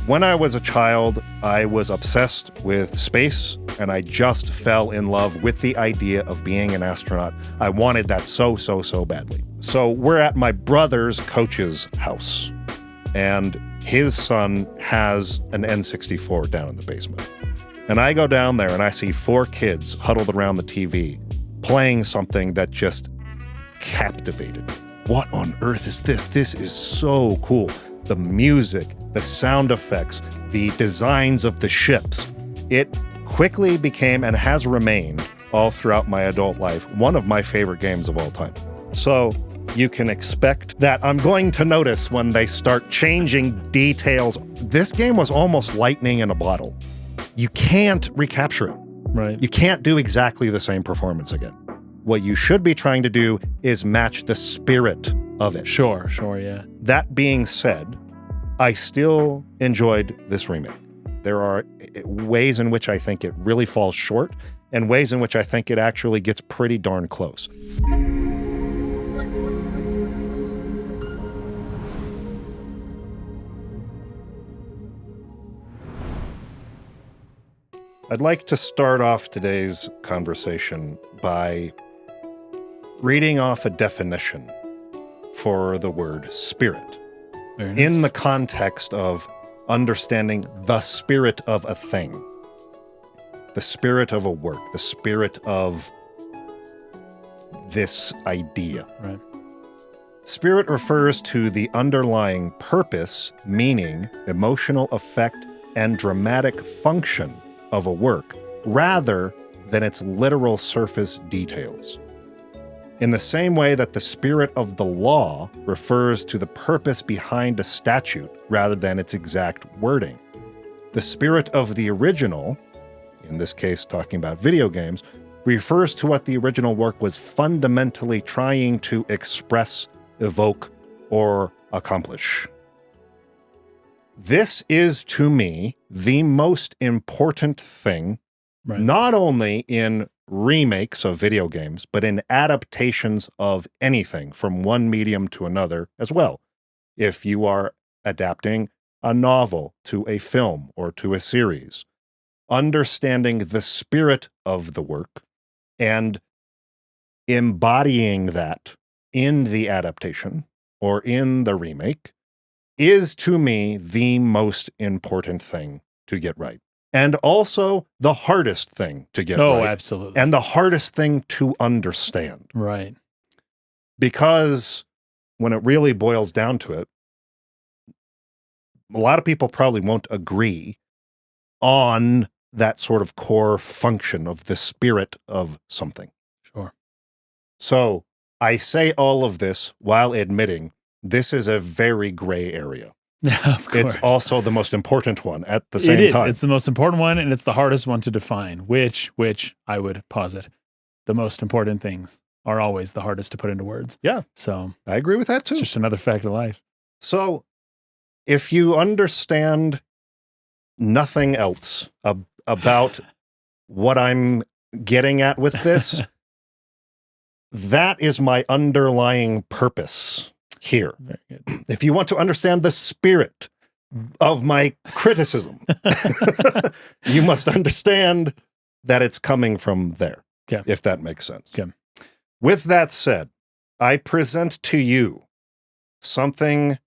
When I was a child, I was obsessed with space, and I just fell in love with the idea of being an astronaut. I wanted that so badly. So we're at my brother's coach's house, and his son has an N64 down in the basement. And I go down there and I see 4 kids huddled around the TV playing something that just captivated me. What on earth is this? This is so cool. The music, the sound effects, the designs of the ships. It quickly became and has remained all throughout my adult life one of my favorite games of all time. So you can expect that I'm going to notice when they start changing details. This game was almost lightning in a bottle. You can't recapture it. Right. You can't do exactly the same performance again. What you should be trying to do is match the spirit of it. Sure, yeah. That being said, I still enjoyed this remake. There are ways in which I think it really falls short and ways in which I think it actually gets pretty darn close. I'd like to start off today's conversation by reading off a definition for the word spirit in the context of understanding the spirit of a thing, the spirit of a work, the spirit of this idea. Right. Spirit refers to the underlying purpose, meaning, emotional effect, and dramatic function of a work, rather than its literal surface details. In the same way that the spirit of the law refers to the purpose behind a statute rather than its exact wording, the spirit of the original, in this case talking about video games, refers to what the original work was fundamentally trying to express, evoke, or accomplish. This is, to me, the most important thing, Right. not only in remakes of video games, but in adaptations of anything from one medium to another as well. If you are adapting a novel to a film or to a series, understanding the spirit of the work and embodying that in the adaptation or in the remake is, to me, the most important thing to get right. And also the hardest thing to get right. Oh, absolutely. And the hardest thing to understand. Right. Because when it really boils down to it, a lot of people probably won't agree on that sort of core function of the spirit of something. Sure. So I say all of this while admitting this is a very gray area. Of course. It's also the most important one at the same time. It's the most important one, and it's the hardest one to define, which I would posit the most important things are always the hardest to put into words. Yeah. So I agree with that too. It's just another fact of life. So if you understand nothing else about what I'm getting at with this, that is my underlying purpose here. Very good. If you want to understand the spirit of my criticism, you must understand that it's coming from there, if that makes sense. Okay. With that said, I present to you something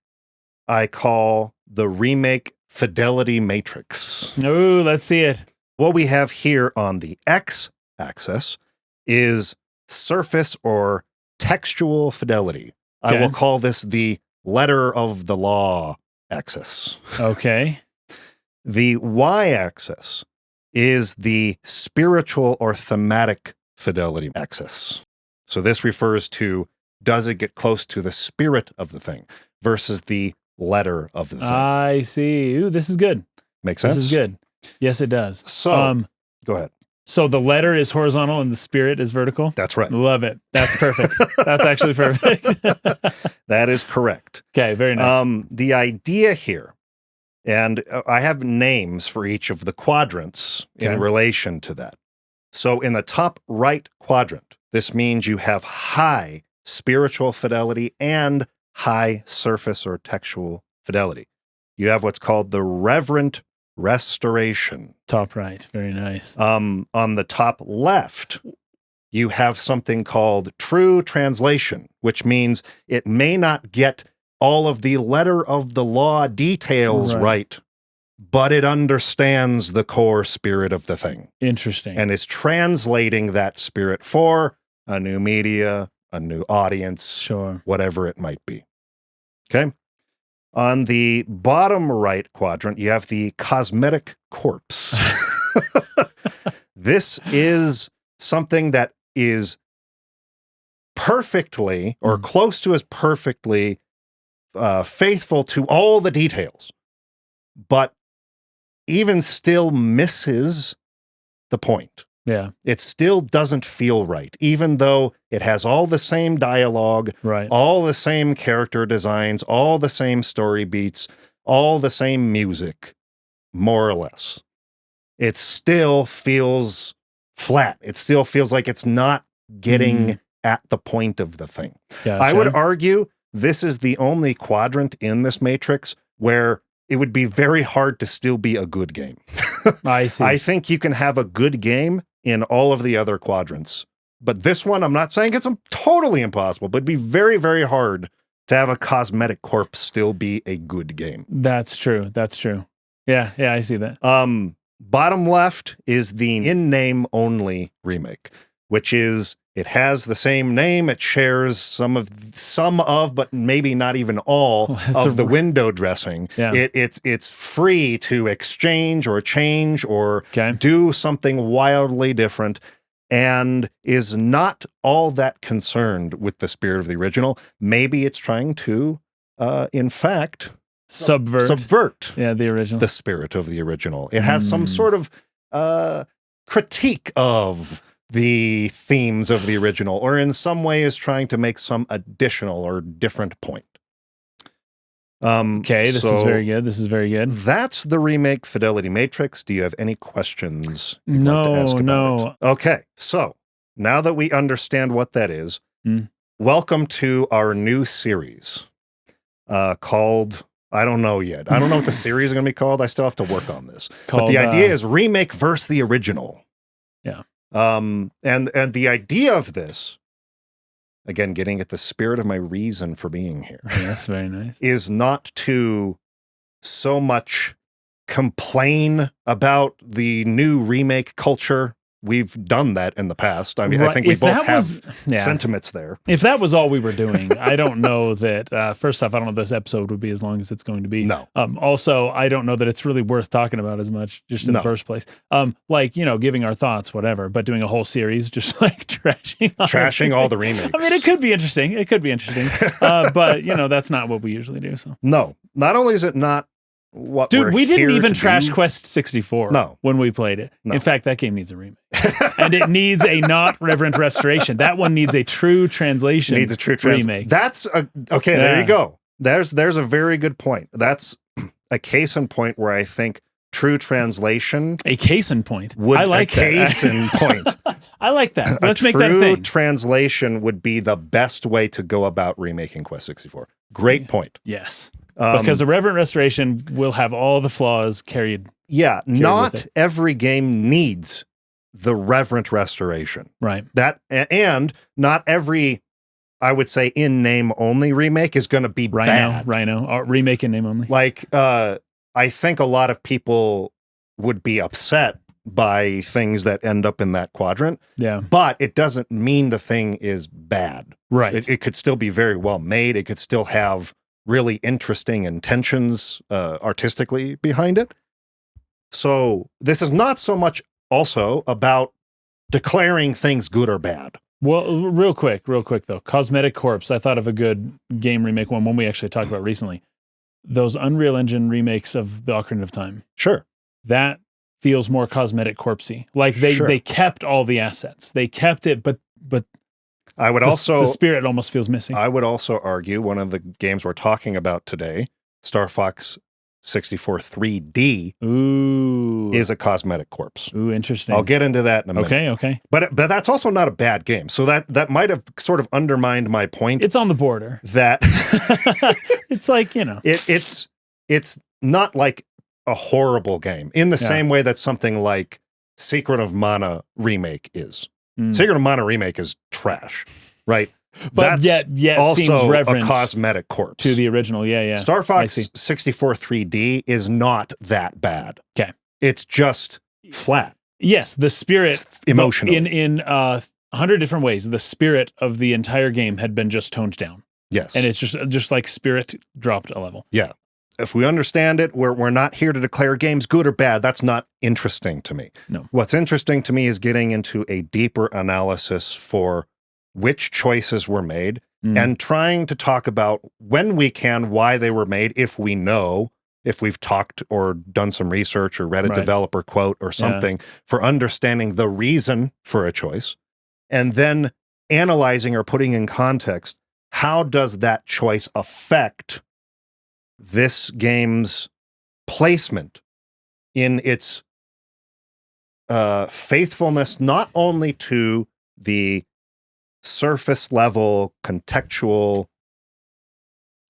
I call the Remake Fidelity Matrix. Oh, let's see it. What we have here on the x-axis is surface or textual fidelity. Okay. I will call this the letter of the law axis. Okay. The y-axis is the spiritual or thematic fidelity axis. So this refers to, does it get close to the spirit of the thing versus the letter of the thing. I see. Ooh, this is good. Makes sense? This is good. Yes, it does. So, go ahead. So the letter is horizontal and the spirit is vertical? That's right. Love it. That's perfect. That's actually perfect. That is correct. Okay, very nice. The idea here, and I have names for each of the quadrants in relation to that. So in the top right quadrant, this means you have high spiritual fidelity and high surface or textual fidelity. you have what's called the Reverent Restoration. Top right. Very nice. On the top left, you have something called True Translation, which means it may not get all of the letter of the law details right, but it understands the core spirit of the thing. Interesting. And is translating that spirit for a new media, a new audience, Sure. whatever it might be. Okay? On the bottom right quadrant, you have the Cosmetic Corpse. This is something that is perfectly, or close to as perfectly, faithful to all the details, but even still misses the point. Yeah. It still doesn't feel right, even though it has all the same dialogue, Right. all the same character designs, all the same story beats, all the same music, more or less. It still feels flat. It still feels like it's not getting at the point of the thing. Gotcha. I would argue this is the only quadrant in this matrix where it would be very hard to still be a good game. I see. I think you can have a good game in all of the other quadrants. But this one, I'm not saying it's totally impossible, but it'd be very, very hard to have a Cosmetic Corpse still be a good game. That's true. That's true. Yeah, I see that. Bottom left is the in-name only remake, which is it has the same name. It shares some of, but maybe not even all of the window dressing. Yeah. It's free to exchange or change or Okay. do something wildly different, and is not all that concerned with the spirit of the original. Maybe it's trying to, in fact, subvert Yeah, the original. the spirit of the original. It has some sort of critique of the themes of the original, or in some way is trying to make some additional or different point. Okay, this is very good. This is very good. That's the Remake Fidelity Matrix. Do you have any questions you'd like to ask about it? Okay, so now that we understand what that is, welcome to our new series called, I don't know yet. I don't know what the series is going to be called. I still have to work on this. But the idea is Remake versus the original. Yeah. And the idea of this, again, getting at the spirit of my reason for being here. That's very nice. Is not to so much complain about the new remake culture. We've done that in the past. I mean, I think we both have sentiments there. If that was all we were doing, I don't know that, first off, I don't know if this episode would be as long as it's going to be. No. Also, I don't know that it's really worth talking about as much just in the first place. Like, giving our thoughts, whatever, but doing a whole series, just like trashing all the remakes. I mean, it could be interesting. But, that's not what we usually do. So no, not only is it not what Dude, we didn't even trash do. Quest 64 when we played it. No. In fact, that game needs a remake. And it needs a not reverent restoration. That one needs a true translation. Needs a true remake. That's okay, there you go. There's a very good point. That's a case in point where I think true translation. A case in point. I like that. Case in point. I like that. Let's make that a true thing. Translation would be the best way to go about remaking Quest 64. Great point. Yes. Because a reverent restoration will have all the flaws carried. Yeah, not every game needs the reverent restoration. Right. And not every, I would say, in-name only remake is going to be bad. Rhino. Remake in name only. Like, I think a lot of people would be upset by things that end up in that quadrant. Yeah. But it doesn't mean the thing is bad. Right. It could still be very well made. It could still have really interesting intentions artistically behind it. So this is not so much also about declaring things good or bad. Well, real quick though. Cosmetic Corpse, I thought of a good game remake one we actually talked about recently. Those Unreal Engine remakes of the Ocarina of Time. Sure. That feels more Cosmetic Corpsey. Like they kept all the assets. They kept it, but I would the spirit almost feels missing. I would also argue one of the games we're talking about today, Star Fox 64 3D, is a Cosmetic Corpse. Ooh, interesting. I'll get into that in a minute. Okay. But that's also not a bad game. So that might have sort of undermined my point. It's on the border. That it's like, it's not like a horrible game in the same way that something like Secret of Mana Remake is. Secret of Mana Remake is trash, right? But that's yet also seems a reverent cosmetic corpse to the original. Yeah. Star Fox 64 3D is not that bad. Okay. It's just flat. Yes, the spirit It's emotional. in 100 different ways. The spirit of the entire game had been just toned down. Yes. And it's just like Spirit dropped a level. Yeah. If we understand it, we're not here to declare games good or bad. That's not interesting to me. No. What's interesting to me is getting into a deeper analysis for which choices were made and trying to talk about, when we can, why they were made, if we know, if we've talked or done some research or read a developer quote or something for understanding the reason for a choice, and then analyzing or putting in context, how does that choice affect this game's placement in its faithfulness, not only to the surface level contextual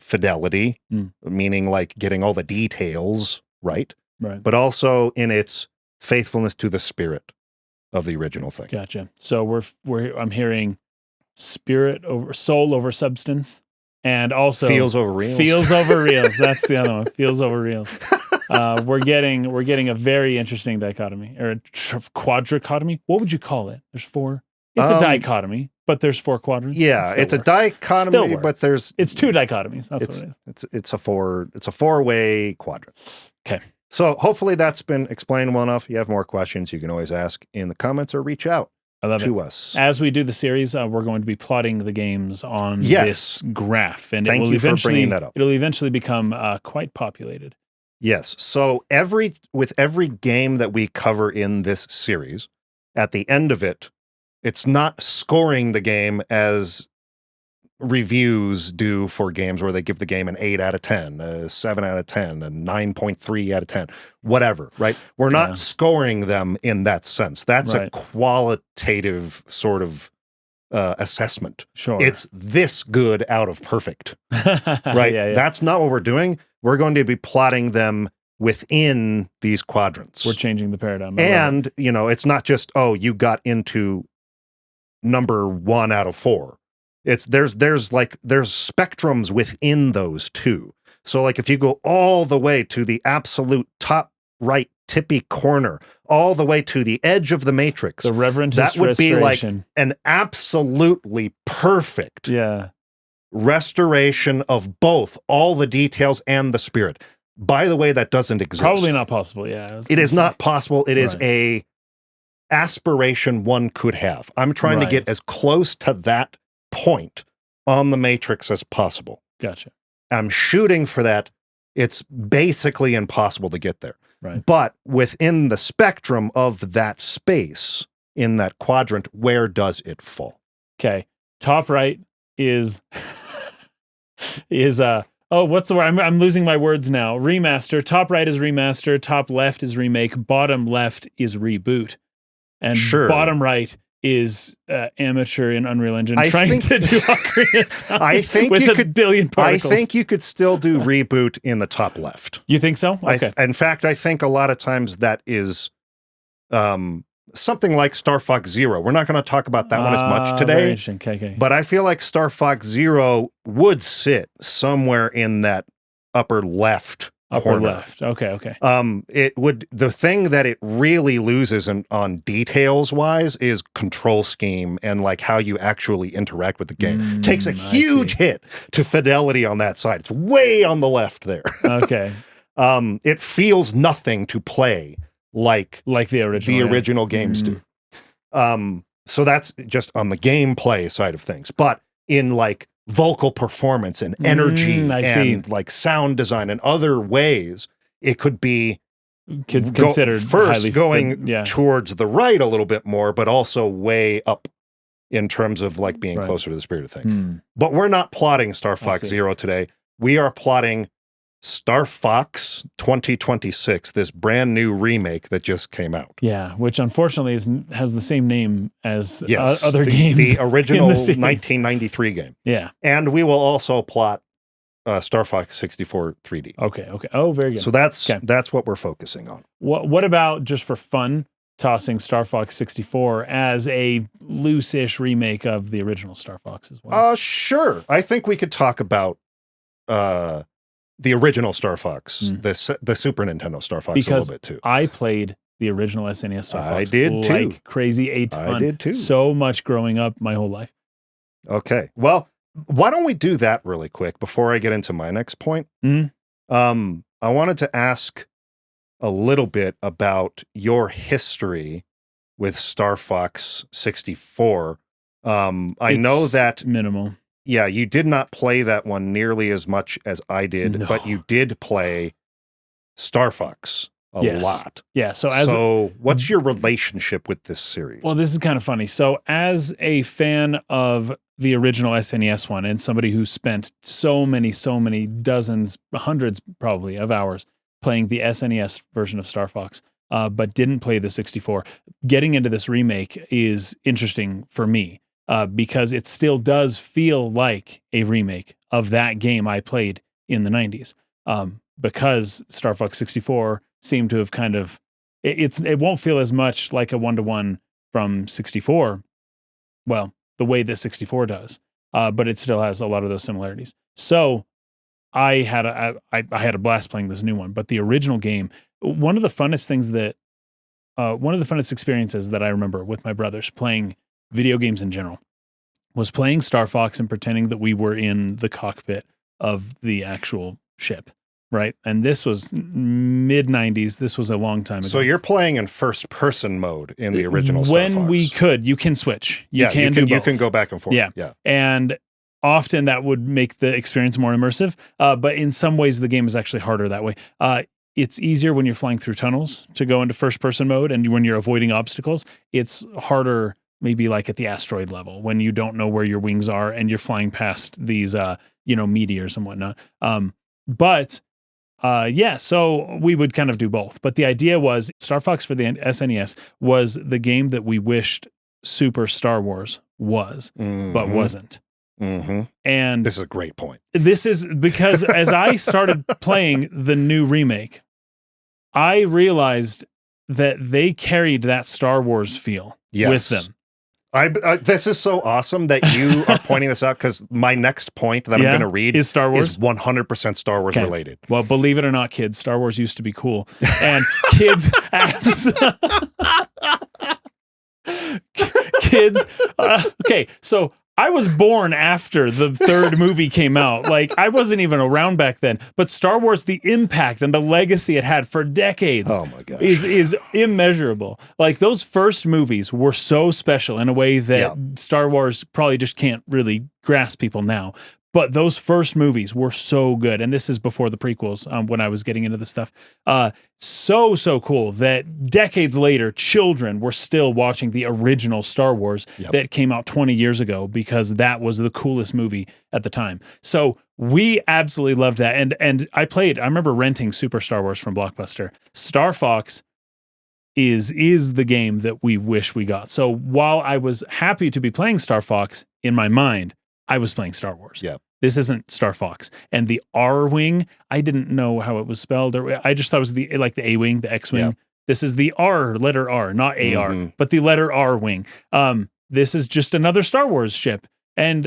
fidelity, meaning like getting all the details right, but also in its faithfulness to the spirit of the original thing. Gotcha. So I'm hearing spirit over soul over substance, and also feels over reals. Feels over reals. That's the other one. Feels over reals. We're getting a very interesting dichotomy, or a quadrichotomy. What would you call it? There's four. It's a dichotomy, but there's four quadrants. Yeah, it's a dichotomy, but it's two dichotomies. That's what it is. It's a four-way quadrant. Okay. So hopefully that's been explained well enough. If you have more questions, you can always ask in the comments or reach out to us. As we do the series, we're going to be plotting the games on this graph, and thank you for bringing that up. It'll eventually become quite populated. Yes. So with every game that we cover in this series, at the end of it, it's not scoring the game as reviews do for games where they give the game an 8 out of 10, a 7 out of 10, a 9.3 out of 10, whatever, right? We're not scoring them in that sense. That's a qualitative sort of assessment. Sure. It's this good out of perfect, right? That's not what we're doing. We're going to be plotting them within these quadrants. We're changing the paradigm. And, it's not just, you got into number 1 out of 4. There's spectrums within those two. So like if you go all the way to the absolute top right tippy corner, all the way to the edge of the matrix, the reverent that would be like an absolutely perfect restoration of both all the details and the spirit. By the way, that doesn't exist. Probably not possible. Yeah, it is not possible. It is a aspiration one could have. I'm trying to get as close to that point on the matrix as possible. Gotcha. I'm shooting for that. It's basically impossible to get there. Right. But within the spectrum of that space in that quadrant, where does it fall? Okay. Top right is what's the word? I'm losing my words now. Remaster. Top right is remaster. Top left is remake. Bottom left is reboot. And bottom right is amateur in Unreal Engine trying to do Ocarina of Time I think with you a could, billion particles. I think you could still do reboot in the top left. You think so? Okay. In fact, I think a lot of times that is something like Star Fox Zero. We're not going to talk about that one as much today. Very interesting. Okay. But I feel like Star Fox Zero would sit somewhere in that upper left corner. Left. Okay. It would. The thing that it really loses on details wise is control scheme and like how you actually interact with the game. Takes a huge hit to fidelity on that side. It's way on the left there. Okay. It feels nothing to play like the original games do. So that's just on the gameplay side of things. But in like vocal performance and energy and like sound design and other ways, it could be considered first going towards the right a little bit more, but also way up in terms of like being closer to the spirit of thing. But we're not plotting Star Fox Zero today. We are plotting Star Fox 2026, this brand new remake that just came out. Yeah, which unfortunately has the same name as other games. The original 1993 game. Yeah. And we will also plot Star Fox 64 3D. Okay. Oh, very good. So that's what we're focusing on. What about, just for fun, tossing Star Fox 64 as a loose-ish remake of the original Star Fox as well? Sure. I think we could talk about the original Star Fox, the Super Nintendo Star Fox, because a little bit too. I played the original SNES Star Fox. I did too. Like crazy, a ton. I did too. So much growing up my whole life. Okay. Well, why don't we do that really quick before I get into my next point? Mm-hmm. I wanted to ask a little bit about your history with Star Fox 64. I know that minimal. Yeah, you did not play that one nearly as much as I did, but you did play Star Fox a lot. Yeah. So what's your relationship with this series? Well, this is kind of funny. So as a fan of the original SNES one, and somebody who spent so many dozens, hundreds probably of hours playing the SNES version of Star Fox, but didn't play the 64, getting into this remake is interesting for me. Because it still does feel like a remake of that game I played in the 90s. Because Star Fox 64 seemed to have kind of, it won't feel as much like a one-to-one from 64, well, the way that 64 does, but it still has a lot of those similarities. So I had a blast playing this new one, but the original game, one of the funnest experiences that I remember with my brothers playing video games in general was playing Star Fox and pretending that we were in the cockpit of the actual ship, right? And this was mid-90s. This was a long time ago. So you're playing in first-person mode in the original Star Fox. When we could. You can switch. You can go back and forth. Yeah. And often that would make the experience more immersive, but in some ways the game is actually harder that way. It's easier when you're flying through tunnels to go into first-person mode, and when you're avoiding obstacles, it's harder maybe like at the asteroid level when you don't know where your wings are and you're flying past these, meteors and whatnot. So we would kind of do both. But the idea was Star Fox for the SNES was the game that we wished Super Star Wars was, but wasn't. Mm-hmm. And this is a great point. This is because as I started playing the new remake, I realized that they carried that Star Wars feel with them. This is so awesome that you are pointing this out, because my next point that I'm going to read is Star Wars. Is 100% Star Wars related. Well, believe it or not, kids, Star Wars used to be cool, and kids, okay, so I was born after the third movie came out. Like, I wasn't even around back then. But Star Wars, the impact and the legacy it had for decades is immeasurable. Like, those first movies were so special in a way that Star Wars probably just can't really grasp people now. But those first movies were so good. And this is before the prequels, when I was getting into this stuff. So cool that decades later, children were still watching the original Star Wars that came out 20 years ago, because that was the coolest movie at the time. So we absolutely loved that. And I remember renting Super Star Wars from Blockbuster. Star Fox is the game that we wish we got. So while I was happy to be playing Star Fox, in my mind, I was playing Star Wars. Yeah. This isn't Star Fox. And the R-Wing, I didn't know how it was spelled. I just thought it was the A-Wing, the X-Wing. Yeah. This is the letter R, not AR, but the letter R-Wing. This is just another Star Wars ship. And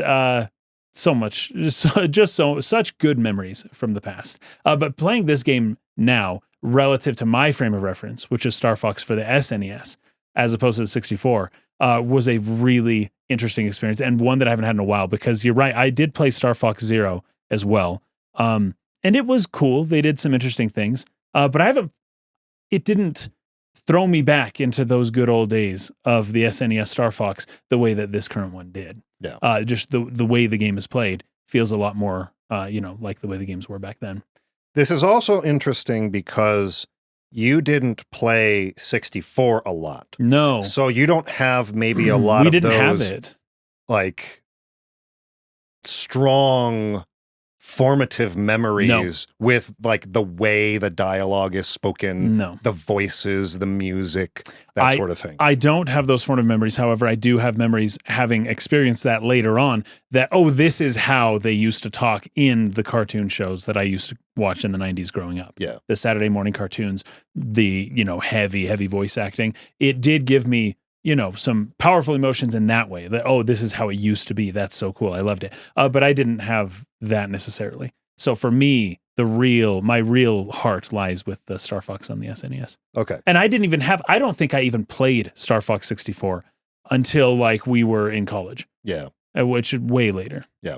such good memories from the past. But playing this game now, relative to my frame of reference, which is Star Fox for the SNES, as opposed to the 64, was a really interesting experience, and one that I haven't had in a while, because you're right, I did play Star Fox Zero as well. And it was cool. They did some interesting things, but it didn't throw me back into those good old days of the SNES Star Fox the way that this current one did. Yeah. Just the way the game is played feels a lot more, like the way the games were back then. This is also interesting because you didn't play 64 a lot. No. So you don't have maybe a lot of those, have it. Like, strong formative memories with like the way the dialogue is spoken, the voices, the music, that sort of thing. I don't have those formative memories. However, I do have memories having experienced that later on, that, oh, this is how they used to talk in the cartoon shows that I used to watch in the 90s growing up. Yeah. The Saturday morning cartoons, the, heavy voice acting. It did give me, some powerful emotions in that way, that, oh, this is how it used to be. That's so cool. I loved it. But I didn't have that necessarily. So for me, my real heart lies with the Star Fox on the SNES. Okay. And I don't think I even played Star Fox 64 until like we were in college. Yeah. Which way later. Yeah.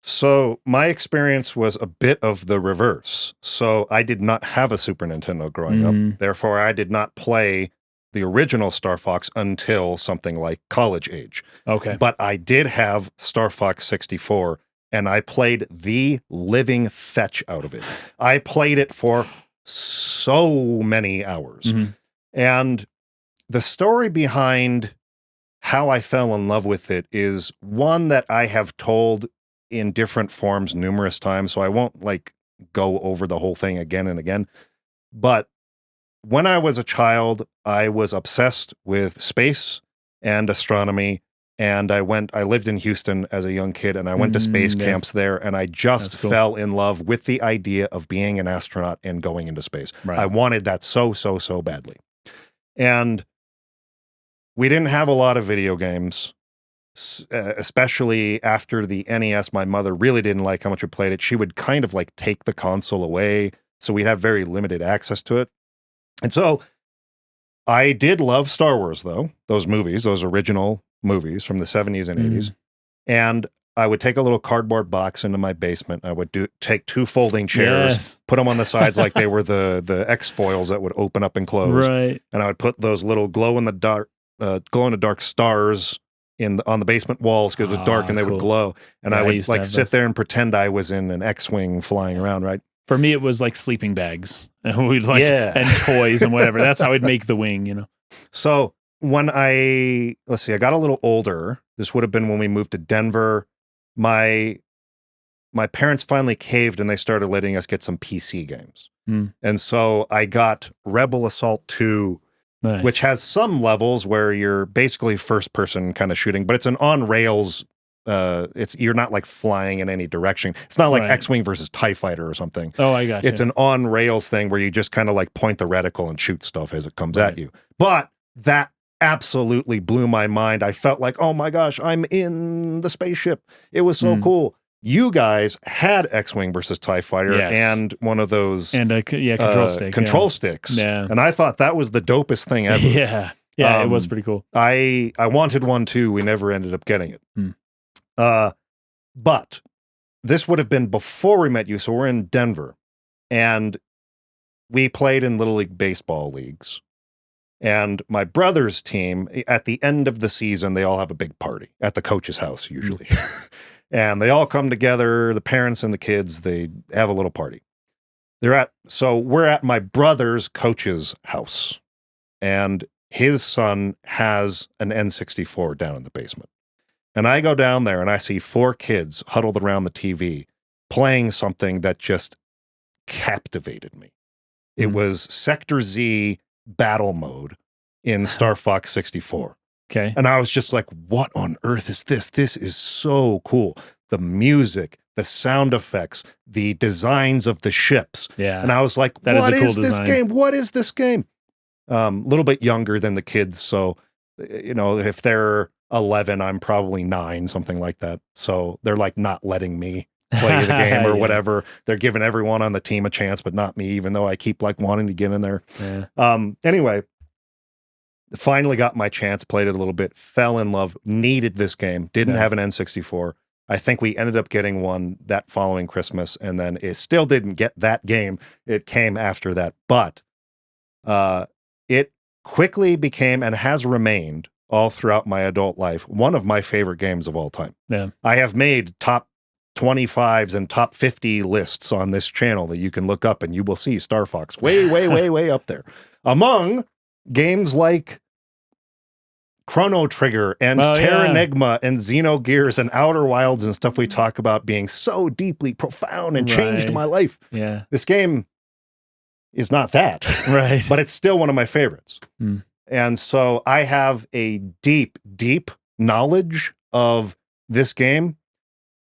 So my experience was a bit of the reverse. So I did not have a Super Nintendo growing up. Therefore, I did not play the original Star Fox until something like college age. Okay. But I did have Star Fox 64, and I played the living fetch out of it. I played it for so many hours. And the story behind how I fell in love with it is one that I have told in different forms numerous times, so I won't like go over the whole thing again and again. But when I was a child, I was obsessed with space and astronomy, and I lived in Houston as a young kid, and I went to space camps there, and I just fell in love with the idea of being an astronaut and going into space. Right. I wanted that so badly. And we didn't have a lot of video games, especially after the NES. My mother really didn't like how much we played it. She would kind of like take the console away, so we'd have very limited access to it. And so I did love Star Wars, though, those movies, those original movies from the 70s and 80s. And I would take a little cardboard box into my basement. I would take 2 folding chairs, put them on the sides like they were the X foils that would open up and close. Right. And I would put those little glow in the dark stars on the basement walls because it was dark and they would glow. And I would like sit there and pretend I was in an X-wing flying around, right? For me, it was like sleeping bags and we'd and toys and whatever. That's how I'd make the wing, So when I got a little older. This would have been when we moved to Denver. My parents finally caved and they started letting us get some PC games. And so I got Rebel Assault 2, which has some levels where you're basically first person kind of shooting, but it's an on rails. You're not like flying in any direction. It's not like X-Wing versus TIE Fighter or something. Oh, I got you. It's an on rails thing where you just kind of like point the reticle and shoot stuff as it comes at you. But that absolutely blew my mind. I felt like, oh my gosh, I'm in the spaceship. It was so cool. You guys had X-Wing versus TIE Fighter and one of those control sticks. Yeah. And I thought that was the dopest thing ever. Yeah, it was pretty cool. I wanted one too. We never ended up getting it. But this would have been before we met you. So we're in Denver and we played in Little League baseball leagues. And my brother's team, at the end of the season, they all have a big party at the coach's house, usually. And they all come together, the parents and the kids, they have a little party. So we're at my brother's coach's house. And his son has an N64 down in the basement. And I go down there and I see 4 kids huddled around the TV playing something that just captivated me. It was Sector Z battle mode in Star Fox 64. Okay. And I was just like, what on earth is this? This is so cool. The music, the sound effects, the designs of the ships. Yeah. And I was like, what is this game? What is this game? A little bit younger than the kids. So, if they're 11, I'm probably 9, something like that. So they're like not letting me play the game or whatever. They're giving everyone on the team a chance, but not me, even though I keep like wanting to get in there. Yeah. Anyway, finally got my chance, played it a little bit, fell in love, needed this game, didn't have an N64. I think we ended up getting one that following Christmas, and then it still didn't get that game. It came after that, but it quickly became and has remained all throughout my adult life one of my favorite games of all time. Yeah. I have made top 25s and top 50 lists on this channel that you can look up, and you will see Star Fox way up there. Among games like Chrono Trigger and Terranigma and Xenogears and Outer Wilds and stuff we talk about being so deeply profound and changed my life. Yeah. This game is not that. Right. But it's still one of my favorites. And so I have a deep, deep knowledge of this game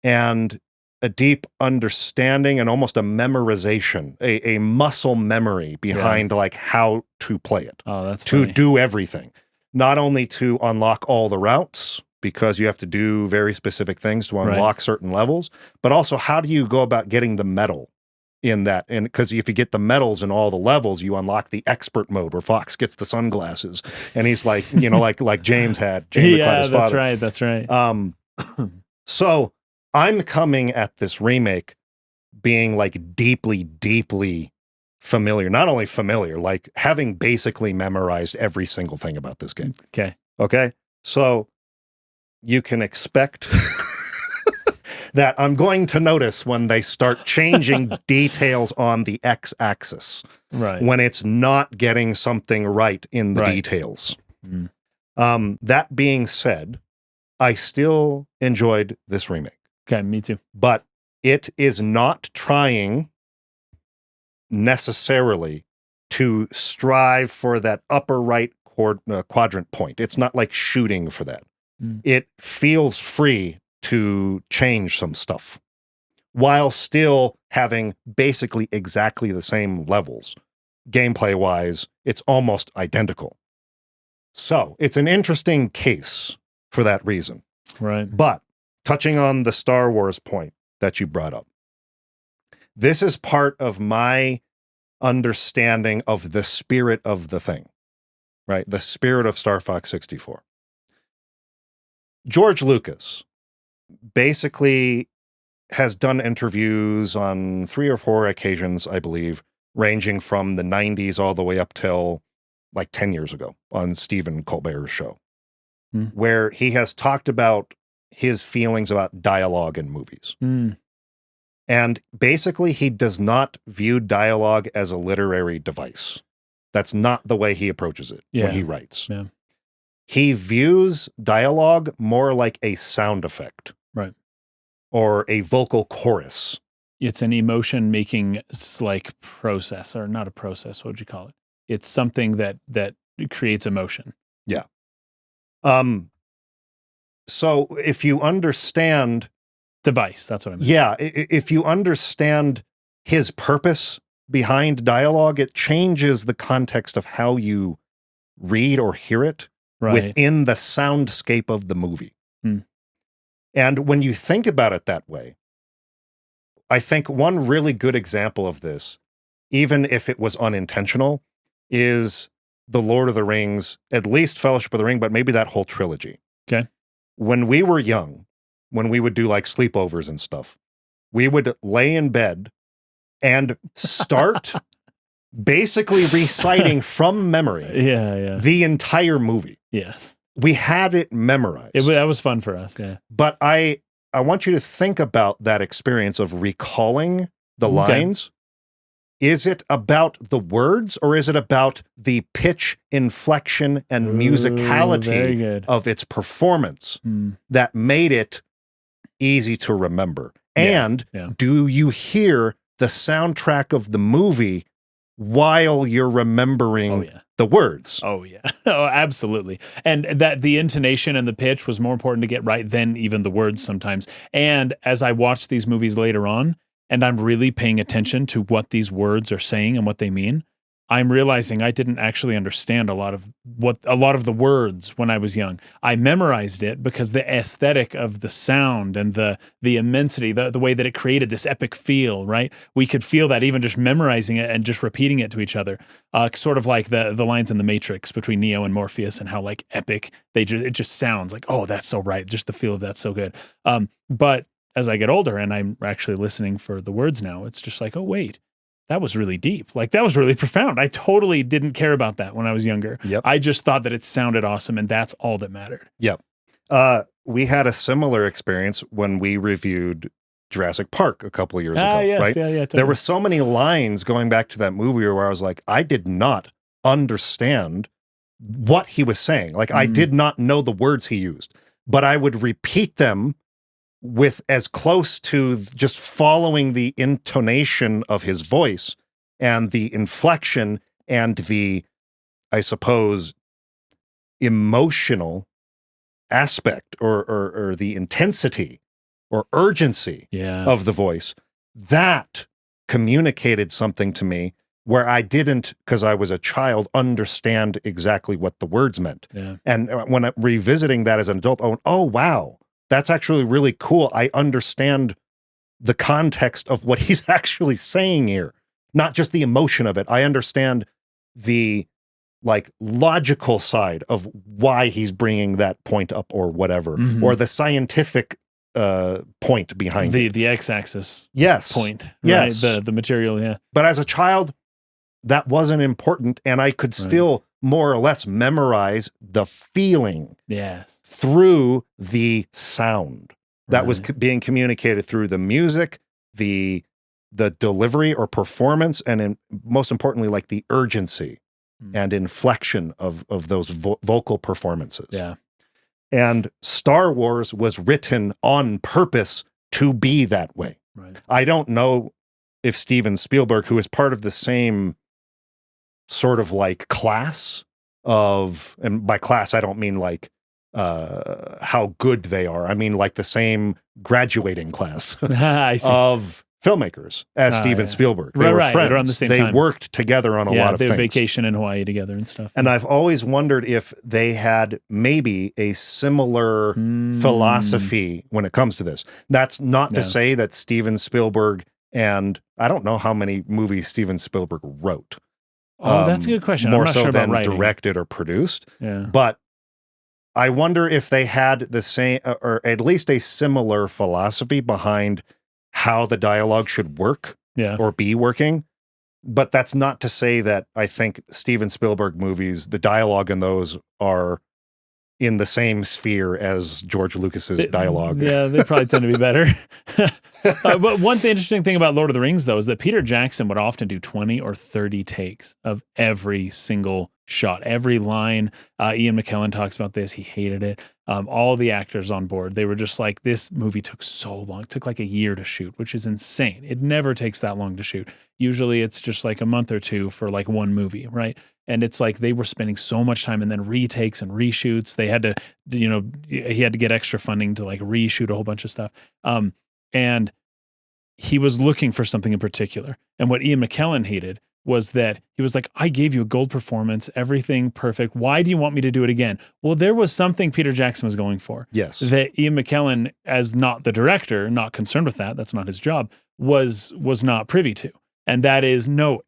and a deep understanding and almost a memorization, a muscle memory behind like how to play it. Oh, that's to funny. do everything. Not only to unlock all the routes, because you have to do very specific things to unlock certain levels, but also how do you go about getting the medal in that? And because if you get the medals in all the levels, you unlock the expert mode where Fox gets the sunglasses and he's like, you know, like James had. James yeah, his father. That's right. So I'm coming at this remake being like deeply, deeply familiar. Not only familiar, like having basically memorized every single thing about this game. Okay. So you can expect that I'm going to notice when they start changing details on the x-axis. Right. When it's not getting something right in the details. That being said, I still enjoyed this remake. Okay, me too. But it is not trying necessarily to strive for that upper right quadrant point. It's not like shooting for that. It feels free to change some stuff while still having basically exactly the same levels. Gameplay-wise, it's almost identical. So it's an interesting case for that reason. Right. But touching on the Star Wars point that you brought up, this is part of my understanding of the spirit of the thing, right? The spirit of Star Fox 64. George Lucas basically has done interviews on 3 or 4 occasions, I believe, ranging from the 90s all the way up till like 10 years ago on Stephen Colbert's show, where he has talked about his feelings about dialogue in movies. And basically, he does not view dialogue as a literary device. That's not the way he approaches it when he writes. Yeah. He views dialogue more like a sound effect. Right. Or a vocal chorus. It's an emotion-making like process, or not a process, what would you call it? It's something that creates emotion. Yeah. So if you understand... Device, that's what I mean. Yeah, if you understand his purpose behind dialogue, it changes the context of how you read or hear it within the soundscape of the movie. And when you think about it that way, I think one really good example of this, even if it was unintentional, is the Lord of the Rings, at least Fellowship of the Ring, but maybe that whole trilogy. Okay. When we were young, when we would do like sleepovers and stuff, we would lay in bed and start basically reciting from memory the entire movie. Yes. We had it memorized. That was fun for us, yeah. But I want you to think about that experience of recalling the lines. Is it about the words, or is it about the pitch, inflection, and musicality of its performance that made it easy to remember? And do you hear the soundtrack of the movie while you're remembering the words? Oh, yeah. Oh, absolutely. And that the intonation and the pitch was more important to get right than even the words sometimes. And as I watched these movies later on, and I'm really paying attention to what these words are saying and what they mean, I'm realizing I didn't actually understand a lot of the words when I was young. I memorized it because the aesthetic of the sound and the immensity, the way that it created this epic feel, right? We could feel that even just memorizing it and just repeating it to each other. Sort of like the lines in the Matrix between Neo and Morpheus, and how like epic it just sounds like, oh, that's so right. Just the feel of that's so good. But as I get older and I'm actually listening for the words now, it's just like, oh, wait. That was really deep. Like, that was really profound. I totally didn't care about that when I was younger. I just thought that it sounded awesome, and that's all that mattered. We had a similar experience when we reviewed Jurassic Park a couple of years ago, right? Totally. There were so many lines going back to that movie where I was like, I did not understand what he was saying. Like I did not know the words he used, but I would repeat them with as close to just following the intonation of his voice and the inflection and the, I suppose, emotional aspect or the intensity or urgency of the voice. That communicated something to me where I didn't, because I was a child, understand exactly what the words meant. Yeah. And when I'm revisiting that as an adult, oh, wow, that's actually really cool. I understand the context of what he's actually saying here, not just the emotion of it. I understand the like logical side of why he's bringing that point up or whatever, or the scientific point behind it. The x-axis point. Right? Yes. The material, yeah. But as a child, that wasn't important, and I could still more or less memorize the feeling through the sound that was being communicated through the music, the delivery or performance, and most importantly, like the urgency and inflection of those vocal performances. Yeah. And Star Wars was written on purpose to be that way. Right. I don't know if Steven Spielberg, who is part of the same sort of like class of, and by class I don't mean like how good they are. I mean like the same graduating class of filmmakers as Steven Spielberg. They were friends. Around the same time. They worked together on a lot of things. They vacation in Hawaii together and stuff. And I've always wondered if they had maybe a similar philosophy when it comes to this. That's not to say that Steven Spielberg, and I don't know how many movies Steven Spielberg wrote. Oh, that's a good question. More I'm not so sure than about directed or produced. Yeah. But I wonder if they had the same, or at least a similar philosophy behind how the dialogue should work or be working. But that's not to say that I think Steven Spielberg movies, the dialogue in those are in the same sphere as George Lucas's dialogue. Yeah, they probably tend to be better. But one interesting thing about Lord of the Rings, though, is that Peter Jackson would often do 20 or 30 takes of every single shot, every line. Ian McKellen talks about this. He hated it. All the actors on board, they were just like, this movie took so long. It took like a year to shoot, which is insane. It never takes that long to shoot. Usually it's just like a month or two for like one movie, right? And it's like they were spending so much time and then retakes and reshoots. They had to, he had to get extra funding to like reshoot a whole bunch of stuff. And he was looking for something in particular. And what Ian McKellen hated was that he was like, I gave you a gold performance, everything perfect. Why do you want me to do it again? Well, there was something Peter Jackson was going for. Yes. That Ian McKellen, as not the director, not concerned with that, that's not his job, was not privy to. And that is, no,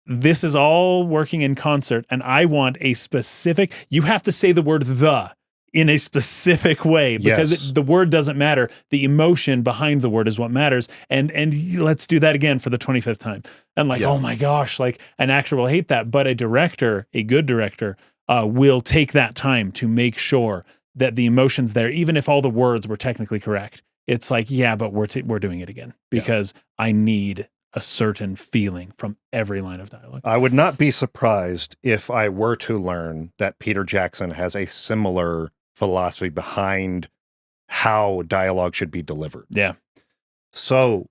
this is all working in concert, and I want a specific, you have to say the word "the" in a specific way, because the word doesn't matter. The emotion behind the word is what matters. And let's do that again for the 25th time. And like, oh my gosh, like an actor will hate that, but a director, a good director, will take that time to make sure that the emotion's there, even if all the words were technically correct. It's like, yeah, but we're doing it again because I need a certain feeling from every line of dialogue. I would not be surprised if I were to learn that Peter Jackson has a similar philosophy behind how dialogue should be delivered. Yeah. So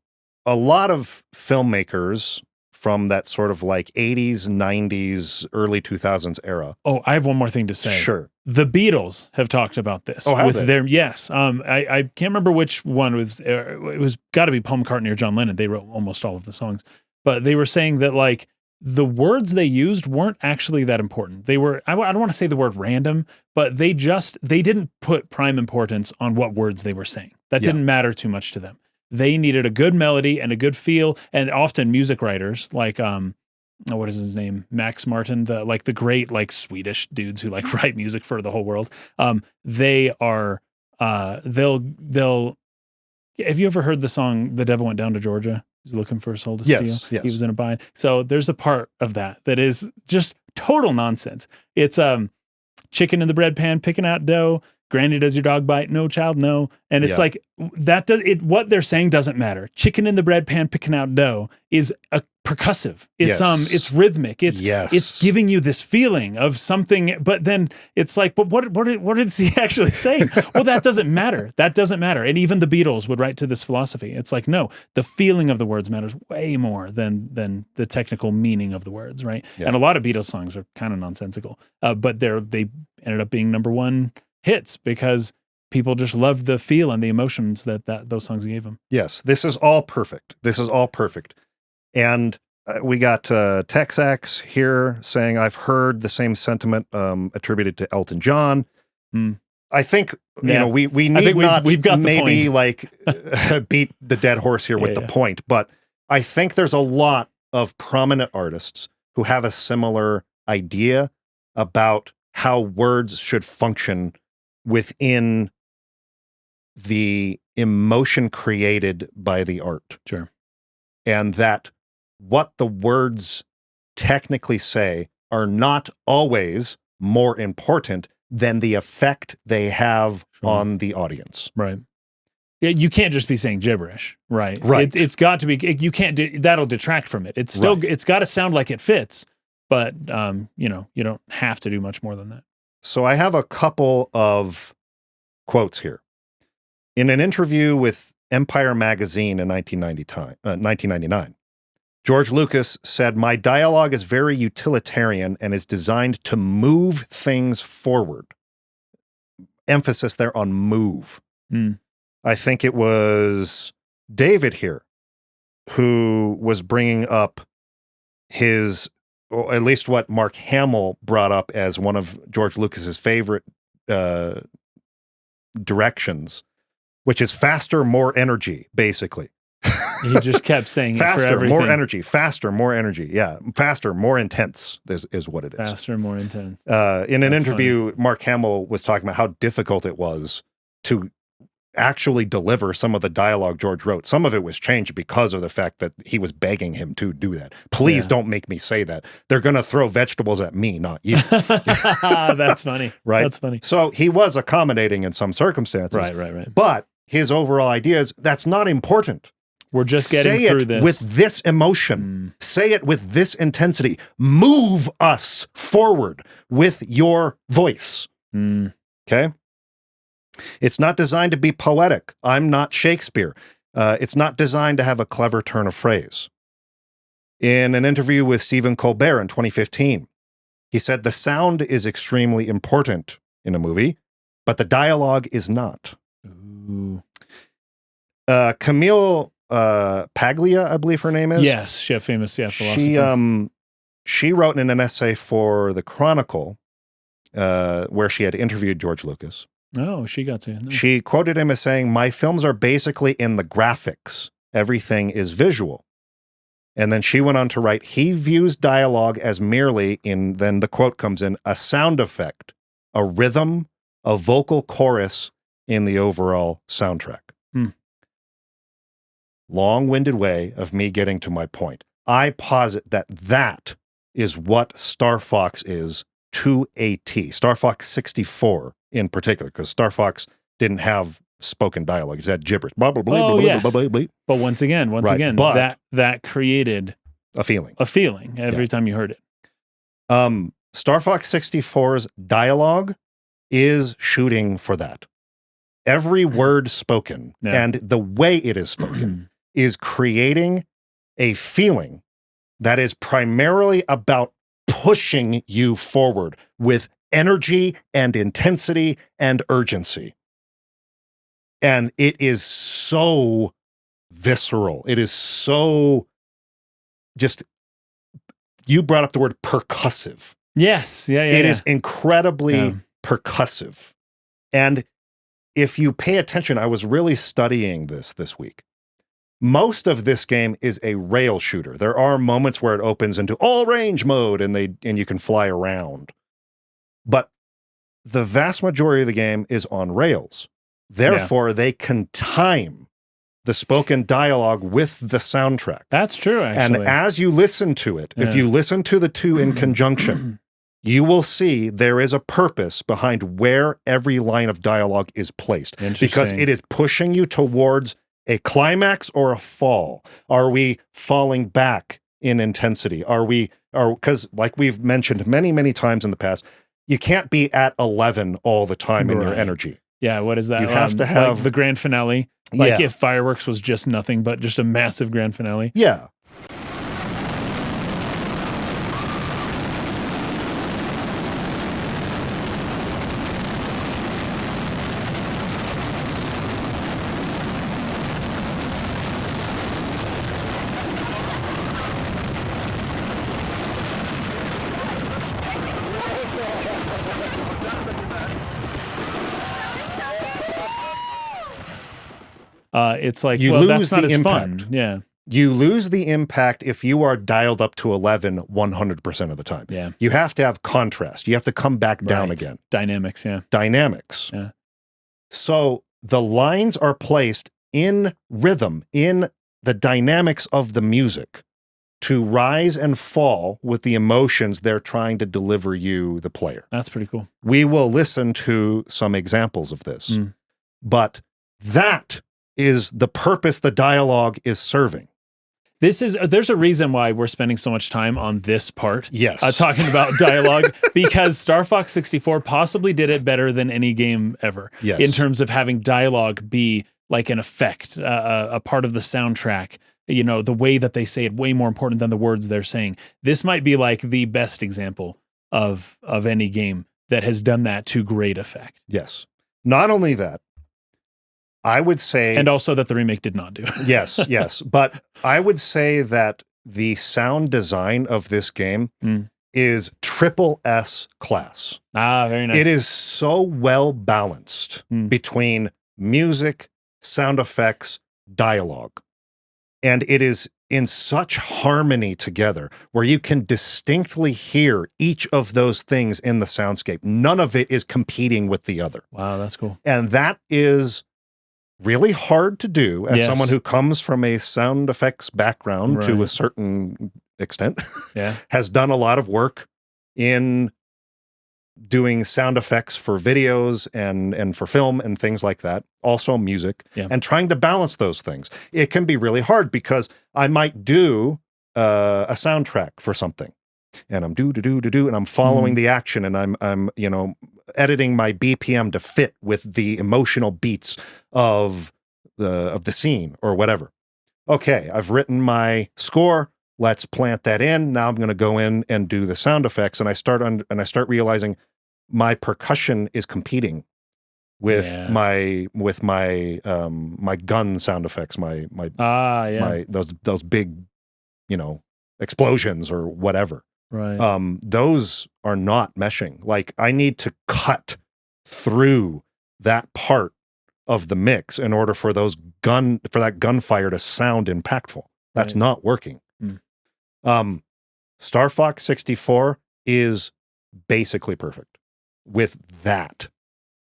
a lot of filmmakers from that sort of like 80s, 90s, early 2000s era. Oh, I have one more thing to say. Sure. The Beatles have talked about this. Oh, have they? Yes. I can't remember which one. It was got to be Paul McCartney or John Lennon. They wrote almost all of the songs. But they were saying that like the words they used weren't actually that important. They were, I don't want to say the word random, but they didn't put prime importance on what words they were saying. That didn't matter too much to them. They needed a good melody and a good feel. And often music writers like, what is his name? Max Martin, the great like Swedish dudes who like write music for the whole world. They are, they'll, have you ever heard the song, The Devil Went Down to Georgia? He's looking for a soul to steal. Yes. He was in a bind. So there's a part of that is just total nonsense. It's chicken in the bread pan, picking out dough, Granny, does your dog bite? No, child, no. And it's like that. What they're saying doesn't matter. Chicken in the bread pan picking out dough is a percussive. It's rhythmic. It's giving you this feeling of something. But then it's like, but what is he actually saying? Well, that doesn't matter. That doesn't matter. And even the Beatles would write to this philosophy. It's like, no, the feeling of the words matters way more than the technical meaning of the words, right? Yeah. And a lot of Beatles songs are kind of nonsensical, but they ended up being #1 hits because people just loved the feel and the emotions that those songs gave them. Yes, this is all perfect. And we got Texax here saying, I've heard the same sentiment attributed to Elton John. I think, we need we've got maybe like beat the dead horse here with the point, but I think there's a lot of prominent artists who have a similar idea about how words should function within the emotion created by the art. Sure. And that what the words technically say are not always more important than the effect they have on the audience. Right. You can't just be saying gibberish, right? Right. It's got to be, you can't, that'll detract from it. It's still, it's got to sound like it fits, but, you don't have to do much more than that. So I have a couple of quotes here. In an interview with Empire magazine in 1999, George Lucas said, "My dialogue is very utilitarian and is designed to move things forward." Emphasis there on move. I think it was David here who was bringing up his, or at least what Mark Hamill brought up as one of George Lucas's favorite directions, which is faster, more energy, basically. He just kept saying faster, it for everything. more energy, faster, more energy. Yeah, faster, more intense is what it is. Faster, more intense. In an interview, funny. Mark Hamill was talking about how difficult it was to actually deliver some of the dialogue George wrote. Some of it was changed because of the fact that he was begging him to do that. Please don't make me say that. They're going to throw vegetables at me, not you. That's funny. Right? That's funny. So he was accommodating in some circumstances. Right. But his overall idea is that's not important. We're just getting through this. With this emotion. Say it with this intensity. Move us forward with your voice. Okay? It's not designed to be poetic. I'm not Shakespeare. It's not designed to have a clever turn of phrase. In an interview with Stephen Colbert in 2015, he said, "The sound is extremely important in a movie, but the dialogue is not." Camille Paglia, I believe her name is. Yes, she a famous philosopher. She wrote in an essay for The Chronicle where she had interviewed George Lucas. Oh, she got to. Nice. She quoted him as saying, "My films are basically in the graphics. Everything is visual." And then she went on to write, "He views dialogue as merely," then the quote comes in, "a sound effect, a rhythm, a vocal chorus in the overall soundtrack." Long-winded way of me getting to my point. I posit that is what Star Fox is to a T. Star Fox 64 in particular, because Star Fox didn't have spoken dialogue. It had gibberish. Blah, blah, blah, blah, blah, blah, blah, blah. But once again, that created a feeling every time you heard it. Star Fox 64's dialogue is shooting for that. Every word spoken and the way it is spoken is creating a feeling that is primarily about pushing you forward with energy and intensity and urgency. And it is so visceral. It is so just, you brought up the word percussive. Yes. It is incredibly percussive. And if you pay attention, I was really studying this week. Most of this game is a rail shooter. There are moments where it opens into all range mode and you can fly around. But the vast majority of the game is on rails. Therefore, they can time the spoken dialogue with the soundtrack. That's true, actually. And as you listen to it, if you listen to the two in conjunction, you will see there is a purpose behind where every line of dialogue is placed, because it is pushing you towards a climax or a fall. Are we falling back in intensity? Because like we've mentioned many, many times in the past, you can't be at 11 all the time in your energy. Yeah, what is that? You have to have like the grand finale. Like if fireworks was just nothing but just a massive grand finale. Yeah. It's like, that's not as fun. Yeah. You lose the impact if you are dialed up to 11 100% of the time. Yeah. You have to have contrast. You have to come back down again. Dynamics, yeah. Dynamics. Yeah. So the lines are placed in rhythm, in the dynamics of the music, to rise and fall with the emotions they're trying to deliver you, the player. That's pretty cool. We will listen to some examples of this. But that is the purpose the dialogue is serving. There's a reason why we're spending so much time on this part. Yes. Talking about dialogue, because Star Fox 64 possibly did it better than any game ever. Yes. In terms of having dialogue be like an effect, a part of the soundtrack. You know, the way that they say it, way more important than the words they're saying. This might be like the best example of any game that has done that to great effect. Yes. Not only that, I would say... And also that the remake did not do. yes. But I would say that the sound design of this game is triple S class. Ah, very nice. It is so well balanced between music, sound effects, dialogue. And it is in such harmony together where you can distinctly hear each of those things in the soundscape. None of it is competing with the other. Wow, that's cool. And that is really hard to do as someone who comes from a sound effects background to a certain extent, has done a lot of work in doing sound effects for videos and for film and things like that, also music, and trying to balance those things. It can be really hard because I might do a soundtrack for something, and I'm and I'm following the action, and I'm editing my BPM to fit with the emotional beats of the scene or whatever. Okay, I've written my score. Let's plant that in. Now I'm going to go in and do the sound effects, and I start realizing my percussion is competing with my gun sound effects, my those big, explosions or whatever. Right. Those are not meshing. Like, I need to cut through that part of the mix in order for that gunfire to sound impactful. That's not working. Star Fox 64 is basically perfect with that.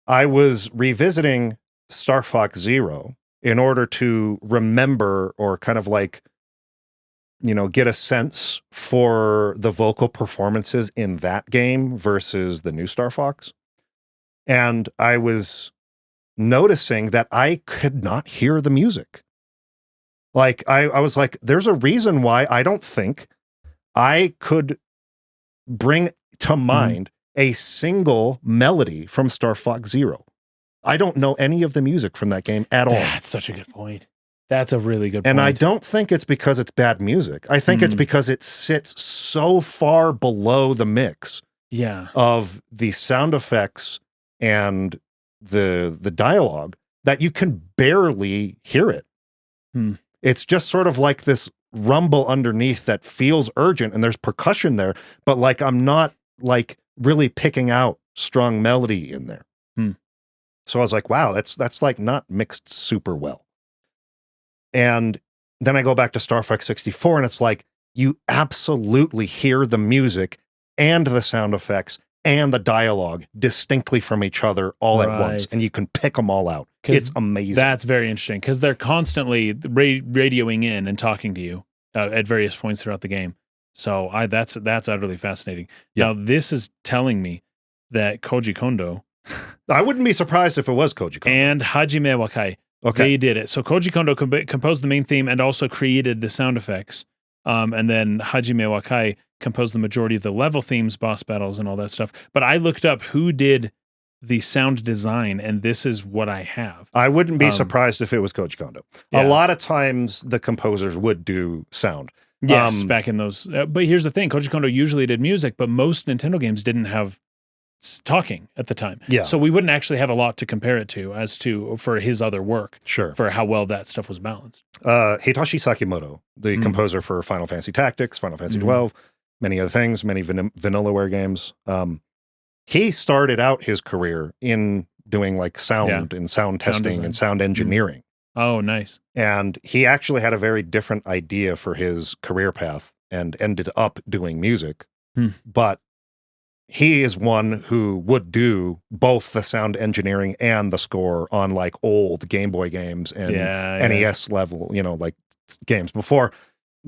I was revisiting Star Fox Zero in order to remember or kind of like, get a sense for the vocal performances in that game versus the new Star Fox. And I was noticing that I could not hear the music. Like, I was like, there's a reason why I don't think I could bring to mind a single melody from Star Fox Zero. I don't know any of the music from that game at all. That's such a good point. That's a really good point. And I don't think it's because it's bad music. I think it's because it sits so far below the mix of the sound effects and the dialogue that you can barely hear it. It's just sort of like this rumble underneath that feels urgent, and there's percussion there, but like I'm not like really picking out strong melody in there. So I was like, wow, that's like not mixed super well. And then I go back to Star Fox 64, and it's like you absolutely hear the music and the sound effects and the dialogue distinctly from each other all at once, and you can pick them all out. It's amazing. That's very interesting because they're constantly radioing in and talking to you at various points throughout the game. So that's utterly fascinating. Yeah. Now this is telling me that Koji Kondo, I wouldn't be surprised if it was Koji Kondo. And Hajime Wakai, they did it. So Koji Kondo composed the main theme and also created the sound effects. And then Hajime Wakai composed the majority of the level themes, boss battles, and all that stuff. But I looked up who did the sound design, and this is what I have. I wouldn't be surprised if it was Koji Kondo. Yeah. A lot of times the composers would do sound. Yes, back in those. But here's the thing. Koji Kondo usually did music, but most Nintendo games didn't have talking at the time. Yeah. So we wouldn't actually have a lot to compare it to for his other work. Sure. For how well that stuff was balanced. Hitoshi Sakimoto, the composer for Final Fantasy Tactics, Final Fantasy 12, many other things, many Vanillaware games. He started out his career in doing like sound and sound testing and sound engineering. Oh, nice. And he actually had a very different idea for his career path and ended up doing music. But he is one who would do both the sound engineering and the score on like old Game Boy games and NES level, like games before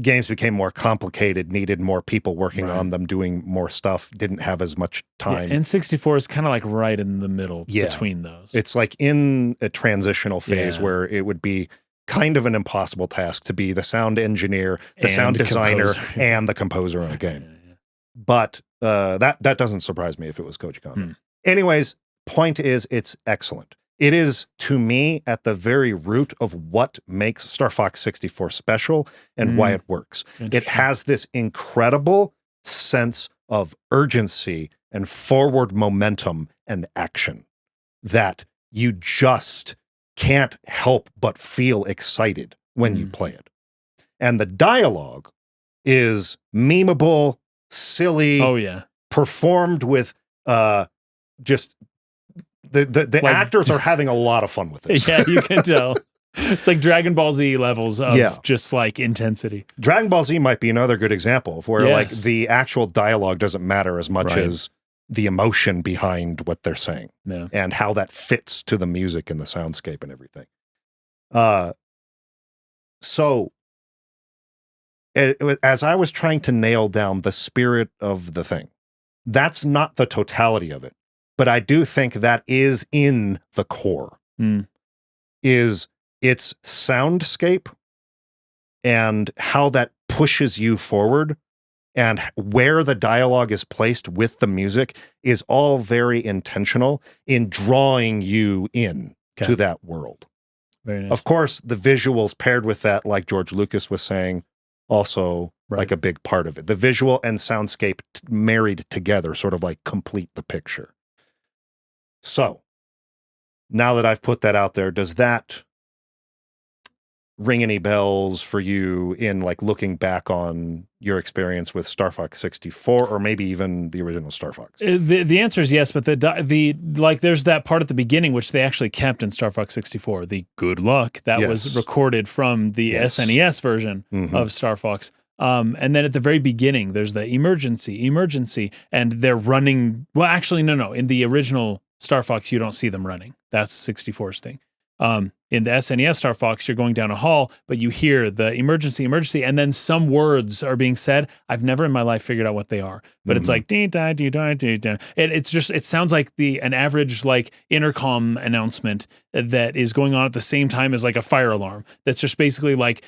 games became more complicated, needed more people working on them, doing more stuff, didn't have as much time. Yeah, and 64 is kind of like right in the middle between those. It's like in a transitional phase where it would be kind of an impossible task to be the sound engineer, the sound designer, and the composer on a game. But that doesn't surprise me if it was Koji Kondo. Anyways, point is, it's excellent. It is, to me, at the very root of what makes Star Fox 64 special and why it works. It has this incredible sense of urgency and forward momentum and action that you just can't help but feel excited when you play it. And the dialogue is memeable, silly, performed with just the actors are having a lot of fun with it. Yeah, you can tell. It's like Dragon Ball Z levels of just like intensity. Dragon Ball Z might be another good example of where like the actual dialogue doesn't matter as much as the emotion behind what they're saying and how that fits to the music and the soundscape and everything. So as I was trying to nail down the spirit of the thing, that's not the totality of it. But I do think that is in the core, is its soundscape and how that pushes you forward and where the dialogue is placed with the music is all very intentional in drawing you in to that world. Very nice. Of course, the visuals paired with that, like George Lucas was saying, also like a big part of it. The visual and soundscape married together sort of like complete the picture. So, now that I've put that out there, does that ring any bells for you in like looking back on your experience with Star Fox 64 or maybe even the original Star Fox? The answer is yes, but the like there's that part at the beginning which they actually kept in Star Fox 64, the good luck that was recorded from the SNES version of Star Fox. And then at the very beginning, there's the emergency, and they're running. Well, actually, no. In the original Star Fox, you don't see them running. That's 64's thing. In the SNES Star Fox, you're going down a hall, but you hear the emergency, and then some words are being said. I've never in my life figured out what they are, but it's like dee da dee da dee da. It's just it sounds like an average like intercom announcement that is going on at the same time as like a fire alarm. That's just basically like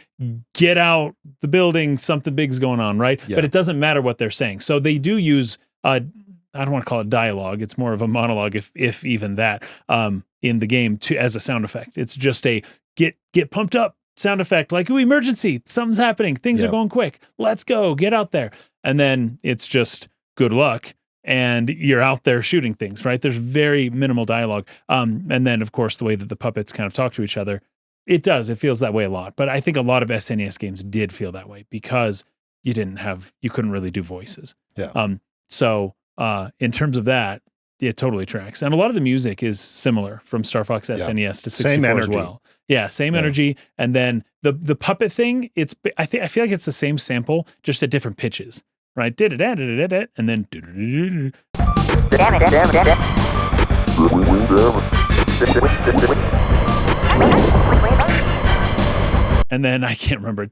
get out the building, something big's going on, right? Yeah. But it doesn't matter what they're saying. So they do use I don't want to call it dialogue. It's more of a monologue, if even that, in the game as a sound effect. It's just a get pumped up sound effect, like, ooh, emergency, something's happening, things are going quick, let's go, get out there. And then it's just good luck, and you're out there shooting things, right? There's very minimal dialogue. And then, of course, the way that the puppets kind of talk to each other, it feels that way a lot. But I think a lot of SNES games did feel that way because you couldn't really do voices. Yeah. So in terms of that, it totally tracks. And a lot of the music is similar from Star Fox SNES to 64 as well. Yeah, same energy. And then the puppet thing, I feel like it's the same sample, just at different pitches, right? And then And then I can't remember.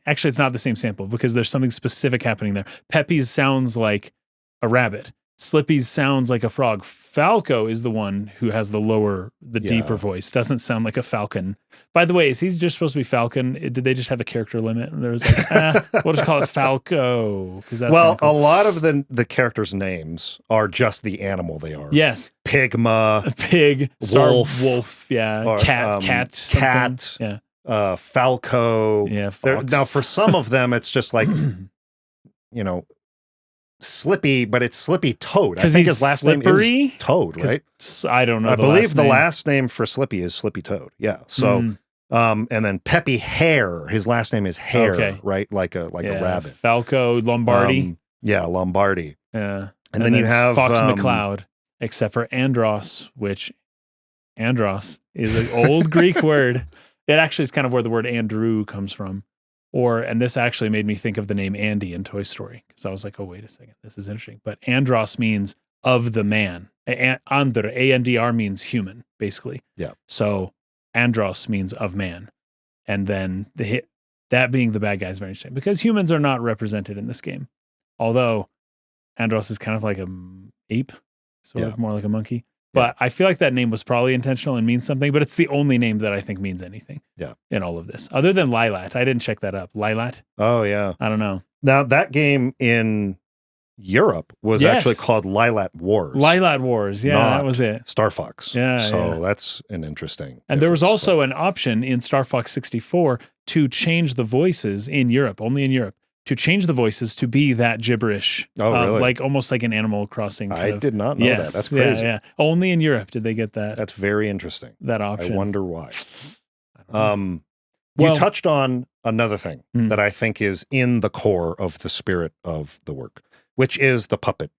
Actually, it's not the same sample because there's something specific happening there. Peppy's sounds like a rabbit. Slippy's sounds like a frog. Falco is the one who has the deeper voice. Doesn't sound like a falcon. By the way, is he just supposed to be Falcon? Did they just have a character limit? And there was like, we'll just call it Falco. Well, cool. A lot of the characters' names are just the animal they are. Yes. Pigma. Pig. Wolf. Yeah. Or, cat. Cat. Yeah. Falco. Yeah. Fox. Now, for some of them, it's just like, Slippy, but it's Slippy Toad. I think his last name is Toad, right? I don't know. I believe the last name for Slippy is Slippy Toad. Yeah. So, and then Peppy Hare. His last name is Hare, right? Like a rabbit. Falco Lombardi. Lombardi. Yeah. And then you have Fox McCloud, except for Andros, which Andros is an old Greek word. It actually is kind of where the word Andrew comes from. And this actually made me think of the name Andy in Toy Story, because I was like, oh, wait a second, this is interesting. But Andros means of the man. Andr, A-N-D-R means human, basically. Yeah. So Andros means of man. And then that being the bad guy is very interesting, because humans are not represented in this game. Although Andros is kind of like an ape, sort of more like a monkey. But I feel like that name was probably intentional and means something, but it's the only name that I think means anything in all of this. Other than Lilat. I didn't check that up. Lilat? Oh, yeah. I don't know. Now, that game in Europe was actually called Lilat Wars. Lilat Wars. Yeah, that was it. Star Fox. Yeah. So that's an interesting And there was also an option in Star Fox 64 to change the voices in Europe, only in Europe, to change the voices to be that gibberish. Oh, really? Like almost like an Animal Crossing. I did not know that. That's crazy. Yeah. Only in Europe did they get that. That's very interesting. That option. I wonder why. You touched on another thing that I think is in the core of the spirit of the work, which is the puppet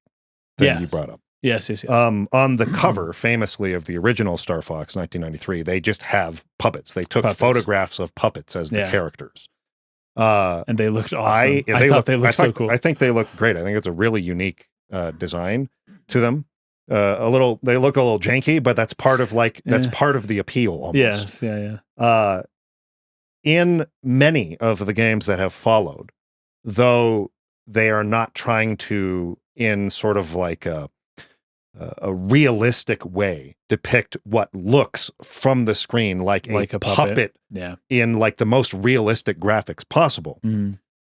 thing you brought up. Yes. On the cover, famously, of the original Star Fox 1993, they just have puppets. They took photographs of puppets as the characters. And they looked awesome. I thought they looked so cool. I think they look great. I think it's a really unique design to them. They look a little janky, but that's part of that's part of the appeal almost. Yes, yeah. In many of the games that have followed, though they are not trying to, in sort of like a realistic way, depict what looks from the screen like a puppet in like the most realistic graphics possible.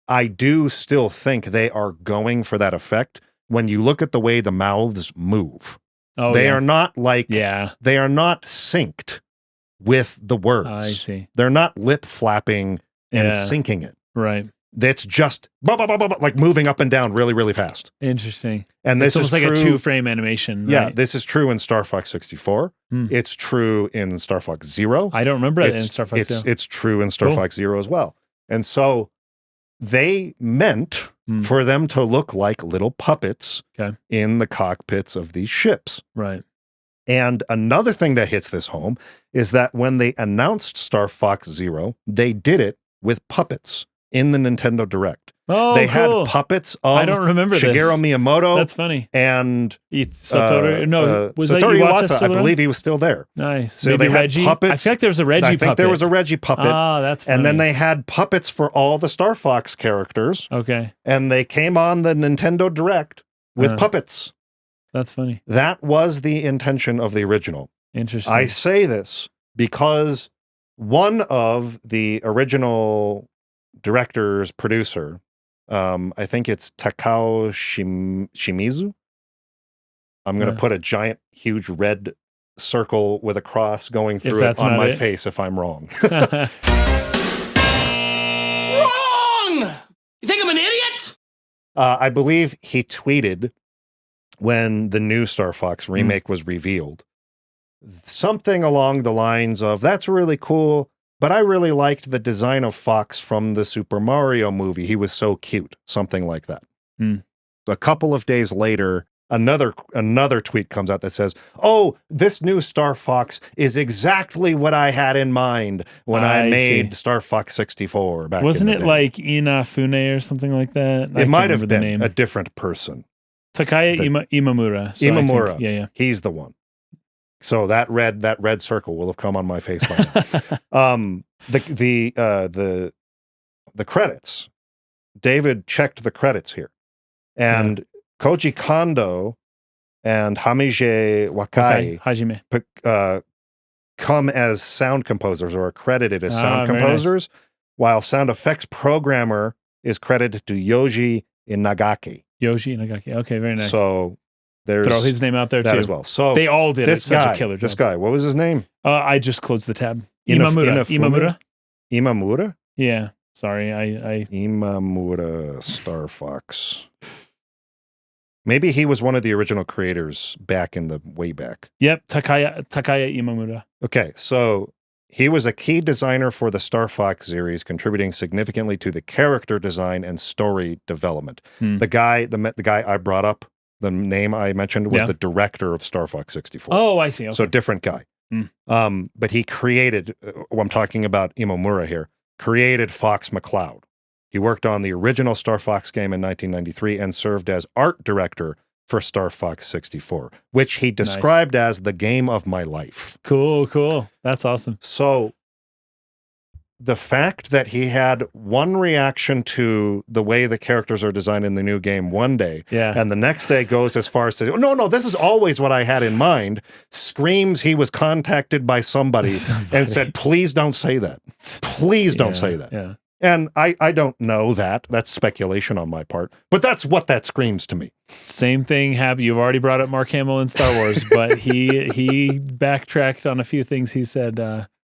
I do still think they are going for that effect when you look at the way the mouths move. They are not they are not synced with the words. I see. They're not lip flapping and syncing it. Right. That's just like moving up and down really, really fast. Interesting. And this is like true, a 2-frame animation. Right? Yeah, this is true in Star Fox 64. It's true in Star Fox Zero. I don't remember it in Star Fox Zero. It's true in Star Fox Zero as well. And so they meant for them to look like little puppets in the cockpits of these ships. Right. And another thing that hits this home is that when they announced Star Fox Zero, they did it with puppets in the Nintendo Direct. Oh, they had puppets of I don't remember Shigeru Miyamoto. That's funny. And Satoru. Was Satoru Iwata. I believe he was still there. Nice. So maybe they Reggie. had puppets. I feel like there was a Reggie puppet. I think there was a Reggie puppet. Ah, that's funny. And then they had puppets for all the Star Fox characters. Okay. And they came on the Nintendo Direct with puppets. That's funny. That was the intention of the original. Interesting. I say this because one of the original director's producer, I think it's Takao Shimizu. I'm going to put a giant, huge red circle with a cross going through it on my face if I'm wrong. Wrong! You think I'm an idiot? I believe he tweeted when the new Star Fox remake was revealed, something along the lines of, that's really cool, but I really liked the design of Fox from the Super Mario movie. He was so cute. Something like that. A couple of days later, another tweet comes out that says, oh, this new Star Fox is exactly what I had in mind when I made Star Fox 64 back Wasn't in the it day. like Inafune or something like that? It might have been a different person. Takaya Imamura. So Imamura. Yeah. He's the one. So that red circle will have come on my face by now. The credits. David checked the credits here, and Koji Kondo and Hamije Wakai Hajime. Come as sound composers or are credited as sound composers, while sound effects programmer is credited to Yoji Inagaki. Okay, very nice. So there's throw his name out there that too as well. So they all did this such guy, a killer job. This guy, what was his name? I just closed the tab. Imamura. Imamura? Yeah. Sorry, I Imamura Star Fox. Maybe he was one of the original creators back in the way back. Yep, Takaya Imamura. Okay, so he was a key designer for the Star Fox series, contributing significantly to the character design and story development. The guy I brought up, the name I mentioned, was the director of Star Fox 64. Oh, I see. Okay. So different guy. But he created, I'm talking about Imamura here, created Fox McCloud. He worked on the original Star Fox game in 1993 and served as art director for Star Fox 64, which he described as the game of my life. Cool. That's awesome. So the fact that he had one reaction to the way the characters are designed in the new game one day, and the next day goes as far as to, no, this is always what I had in mind, screams he was contacted by somebody. And said, please don't say that. Please don't say that. Yeah. And I don't know that. That's speculation on my part. But that's what that screams to me. Same thing happened. You've already brought up Mark Hamill in Star Wars, but he backtracked on a few things he said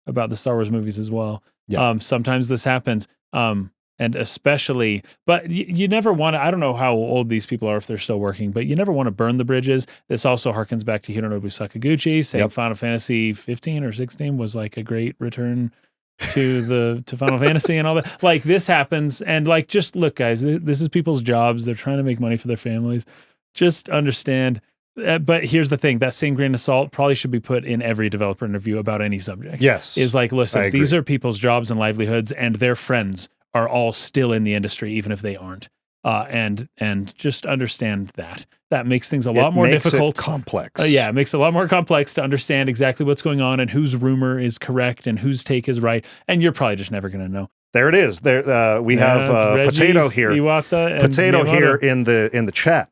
about the Star Wars movies as well. Yeah. Sometimes this happens. And especially, but you never want to, I don't know how old these people are if they're still working, but you never want to burn the bridges. This also harkens back to Hironobu Sakaguchi saying Final Fantasy 15 or 16 was like a great return to Final Fantasy and all that. Like this happens, and like, just look, guys, this is people's jobs. They're trying to make money for their families. Just understand. But here's the thing: that same grain of salt probably should be put in every developer interview about any subject. Yes, is like, listen, these are people's jobs and livelihoods, and their friends are all still in the industry, even if they aren't. And just understand that. That makes things a lot more difficult. It complex. Yeah, it makes it a lot more complex to understand exactly what's going on and whose rumor is correct and whose take is right. And you're probably just never going to know. There it is. There we have Potato here. Iwata and Potato Miyamoto. here in the chat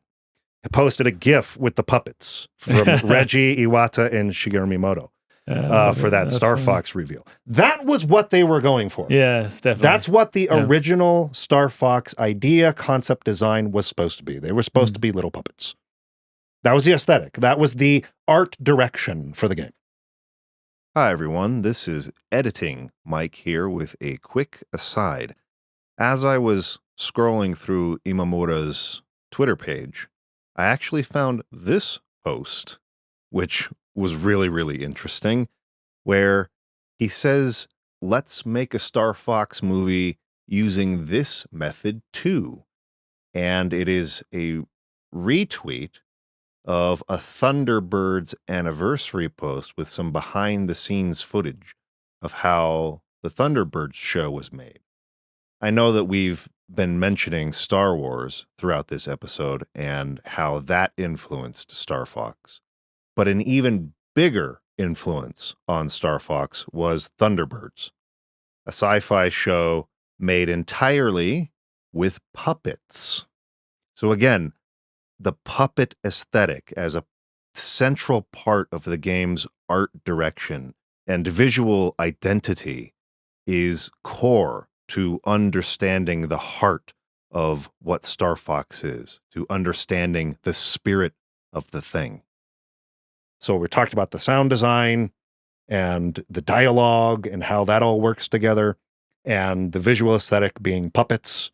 posted a GIF with the puppets from Reggie, Iwata, and Shigeru Miyamoto. For that Star Fox reveal. That was what they were going for. Yes, definitely. That's what the original Star Fox idea, concept, design was supposed to be. They were supposed to be little puppets. That was the aesthetic. That was the art direction for the game. Hi, everyone. This is Editing Mike here with a quick aside. As I was scrolling through Imamura's Twitter page, I actually found this post, which was really, really interesting, where he says, let's make a Star Fox movie using this method too. And it is a retweet of a Thunderbirds anniversary post with some behind-the-scenes footage of how the Thunderbirds show was made. I know that we've been mentioning Star Wars throughout this episode and how that influenced Star Fox. But an even bigger influence on Star Fox was Thunderbirds, a sci-fi show made entirely with puppets. So again, the puppet aesthetic as a central part of the game's art direction and visual identity is core to understanding the heart of what Star Fox is, to understanding the spirit of the thing. So we talked about the sound design and the dialogue and how that all works together, and the visual aesthetic being puppets,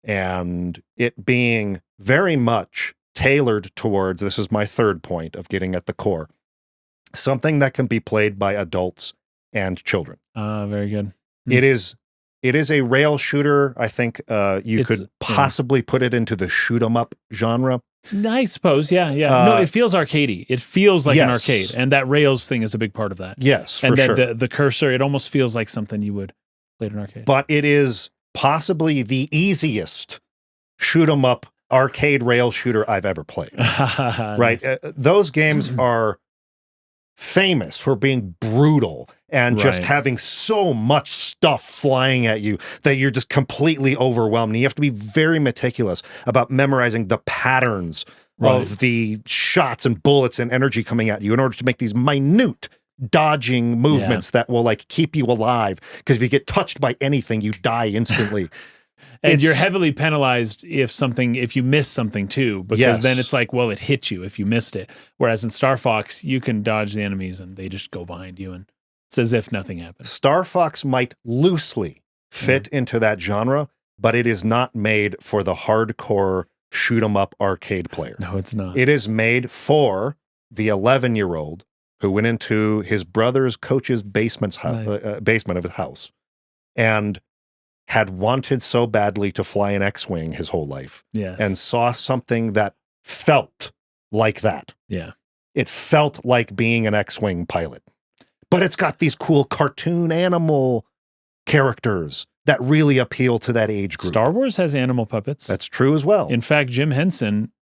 and it being very much tailored towards, this is my third point of getting at the core, something that can be played by adults and children. Very good. It is a rail shooter. I think you could possibly put it into the shoot 'em up genre. I suppose, yeah. No, it feels arcadey. It feels like an arcade, and that rails thing is a big part of that. Yes, and for then sure. the cursor, it almost feels like something you would play at an arcade. But it is possibly the easiest shoot 'em up arcade rail shooter I've ever played. Right? Nice. Those games are famous for being brutal and just having so much stuff flying at you that you're just completely overwhelmed. And you have to be very meticulous about memorizing the patterns of the shots and bullets and energy coming at you in order to make these minute dodging movements that will like keep you alive. Because if you get touched by anything, you die instantly. And you're heavily penalized if you miss something too, because then it's like, well, it hit you if you missed it. Whereas in Star Fox, you can dodge the enemies and they just go behind you, and it's as if nothing happened. Star Fox might loosely fit into that genre, but it is not made for the hardcore shoot 'em up arcade player. No, it's not. It is made for the 11-year-old who went into his brother's coach's basement of his house and had wanted so badly to fly an X-Wing his whole life and saw something that felt like that. Yeah. It felt like being an X-Wing pilot. But it's got these cool cartoon animal characters that really appeal to that age group. Star Wars has animal puppets. That's true as well. In fact, Jim Henson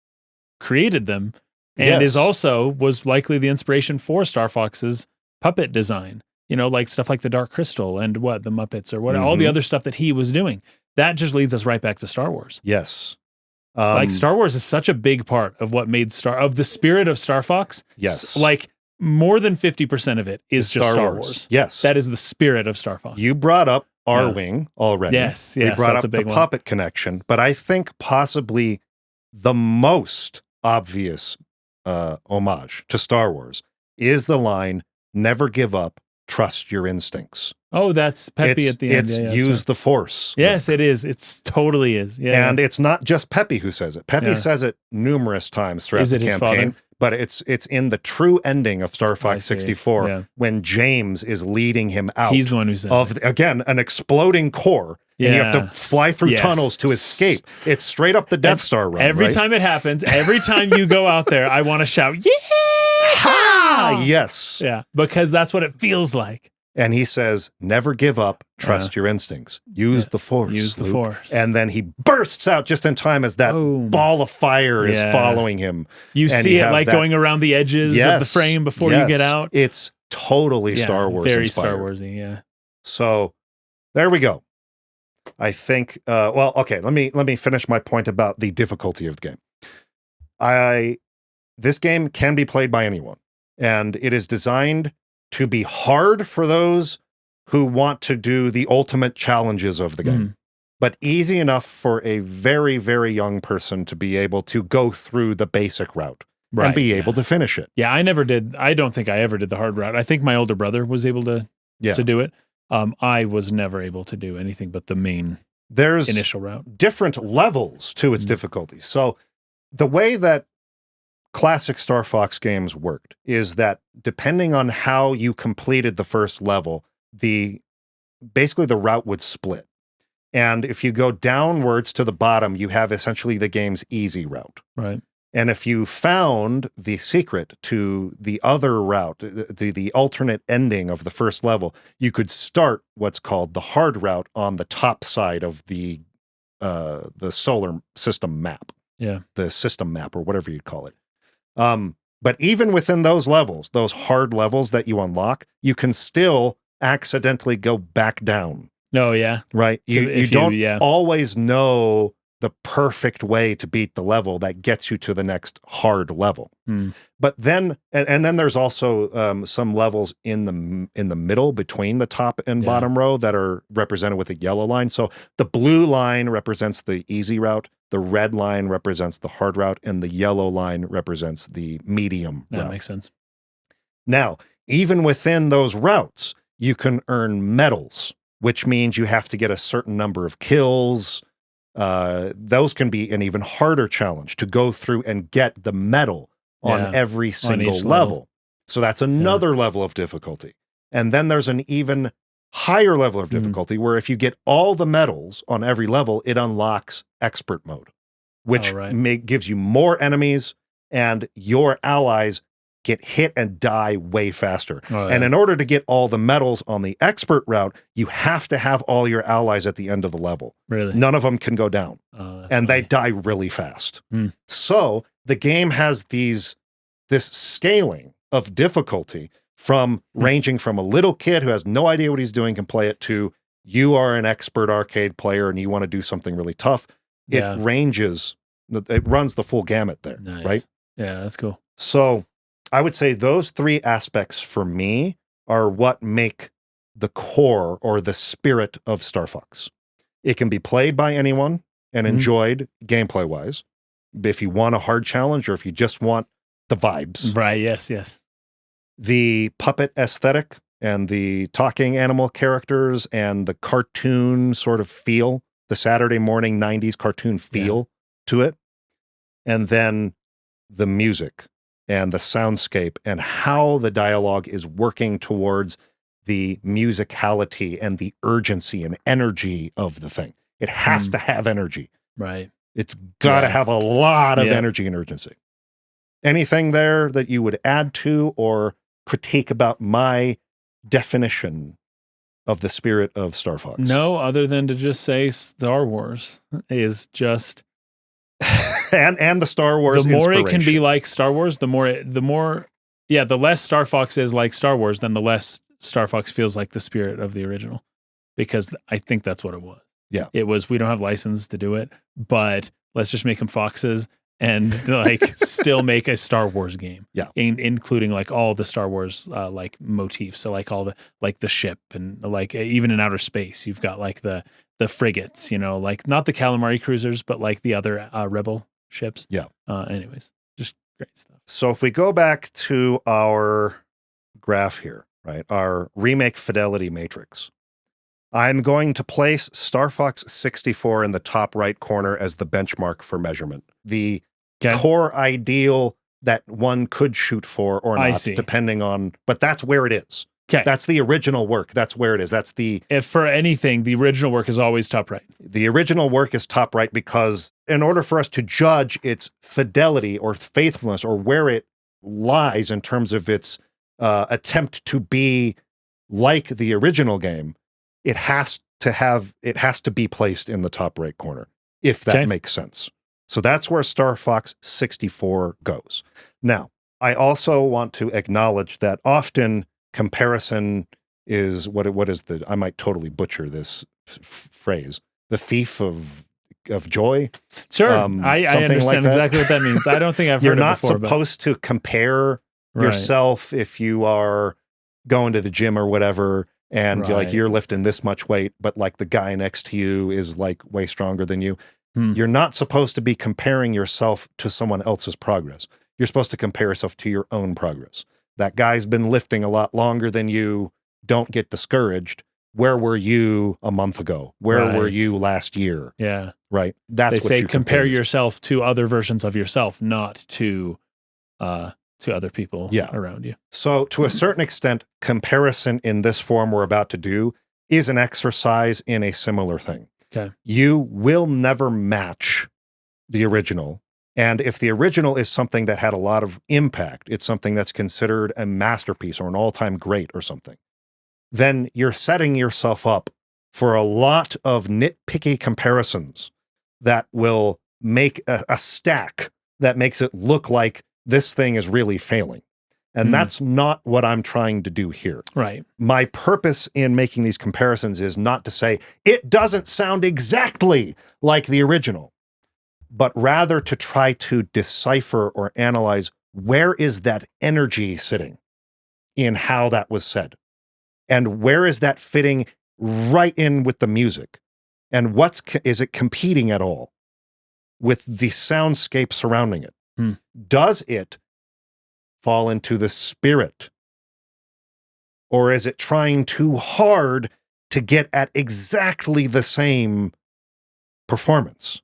created them and was likely the inspiration for Star Fox's puppet design. You know, like stuff like the Dark Crystal and the Muppets or all the other stuff that he was doing. That just leads us right back to Star Wars. Yes. Like Star Wars is such a big part of what made of the spirit of Star Fox. Yes. Like more than 50% of it is just Star Wars. Yes. That is the spirit of Star Fox. You brought up R-Wing already. Yes. We brought up the puppet connection, but I think possibly the most obvious homage to Star Wars is the line, "Never give up, trust your instincts." Oh, that's Peppy at the end. It's use the Force. Yes, it is. It totally is. Yeah, and it's not just Peppy who says it. Peppy says it numerous times throughout the campaign. But it's in the true ending of Star Fox 64 when James is leading him out. He's the one who says again, an exploding core. And you have to fly through tunnels to escape. It's straight up the Death Star run. Every time it happens, every time you go out there, I want to shout, "Yeah!" Ha! Yes. Yeah, because that's what it feels like. And he says, "Never give up, trust your instincts. Use the Force. Use the Force." And then he bursts out just in time as that ball of fire is following him. You see it like going around the edges of the frame before you get out. It's totally Star Wars very inspired. Star Warsy, yeah. So there we go. I think, okay, let me finish my point about the difficulty of the game. This game can be played by anyone, and it is designed to be hard for those who want to do the ultimate challenges of the game, but easy enough for a very, very young person to be able to go through the basic route and be able to finish it. Yeah, I never did. I don't think I ever did the hard route. I think my older brother was able to do it. I was never able to do anything but the main initial route. Different levels to its difficulty. So the way that classic Star Fox games worked is that depending on how you completed the first level, basically the route would split. And if you go downwards to the bottom, you have essentially the game's easy route. Right. And if you found the secret to the other route, the alternate ending of the first level, you could start what's called the hard route on the top side of the solar system map. Yeah. The system map or whatever you'd call it. But even within those levels, those hard levels that you unlock, you can still accidentally go back down. Oh, yeah. Right? You don't always know the perfect way to beat the level that gets you to the next hard level. But then, and then there's also some levels in the middle between the top and bottom row that are represented with a yellow line. So the blue line represents the easy route, the red line represents the hard route, and the yellow line represents the medium route. That makes sense. Now, even within those routes, you can earn medals, which means you have to get a certain number of kills. Those can be an even harder challenge to go through and get the medal on every single level. So that's another level of difficulty. And then there's an even higher level of difficulty where if you get all the medals on every level, it unlocks expert mode, which gives you more enemies and your allies get hit and die way faster. And in order to get all the medals on the expert route, you have to have all your allies at the end of the level. Really? None of them can go down. And they die really fast. So the game has this scaling of difficulty from ranging from a little kid who has no idea what he's doing can play it to you are an expert arcade player and you want to do something really tough. It ranges, it runs the full gamut there, right? Yeah, that's cool. So I would say those three aspects for me are what make the core or the spirit of Star Fox. It can be played by anyone and enjoyed gameplay-wise. If you want a hard challenge or if you just want the vibes. Right, yes. The puppet aesthetic and the talking animal characters and the cartoon sort of feel, the Saturday morning 90s cartoon feel to it. And then the music and the soundscape and how the dialogue is working towards the musicality and the urgency and energy of the thing. It has to have energy. Right. It's got to have a lot of energy and urgency. Anything there that you would add to or critique about my definition of the spirit of Star Fox? No, other than to just say Star Wars is just... and the Star Wars the more it can be like Star Wars, the less Star Fox is like Star Wars, then the less Star Fox feels like the spirit of the original. Because I think that's what it was. Yeah. It was, we don't have license to do it, but let's just make them foxes and like still make a Star Wars game. Yeah. Including like all the Star Wars like motifs. So like all the, like the ship and like even in outer space, you've got like the frigates, you know, like not the calamari cruisers, but like the other rebel ships. Yeah. Anyways, just great stuff. So if we go back to our graph here, right, our Remake Fidelity Matrix, I'm going to place Star Fox 64 in the top right corner as the benchmark for measurement. The core ideal that one could shoot for or not, depending on, but that's where it is. Okay. That's the original work. That's where it is. That's the... If for anything, the original work is always top right. The original work is top right because in order for us to judge its fidelity or faithfulness or where it lies in terms of its attempt to be like the original game, it has to be placed in the top right corner, if that makes sense. So that's where Star Fox 64 goes. Now, I also want to acknowledge that often comparison is what is the, I might totally butcher this phrase, the thief of joy. Sure. I understand like exactly what that means. I don't think I've heard You're it not before, supposed to compare yourself if you are going to the gym or whatever and you're lifting this much weight, but like the guy next to you is like way stronger than you. You're not supposed to be comparing yourself to someone else's progress. You're supposed to compare yourself to your own progress. That guy's been lifting a lot longer than you. Don't get discouraged. Where were you a month ago? Where were you last year? Yeah. Right. That's what they say. Compare yourself to other versions of yourself, not to other people around you. So to a certain extent, comparison in this form we're about to do is an exercise in a similar thing. Okay. You will never match the original. And if the original is something that had a lot of impact, it's something that's considered a masterpiece or an all-time great or something, then you're setting yourself up for a lot of nitpicky comparisons that will make a stack that makes it look like this thing is really failing. And that's not what I'm trying to do here. Right. My purpose in making these comparisons is not to say it doesn't sound exactly like the original, but rather to try to decipher or analyze where is that energy sitting in how that was said, and where is that fitting right in with the music, and is it competing at all with the soundscape surrounding it? Does it fall into the spirit, or is it trying too hard to get at exactly the same performance?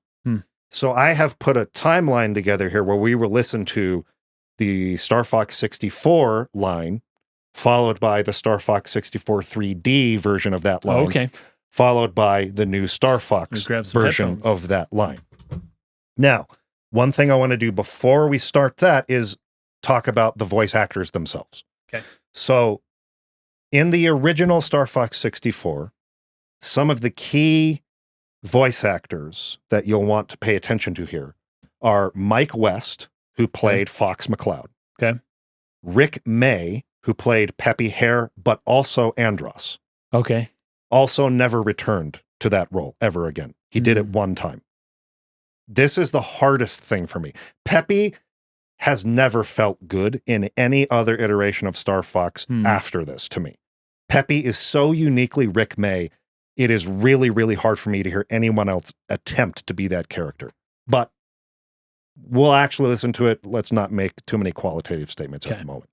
So I have put a timeline together here where we will listen to the Star Fox 64 line, followed by the Star Fox 64 3D version of that line, followed by the new Star Fox version of that line. Now, one thing I want to do before we start that is talk about the voice actors themselves. Okay. So in the original Star Fox 64, some of the key voice actors that you'll want to pay attention to here are Mike West, who played Fox McCloud. Okay. Rick May, who played Peppy Hare, but also Andros. Okay. Also never returned to that role ever again. He did it one time. This is the hardest thing for me. Peppy has never felt good in any other iteration of Star Fox after this to me. Peppy is so uniquely Rick May, it is really, really hard for me to hear anyone else attempt to be that character. But we'll actually listen to it. Let's not make too many qualitative statements at the moment.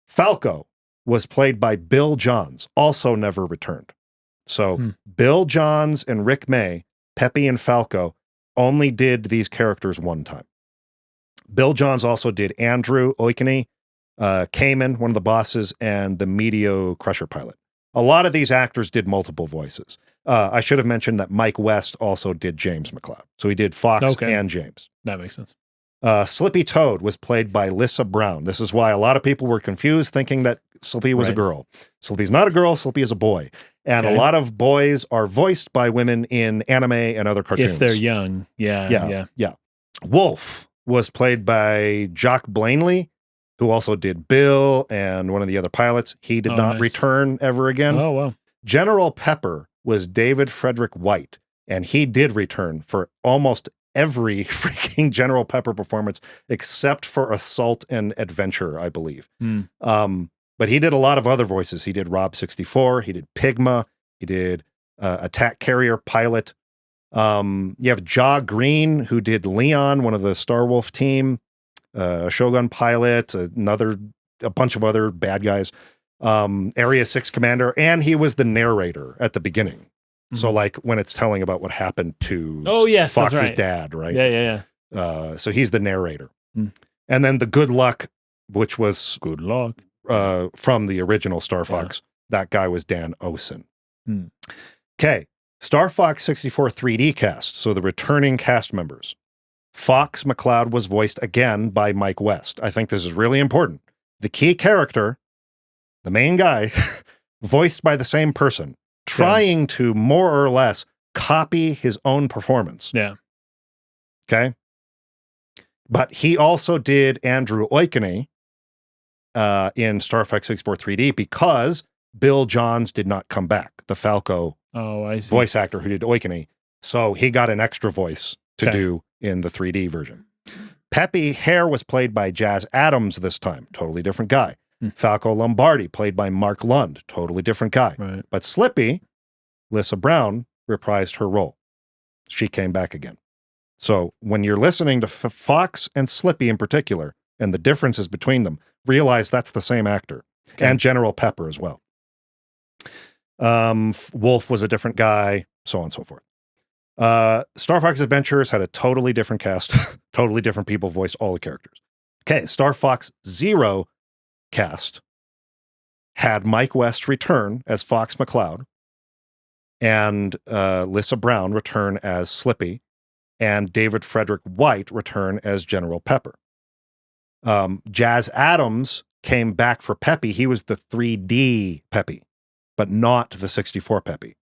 Falco was played by Bill Johns, also never returned. So Bill Johns and Rick May, Peppy and Falco, only did these characters one time. Bill Johns also did Andrew Oikeni, Cayman, one of the bosses, and the Meteor Crusher pilot. A lot of these actors did multiple voices. I should have mentioned that Mike West also did James McCloud. So he did Fox and James. That makes sense. Slippy Toad was played by Lissa Brown. This is why a lot of people were confused, thinking that Slippy was a girl. Slippy's not a girl. Slippy is a boy. And a lot of boys are voiced by women in anime and other cartoons. If they're young. Yeah. Wolf was played by Jock Blanley, who also did Bill and one of the other pilots. He did not return ever again. Oh, wow. General Pepper was David Frederick White, and he did return for almost every freaking General Pepper performance except for Assault and Adventure, I believe. But he did a lot of other voices. He did Rob 64. He did Pigma. He did Attack Carrier Pilot. You have Ja Green, who did Leon, one of the Star Wolf team, a Shogun pilot, a bunch of other bad guys, Area 6 commander, and he was the narrator at the beginning. So like when it's telling about what happened to Fox's dad, right? Yeah. So he's the narrator. And then the Good Luck, which was Good Luck from the original Star Fox, that guy was Dan Osen. Okay. Star Fox 64 3D cast, so the returning cast members. Fox McCloud was voiced again by Mike West. I think this is really important. The key character, the main guy, voiced by the same person, trying to more or less copy his own performance. Yeah. Okay? But he also did Andrew Oikeni in Star Fox 64 3D because Bill Johns did not come back, the Falco voice actor who did Oikeni. So he got an extra voice to do in the 3D version. Peppy Hare was played by Jazz Adams this time. Totally different guy. Falco Lombardi, played by Mark Lund. Totally different guy. Right. But Slippy, Lissa Brown, reprised her role. She came back again. So when you're listening to Fox and Slippy in particular, and the differences between them, realize that's the same actor. And General Pepper as well. Wolf was a different guy, so on and so forth. Star Fox Adventures had a totally different cast, totally different people voiced all the characters. Okay, Star Fox Zero cast had Mike West return as Fox McCloud, and Lissa Brown return as Slippy, and David Frederick White return as General Pepper. Jazz Adams came back for Peppy. He was the 3D Peppy, but not the 64 Peppy.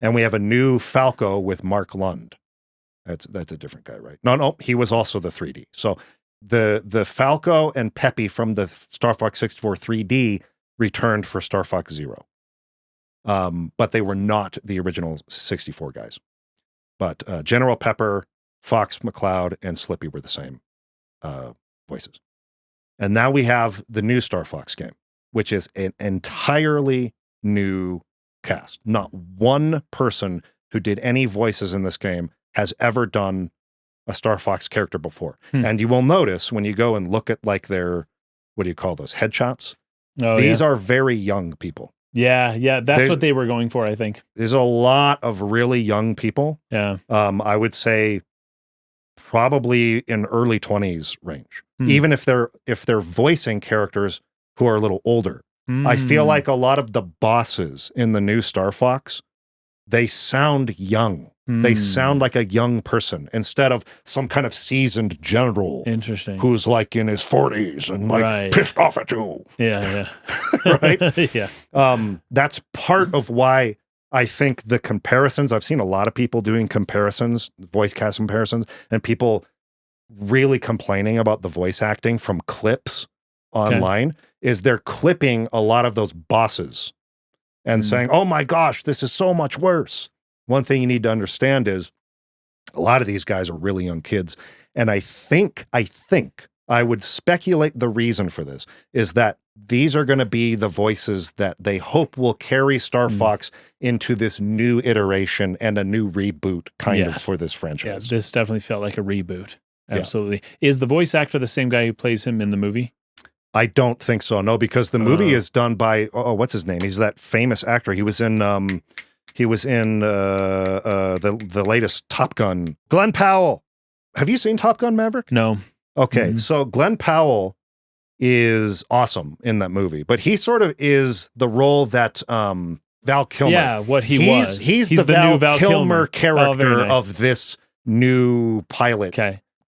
And we have a new Falco with Mark Lund. That's a different guy, right? No, he was also the 3D. So the Falco and Peppy from the Star Fox 64 3D returned for Star Fox Zero. But they were not the original 64 guys. But General Pepper, Fox McCloud, and Slippy were the same voices. And now we have the new Star Fox game, which is an entirely new cast. Not one person who did any voices in this game has ever done a Star Fox character before. And you will notice when you go and look at like their, what do you call those, headshots? These are very young people. Yeah. That's what they were going for, I think. There's a lot of really young people. Yeah. I would say probably in early 20s range. Even if they're voicing characters who are a little older. I feel like a lot of the bosses in the new Star Fox, they sound young. They sound like a young person instead of some kind of seasoned general. Interesting. Who's like in his 40s and like pissed off at you. Yeah. Right? Yeah. That's part of why I think the comparisons, I've seen a lot of people doing comparisons, voice cast comparisons, and people really complaining about the voice acting from clips online. is they're clipping a lot of those bosses and saying, oh my gosh, this is so much worse. One thing you need to understand is a lot of these guys are really young kids. And I think I would speculate the reason for this is that these are going to be the voices that they hope will carry Star Fox into this new iteration and a new reboot kind of for this franchise. Yeah, this definitely felt like a reboot. Absolutely. Yeah. Is the voice actor the same guy who plays him in the movie? I don't think so. No, because the movie is done by what's his name? He's that famous actor. He was in the latest Top Gun. Glenn Powell. Have you seen Top Gun Maverick? No. Okay, so Glenn Powell is awesome in that movie, but he sort of is the role that Val Kilmer. Yeah, what he was. He's the Val Kilmer character of this new pilot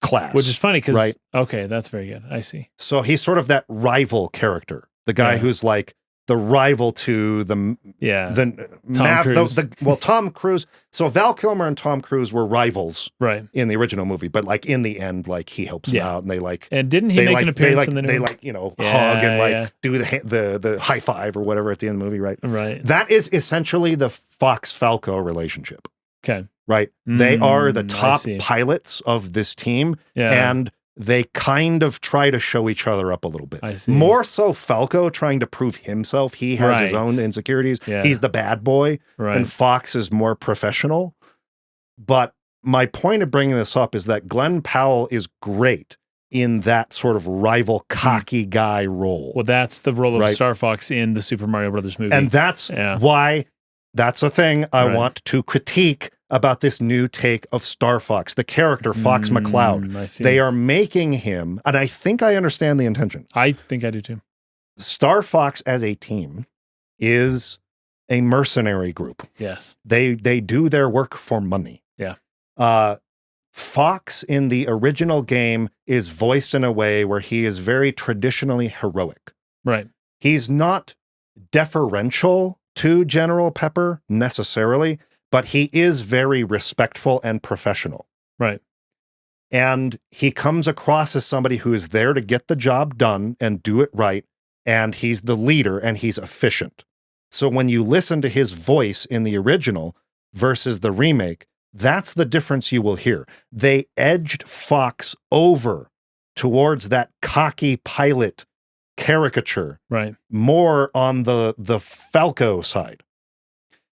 class. Which is funny because, okay, that's very good. I see. So he's sort of that rival character, the guy who's like the rival to Tom Cruise. So Val Kilmer and Tom Cruise were rivals in the original movie, but like in the end, like he helps him out and they like. And didn't he make an appearance in the new They like, hug and do the high five or whatever at the end of the movie, right? Right. That is essentially the Fox-Falco relationship. Okay. Right. They are the top pilots of this team and they kind of try to show each other up a little bit. I see. More so Falco trying to prove himself. He has his own insecurities. Yeah. He's the bad boy. Right. And Fox is more professional. But my point of bringing this up is that Glenn Powell is great in that sort of rival, cocky guy role. Well, that's the role of Star Fox in the Super Mario Brothers movie. And that's why that's a thing I want to critique about this new take of Star Fox, the character Fox McCloud. They are making him, and I think I understand the intention. I think I do too. Star Fox as a team is a mercenary group. Yes. They do their work for money. Yeah. Fox in the original game is voiced in a way where he is very traditionally heroic. Right. He's not deferential to General Pepper necessarily, but he is very respectful and professional. Right. And he comes across as somebody who is there to get the job done and do it right. And he's the leader and he's efficient. So when you listen to his voice in the original versus the remake, that's the difference you will hear. They edged Fox over towards that cocky pilot caricature. Right. More on the Falco side.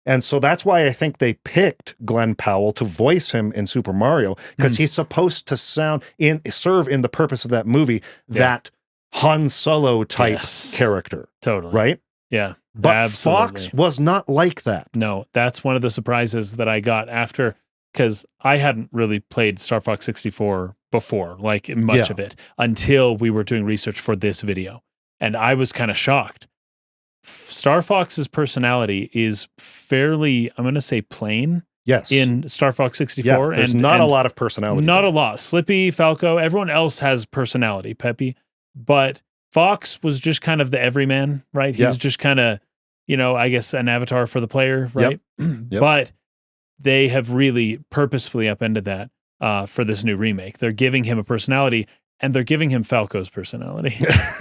And so that's why I think they picked Glenn Powell to voice him in Super Mario, because he's supposed to serve in the purpose of that movie, that Han Solo type character. Totally. Right? Yeah. But absolutely. Fox was not like that. No, that's one of the surprises that I got after, because I hadn't really played Star Fox 64 before, like much of it, until we were doing research for this video. And I was kind of shocked. Star Fox's personality is fairly, I'm going to say plain. Yes. In Star Fox 64. Yeah, there's not a lot of personality. Not a lot. Slippy, Falco, everyone else has personality, Peppy. But Fox was just kind of the everyman, right? He's just kind of, I guess an avatar for the player, right? Yep. But they have really purposefully upended that for this new remake. They're giving him a personality. And they're giving him Falco's personality,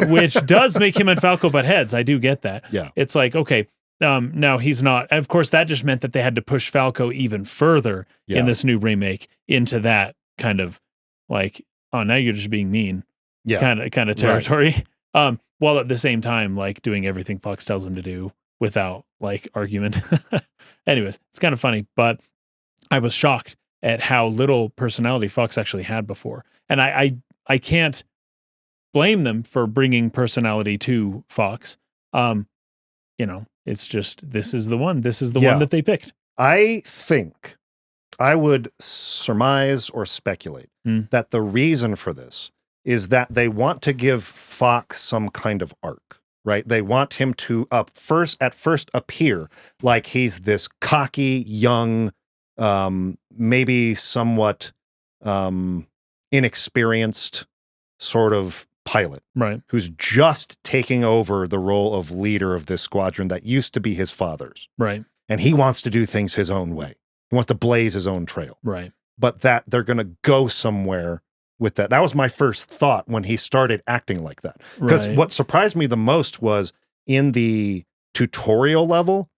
which does make him and Falco butt heads. I do get that. Yeah. It's like, okay, now he's not. Of course, that just meant that they had to push Falco even further in this new remake into that kind of like, oh, now you're just being mean kind of territory. Right. While at the same time, like doing everything Fox tells him to do without like argument. Anyways, it's kind of funny, but I was shocked at how little personality Fox actually had before. And I can't blame them for bringing personality to Fox. It's just, this is the one. This is the one that they picked. I think I would surmise or speculate that the reason for this is that they want to give Fox some kind of arc, right? They want him to at first appear like he's this cocky, young, maybe somewhat inexperienced sort of pilot, right? Who's just taking over the role of leader of this squadron that used to be his father's, right? And he wants to do things his own way. He wants to blaze his own trail, right? But that they're going to go somewhere with that. That was my first thought when he started acting like that. Because what surprised me the most was in the tutorial level,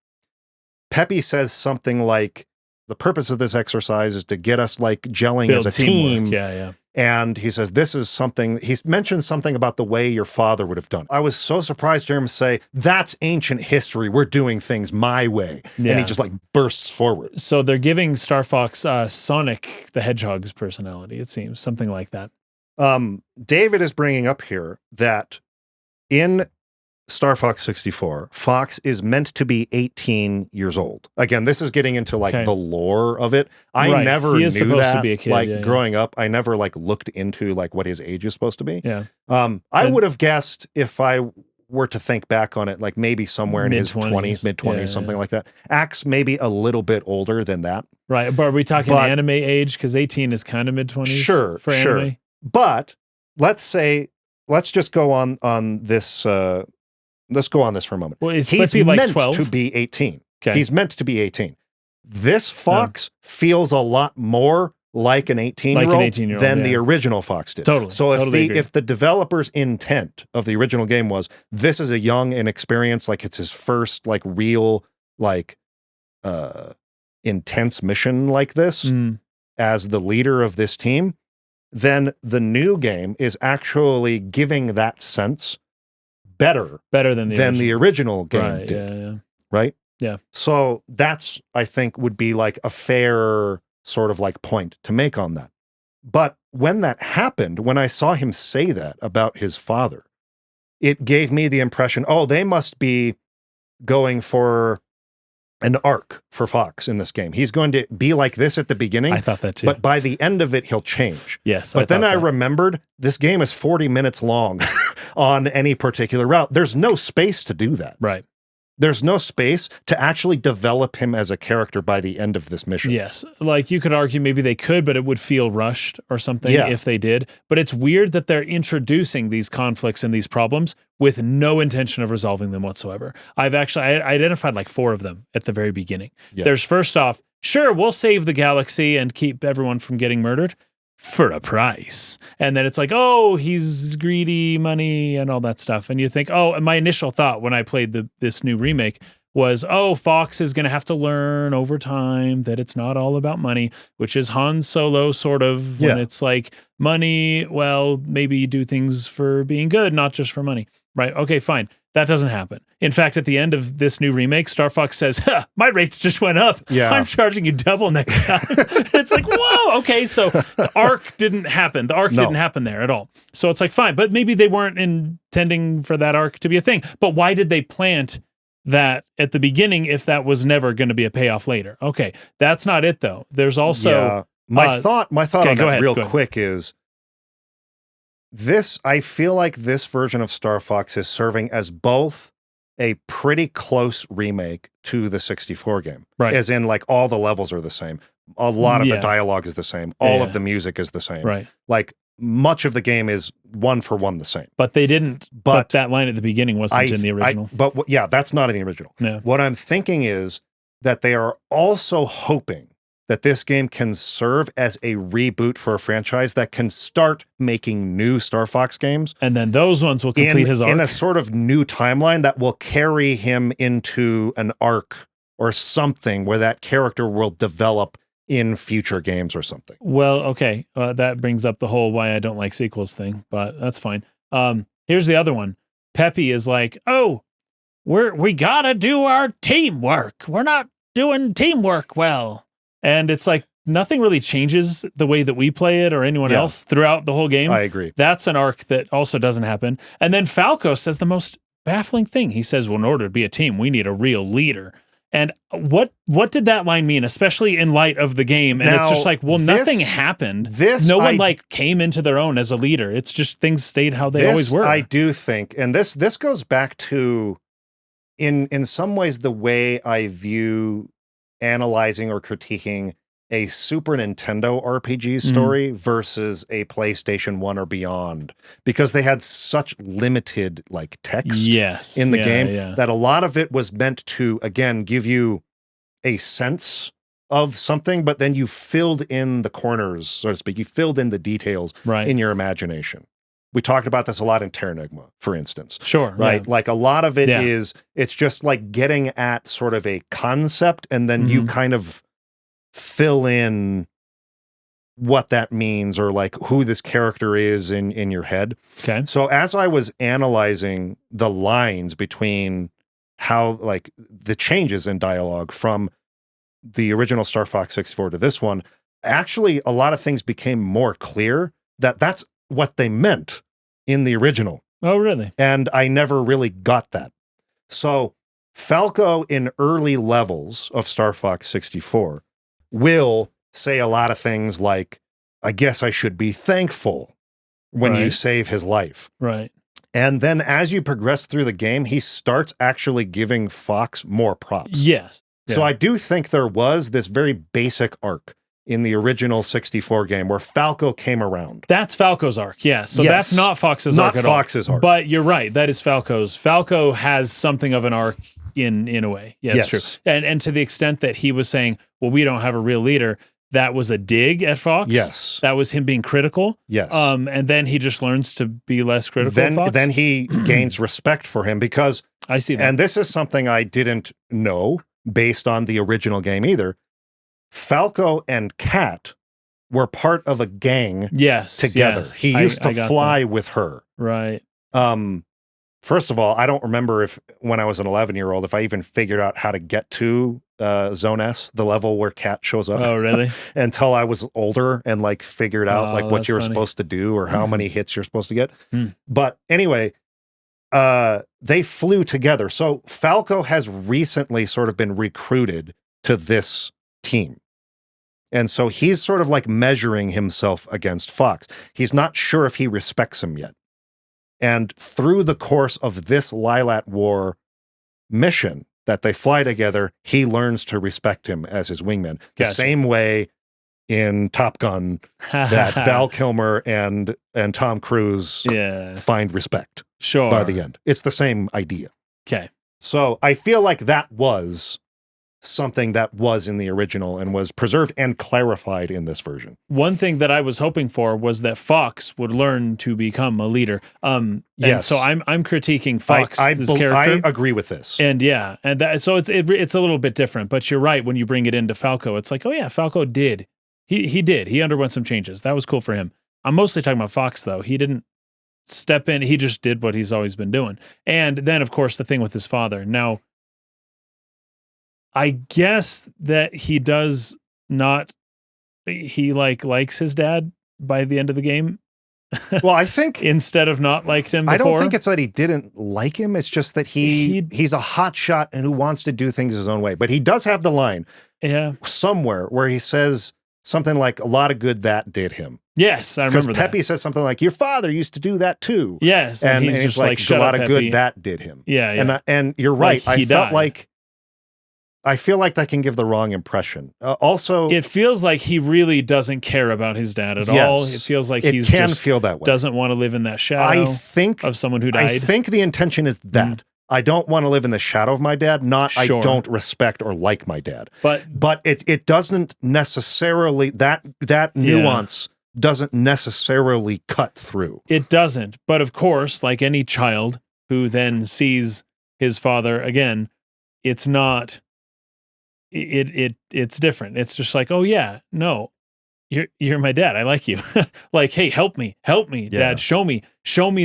Peppy says something like, the purpose of this exercise is to get us like gelling Build as a team. Yeah. And he says, this is something, he mentioned something about the way your father would have done. I was so surprised to hear him say, that's ancient history. We're doing things my way. Yeah. And he just like bursts forward. So they're giving Star Fox Sonic the Hedgehog's personality, it seems, something like that. David is bringing up here that in Star Fox 64, Fox is meant to be 18 years old. Again, this is getting into like the lore of it. I never knew that. To be a kid, like growing up, I never like looked into like what his age is supposed to be. Yeah. I would have guessed if I were to think back on it, like maybe somewhere in his 20s, mid-20s, something like that. Axe maybe a little bit older than that. Right. But are we talking anime age? Because 18 is kind of mid-20s for anime. But let's just go on this. Let's go on this for a moment. Well, he's like meant 12? to be 18. Okay. He's meant to be 18. This Fox feels a lot more like an 18-year-old than the original Fox did. Totally. So if the developer's intent of the original game was, this is a young and experienced, like it's his first like real like intense mission like this as the leader of this team, then the new game is actually giving that sense better than the original game did. Right? Yeah. So that's, I think, would be like a fair sort of like point to make on that. But when that happened, when I saw him say that about his father, it gave me the impression, oh, they must be going for an arc for Fox in this game. He's going to be like this at the beginning. I thought that too. But by the end of it, he'll change. Yes. But then I remembered this game is 40 minutes long on any particular route. There's no space to do that. Right. There's no space to actually develop him as a character by the end of this mission. Yes. Like you could argue maybe they could, but it would feel rushed or something if they did. But it's weird that they're introducing these conflicts and these problems with no intention of resolving them whatsoever. I identified like 4 of them at the very beginning. Yeah. There's first off, sure, we'll save the galaxy and keep everyone from getting murdered for a price. And then it's like, oh, he's greedy, money, and all that stuff. And you think, oh, and my initial thought when I played this new remake was, oh, Fox is going to have to learn over time that it's not all about money, which is Han Solo sort of, when it's like money, well, maybe you do things for being good, not just for money. Right? Okay, fine. That doesn't happen. In fact, at the end of this new remake, Star Fox says, my rates just went up. Yeah. I'm charging you double next time. It's like, whoa, okay, so the arc didn't happen. The arc didn't happen there at all. So it's like, fine, but maybe they weren't intending for that arc to be a thing. But why did they plant that at the beginning if that was never going to be a payoff later? Okay, that's not it, though. There's also... My thought on that real quick is, I feel like this version of Star Fox is serving as both a pretty close remake to the 64 game. Right. As in, like, all the levels are the same. A lot of the dialogue is the same. All of the music is the same. Right. Like, much of the game is one for one the same. But they didn't. But that line at the beginning wasn't in the original. That's not in the original. Yeah. What I'm thinking is that they are also hoping that this game can serve as a reboot for a franchise that can start making new Star Fox games. And then those ones will complete his arc. In a sort of new timeline that will carry him into an arc or something where that character will develop in future games or something. Well, okay. That brings up the whole why I don't like sequels thing, but that's fine. Here's the other one. Peppy is like, oh, we gotta do our teamwork. We're not doing teamwork well. And it's like nothing really changes the way that we play it or anyone else throughout the whole game. I agree. That's an arc that also doesn't happen. And then Falco says the most baffling thing. He says, well, in order to be a team, we need a real leader. And what did that line mean, especially in light of the game? And it's just like, well, nothing happened. No one came into their own as a leader. It's just things stayed how they always were. I do think, and this goes back to, in some ways, the way I view analyzing or critiquing a Super Nintendo RPG story versus a PlayStation 1 or beyond, because they had such limited like text in the game that a lot of it was meant to, again, give you a sense of something, but then you filled in the corners, so to speak. You filled in the details in your imagination. We talked about this a lot in Terranigma, for instance. Sure. Right? Yeah. Like a lot of it is, it's just like getting at sort of a concept, and then you kind of fill in what that means, or like who this character is in your head. Okay. So as I was analyzing the lines between how, like, the changes in dialogue from the original Star Fox 64 to this one, actually a lot of things became more clear that that's what they meant in the original. Oh, really? And I never really got that. So Falco in early levels of Star Fox 64 will say a lot of things like, I guess I should be thankful when you save his life. Right. And then as you progress through the game, he starts actually giving Fox more props. Yes. Yeah. So I do think there was this very basic arc in the original 64 game where Falco came around. That's Falco's arc, yeah. So that's not Fox's arc at all. Not Fox's arc. But you're right, that is Falco's. Falco has something of an arc in a way. Yeah, that's true. And to the extent that he was saying, well, we don't have a real leader, that was a dig at Fox. Yes. That was him being critical. Yes. And then he just learns to be less critical of Fox. Then he gains respect for him because... I see that. And this is something I didn't know based on the original game either. Falco and Kat were part of a gang together. Yes. He used to fly with her. Right. First of all, I don't remember if when I was an 11-year-old, if I even figured out how to get to Zone S, the level where Kat shows up. Oh, really? Until I was older and like figured out like what you were funny. supposed to do or how many hits you're supposed to get. But anyway, they flew together. So Falco has recently sort of been recruited to this team. And so he's sort of like measuring himself against Fox. He's not sure if he respects him yet. And through the course of this Lilat War mission that they fly together, he learns to respect him as his wingman. The same way in Top Gun that Val Kilmer and Tom Cruise find respect by the end. It's the same idea. Okay. So I feel like that was something that was in the original and was preserved and clarified in this version. One thing that I was hoping for was that Fox would learn to become a leader. And so I'm critiquing Fox's character. I agree with this. And so it's a little bit different, but you're right when you bring it into Falco. It's like, oh yeah, Falco did. He did. He underwent some changes. That was cool for him. I'm mostly talking about Fox though. He didn't step in. He just did what he's always been doing. And then of course the thing with his father. Now, I guess that he does not, he likes his dad by the end of the game. Well, I think instead of not liked him before. I don't think it's that he didn't like him. It's just that he's a hot shot and who wants to do things his own way. But he does have the line somewhere where he says something like, a lot of good that did him. Yes, I remember that. Because Peppy says something like, your father used to do that too. Yes. And he's just like, a lot of good that did him. Yeah. And you're right. I feel like that can give the wrong impression. Also, it feels like he really doesn't care about his dad at all. It feels like he feel that way. Doesn't want to live in that shadow of someone who died. I think the intention is that. I don't want to live in the shadow of my dad, not I don't respect or like my dad. But it doesn't necessarily, that nuance doesn't necessarily cut through. It doesn't. But of course, like any child who then sees his father again, it's not... It's different. It's just like, oh yeah, no, you're my dad. I like you. Like, hey, help me, Dad. Show me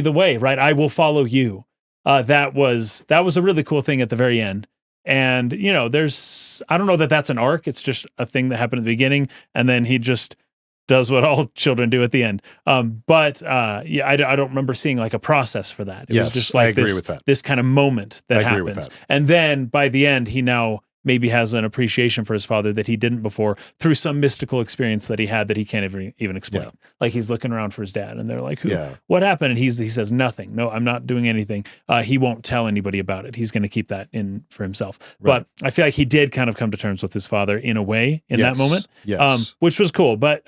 the way. Right, I will follow you. That was a really cool thing at the very end. And I don't know that that's an arc. It's just a thing that happened at the beginning, and then he just does what all children do at the end. I don't remember seeing like a process for that. It was just like this kind of moment that happens, and then by the end, he now maybe has an appreciation for his father that he didn't before through some mystical experience that he had that he can't even explain. Yeah. Like he's looking around for his dad and they're like, what happened? And he says, nothing. No, I'm not doing anything. He won't tell anybody about it. He's going to keep that in for himself. Right. But I feel like he did kind of come to terms with his father in a way in that moment, which was cool. But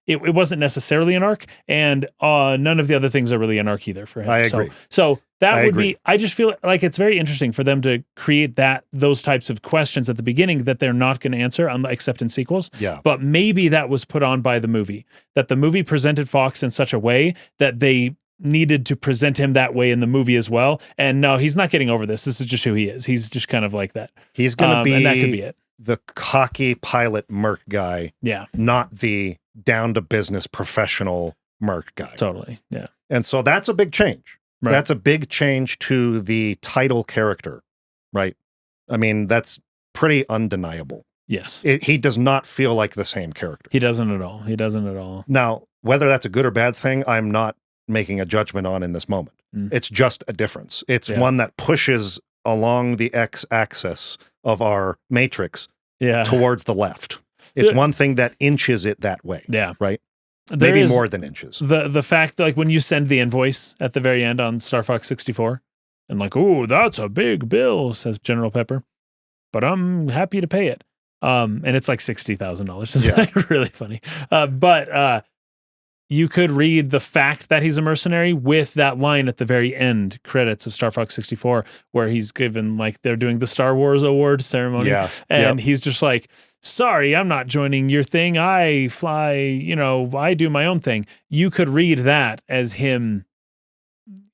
it wasn't necessarily an arc, and none of the other things are really an arc either for him. I agree. So That would be, I just feel like it's very interesting for them to create those types of questions at the beginning that they're not going to answer except in sequels. Yeah. But maybe that was put on by the movie, that the movie presented Fox in such a way that they needed to present him that way in the movie as well. And no, he's not getting over this. This is just who he is. He's just kind of like that. He's going to be, and that could be it. The cocky pilot merc guy. Yeah. Not the down to business professional merc guy. Totally. Yeah. And so that's a big change. Right. That's a big change to the title character, right? I mean, that's pretty undeniable. Yes. He does not feel like the same character. He doesn't at all. He doesn't at all. Now, whether that's a good or bad thing, I'm not making a judgment on in this moment. It's just a difference. It's one that pushes along the x-axis of our matrix towards the left. It's one thing that inches it that way. Yeah. Right? Maybe more than inches. The fact that, like, when you send the invoice at the very end on Star Fox 64, and like, oh, that's a big bill, says General Pepper, but I'm happy to pay it. And it's like $60,000. It's like really funny. But you could read the fact that he's a mercenary with that line at the very end credits of Star Fox 64, where he's given, like, they're doing the Star Wars award ceremony. Yeah. And he's just like, sorry, I'm not joining your thing. I fly, I do my own thing. You could read that as him,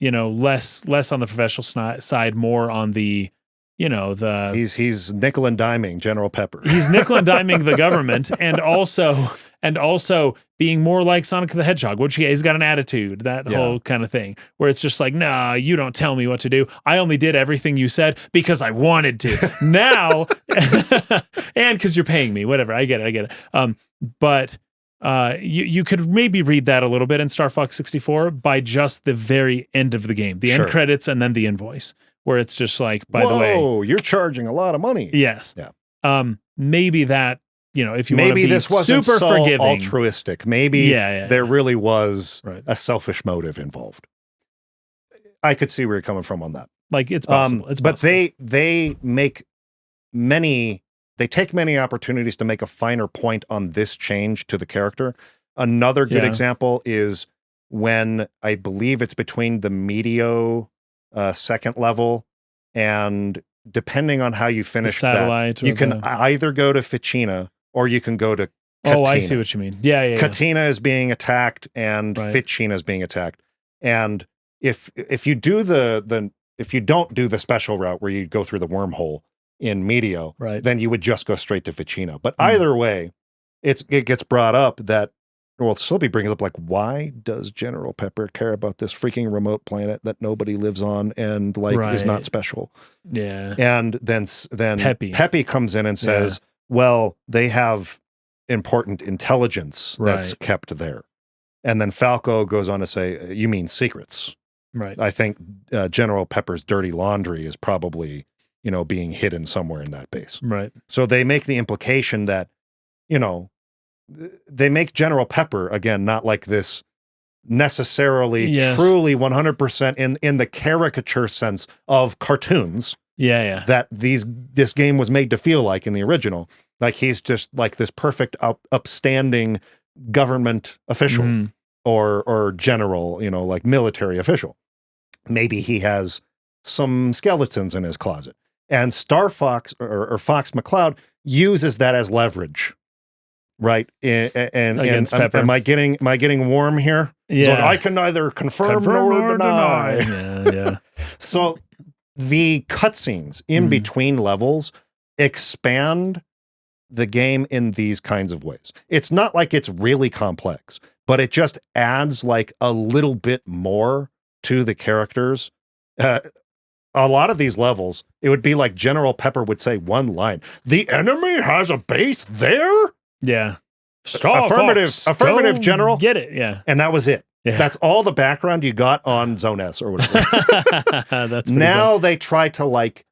less on the professional side, more on the, he's nickel and diming General Pepper. He's nickel and diming the government, and also being more like Sonic the Hedgehog, which he's got an attitude, that whole kind of thing, where it's just like, nah, you don't tell me what to do. I only did everything you said because I wanted to. Now, and because you're paying me, whatever. I get it. But you could maybe read that a little bit in Star Fox 64 by just the very end of the game, the end credits and then the invoice, where it's just like, by the way, whoa, you're charging a lot of money. Yes. Yeah. Maybe that, if you want to be this wasn't super so forgiving, altruistic. Maybe there really was a selfish motive involved. I could see where you're coming from on that. Like, it's possible. But they take many opportunities to make a finer point on this change to the character. Another good example is when, I believe it's between the Medio second level, and depending on how you finish that, you can either go to Ficina or you can go to Katina. Oh, I see what you mean. Yeah. Katina is being attacked and Ficina is being attacked. And if you do if you don't do the special route where you go through the wormhole in Medio, then you would just go straight to Ficina. But either way, it gets brought up that, well, Slippy brings up, like, why does General Pepper care about this freaking remote planet that nobody lives on and, like, is not special? Yeah. And then Peppy comes in and says, well, they have important intelligence that's kept there. And then Falco goes on to say, you mean secrets. Right. I think General Pepper's dirty laundry is probably, being hidden somewhere in that base. Right. So they make the implication that, they make General Pepper, again, not like this necessarily truly 100% in the caricature sense of cartoons. Yeah. That this game was made to feel like in the original. Like, he's just like this perfect upstanding government official or general, like military official. Maybe he has some skeletons in his closet. And Star Fox or Fox McCloud uses that as leverage. Right. And am I getting warm here? Yeah. So I can neither confirm nor deny. Yeah. So the cutscenes in between levels expand the game in these kinds of ways. It's not like it's really complex, but it just adds, like, a little bit more to the characters. A lot of these levels, it would be like General Pepper would say one line, "The enemy has a base there?" Yeah. Affirmative, General. Get it, yeah. And that was it. Yeah. That's all the background you got on Zone S or whatever. That's now they try to, like,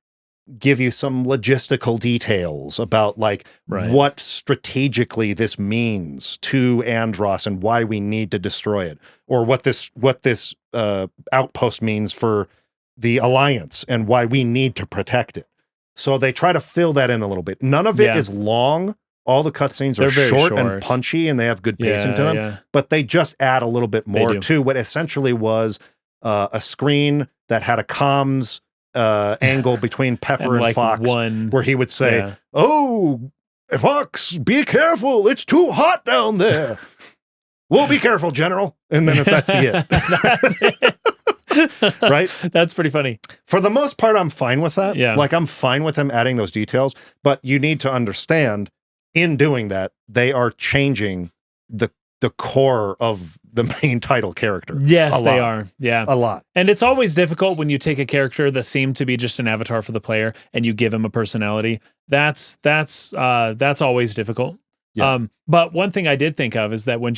give you some logistical details about, like, what strategically this means to Andros and why we need to destroy it, or what this outpost means for the Alliance and why we need to protect it. So they try to fill that in a little bit. None of it is long. All the cutscenes are short and punchy, and they have good pacing to them. But they just add a little bit more to what essentially was a screen that had a comms angle between Pepper and like Fox, one, where he would say, yeah. "Oh, Fox, be careful! It's too hot down there." "We'll be careful, General." And then that's the it. Right? That's pretty funny. For the most part, I'm fine with that. Yeah. Like, I'm fine with him adding those details, but you need to understand, in doing that, they are changing the core of the main title character. Yes, they are. Yeah. A lot. And it's always difficult when you take a character that seemed to be just an avatar for the player and you give him a personality. That's always difficult. Yeah. But one thing I did think of is that when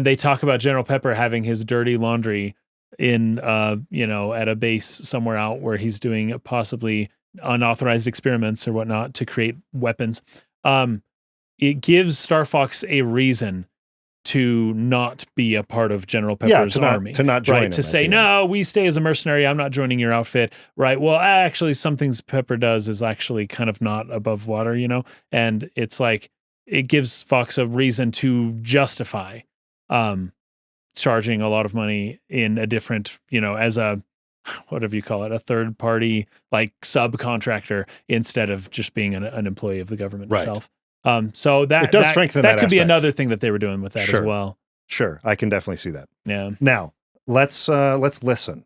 they talk about General Pepper having his dirty laundry in at a base somewhere out where he's doing possibly unauthorized experiments or whatnot to create weapons, it gives Star Fox a reason to not be a part of General Pepper's army. To not join him. To say, no, we stay as a mercenary. I'm not joining your outfit. Right. Well, actually, some things Pepper does is actually kind of not above water, and it's like it gives Fox a reason to justify charging a lot of money in a different, as a, whatever you call it, a third party, like subcontractor, instead of just being an employee of the government itself. So that it does strengthen that could be aspect. another thing that they were doing with that as well. Sure, I can definitely see that. Yeah. Now let's listen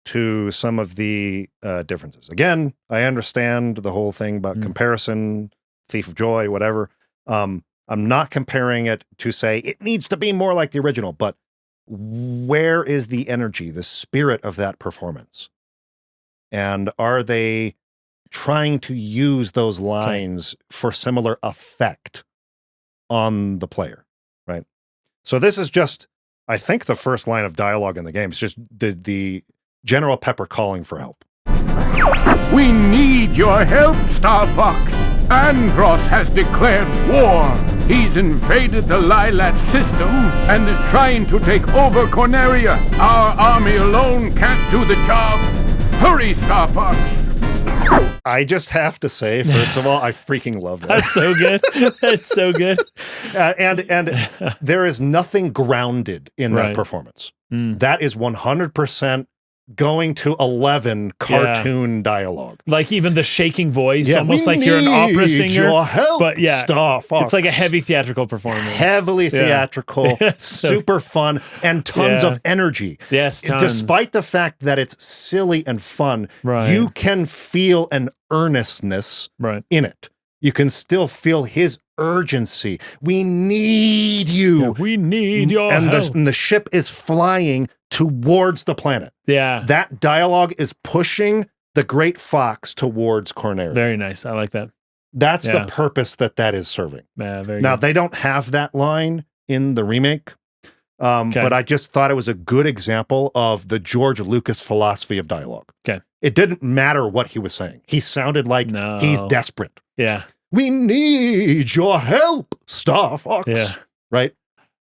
to some of the differences. Again, I understand the whole thing about comparison, Thief of Joy, whatever. I'm not comparing it to say it needs to be more like the original, but where is the energy, the spirit of that performance? And are they trying to use those lines for similar effect on the player, right? So this is just, I think, the first line of dialogue in the game. It's just the General Pepper calling for help. "We need your help, Star Fox. Andros has declared war. He's invaded the Lilat system and is trying to take over Corneria. Our army alone can't do the job. Hurry, Star Fox." I just have to say, first of all, I freaking love that. That's so good. That's so good. And there is nothing grounded in that Right. performance. That is 100% going to 11 cartoon dialogue. Like even the shaking voice, Yeah, almost "We like you're an opera need singer. your help, but yeah, Star Fox." it's like a heavy theatrical performance. Heavily theatrical, super fun, and tons of energy. Yes, tons. Despite the fact that it's silly and fun, you can feel an earnestness in it. You can still feel his urgency. "We need you. Yeah, we need your help." And the ship is flying towards the planet. Yeah. That dialogue is pushing the Great Fox towards Corneria. Very nice. I like that. That's the purpose that is serving. Yeah, very Now, good. they don't have that line in the remake, but I just thought it was a good example of the George Lucas philosophy of dialogue. Okay. It didn't matter what he was saying. He sounded like he's desperate. Yeah. "We need your help, Star Fox." Yeah. Right?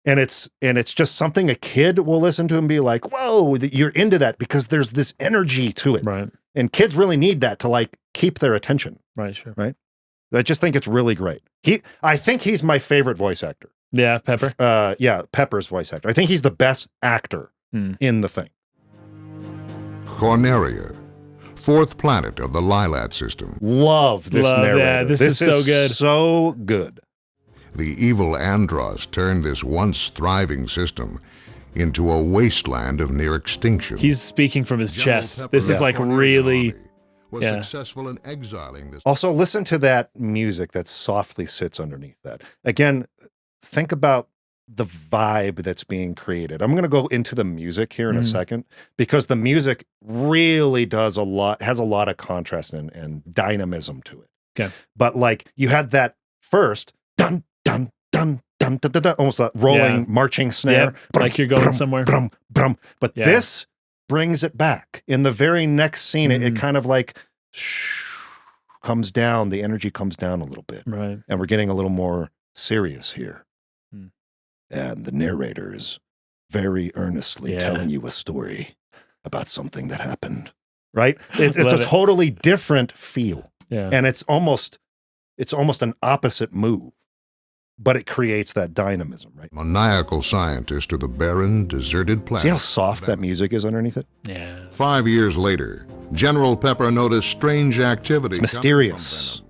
And it's just something a kid will listen to and be like, "Whoa, you're into that," because there's this energy to it. Right. And kids really need that to like keep their attention. Right, sure. Right? I just think it's really great. I think he's my favorite voice actor. Yeah, Pepper. Pepper's voice actor. I think he's the best actor in the thing. Corneria, fourth planet of the Lilat system. Love this narrator. Yeah, this is so good. So good. The evil Andros turned this once thriving system into a wasteland of near extinction. He's speaking from his General chest. Pepper This is and like Cornelia really... Army was successful in exiling this. Also, listen to that music that softly sits underneath that. Again, think about the vibe that's being created. I'm going to go into the music here in a second, because the music really has a lot of contrast and dynamism to it. Okay. But like you had that first dun dun dun dun dun dun, dun almost a rolling marching snare, like you're going somewhere. Brum, brum. But this brings it back. In the very next scene, it kind of like comes down. The energy comes down a little bit, Right. and we're getting a little more serious here. And the narrator is very earnestly telling you a story about something that happened. Right? It's a totally different feel. Yeah. And it's almost an opposite move. but it creates that dynamism, right? Maniacal scientist to the barren, deserted planet. See how soft that music is underneath it? Yeah. 5 years later, General Pepper noticed strange activity. It's mysterious.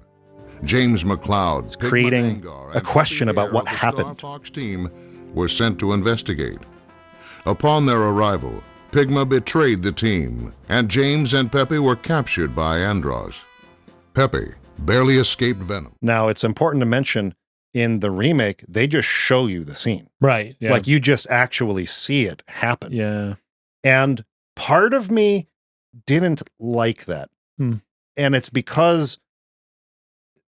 James McCloud, It's creating a question about what happened. Star Fox team were sent to investigate. Upon their arrival, Pigma betrayed the team, and James and Pepe were captured by Andros. Pepe barely escaped venom. Now, it's important to mention, in the remake, they just show you the scene. Right. Yeah. Like, you just actually see it happen. Yeah. And part of me didn't like that. And it's because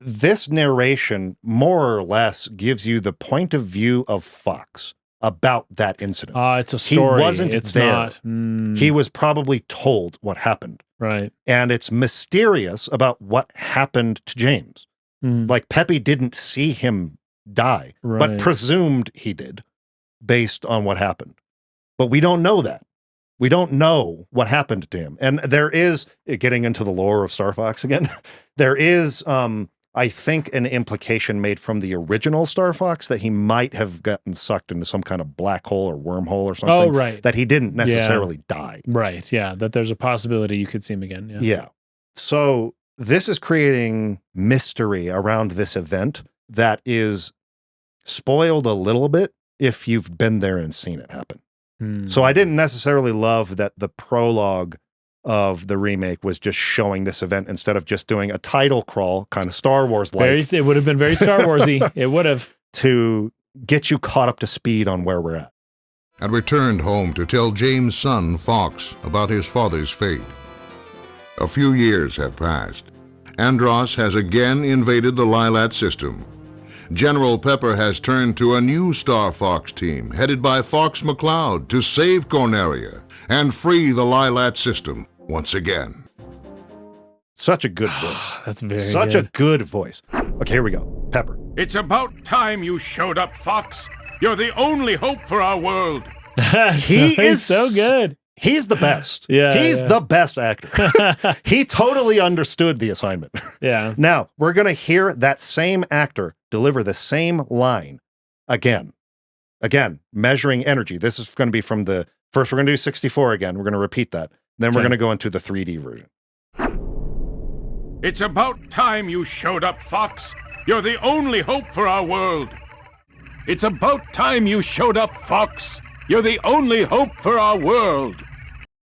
this narration more or less gives you the point of view of Fox about that incident. It's a story. He wasn't it's there. Not. He was probably told what happened. Right. And it's mysterious about what happened to James. Like, Pepe didn't see him die, but presumed he did based on what happened. But we don't know that. We don't know what happened to him. And there is, getting into the lore of Star Fox again, there is, I think, an implication made from the original Star Fox that he might have gotten sucked into some kind of black hole or wormhole or something. Oh, right. That he didn't necessarily die. Right, yeah. That there's a possibility you could see him again. Yeah. Yeah. So this is creating mystery around this event that is spoiled a little bit if you've been there and seen it happen. So I didn't necessarily love that the prologue of the remake was just showing this event instead of just doing a title crawl, kind of Star Wars-like. It would have been very Star Wars-y. It would have. To get you caught up to speed on where we're at. And returned home to tell James' son, Fox, about his father's fate. A few years have passed. Andros has again invaded the Lilat system. General Pepper has turned to a new Star Fox team, headed by Fox McCloud, to save Corneria and free the Lilat system once again. Such a good voice. That's very Such good. a good voice. Okay, here we go. Pepper. It's about time you showed up, Fox. You're the only hope for our world. He is so good. He's the best. Yeah, He's the best actor. He totally understood the assignment. Yeah. Now, we're going to hear that same actor deliver the same line again. Again, measuring energy. This is going to be from the first, we're going to do 64 again. We're going to repeat that. Then we're going to go into the 3D version. It's about time you showed up, Fox. You're the only hope for our world. It's about time you showed up, Fox. You're the only hope for our world.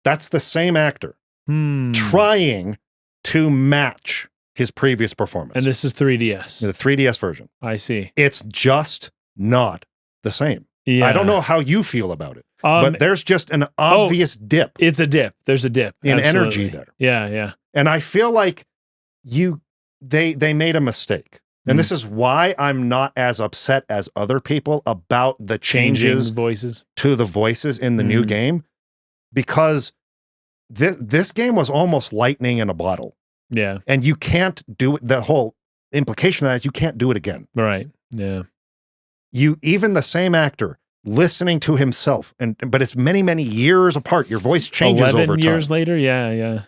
That's the same actor trying to match his previous performance. And this is 3DS. The 3DS version. I see. It's just not the same. Yeah. I don't know how you feel about it, but there's just an obvious dip. It's a dip. There's a dip. In Absolutely. energy there. Yeah, yeah. And I feel like they made a mistake. And this is why I'm not as upset as other people about the changes voices to the voices in the new game, because this game was almost lightning in a bottle. Yeah. And you can't do it. The whole implication of that is you can't do it again. Right. Yeah. Even the same actor listening to himself, but it's many, many years apart. Your voice changes 11 over time. years later. Yeah. Yeah.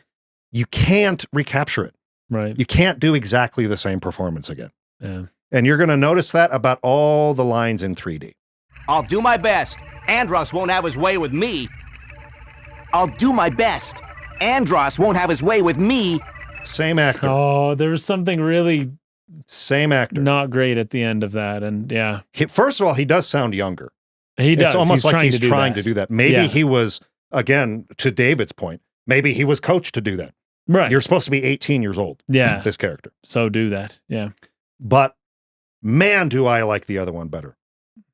You can't recapture it. Right. You can't do exactly the same performance again. Yeah. And you're going to notice that about all the lines in 3D. I'll do my best. Andros won't have his way with me. I'll do my best. Andros won't have his way with me. Same actor. Oh, there was something really Same actor. not great at the end of that. And yeah. First of all, he does sound younger. He does. It's almost like he's to trying to do that. Maybe he was, again, to David's point, maybe he was coached to do that. Right. You're supposed to be 18 years old. Yeah. This character. So do that. Yeah. But man, do I like the other one better.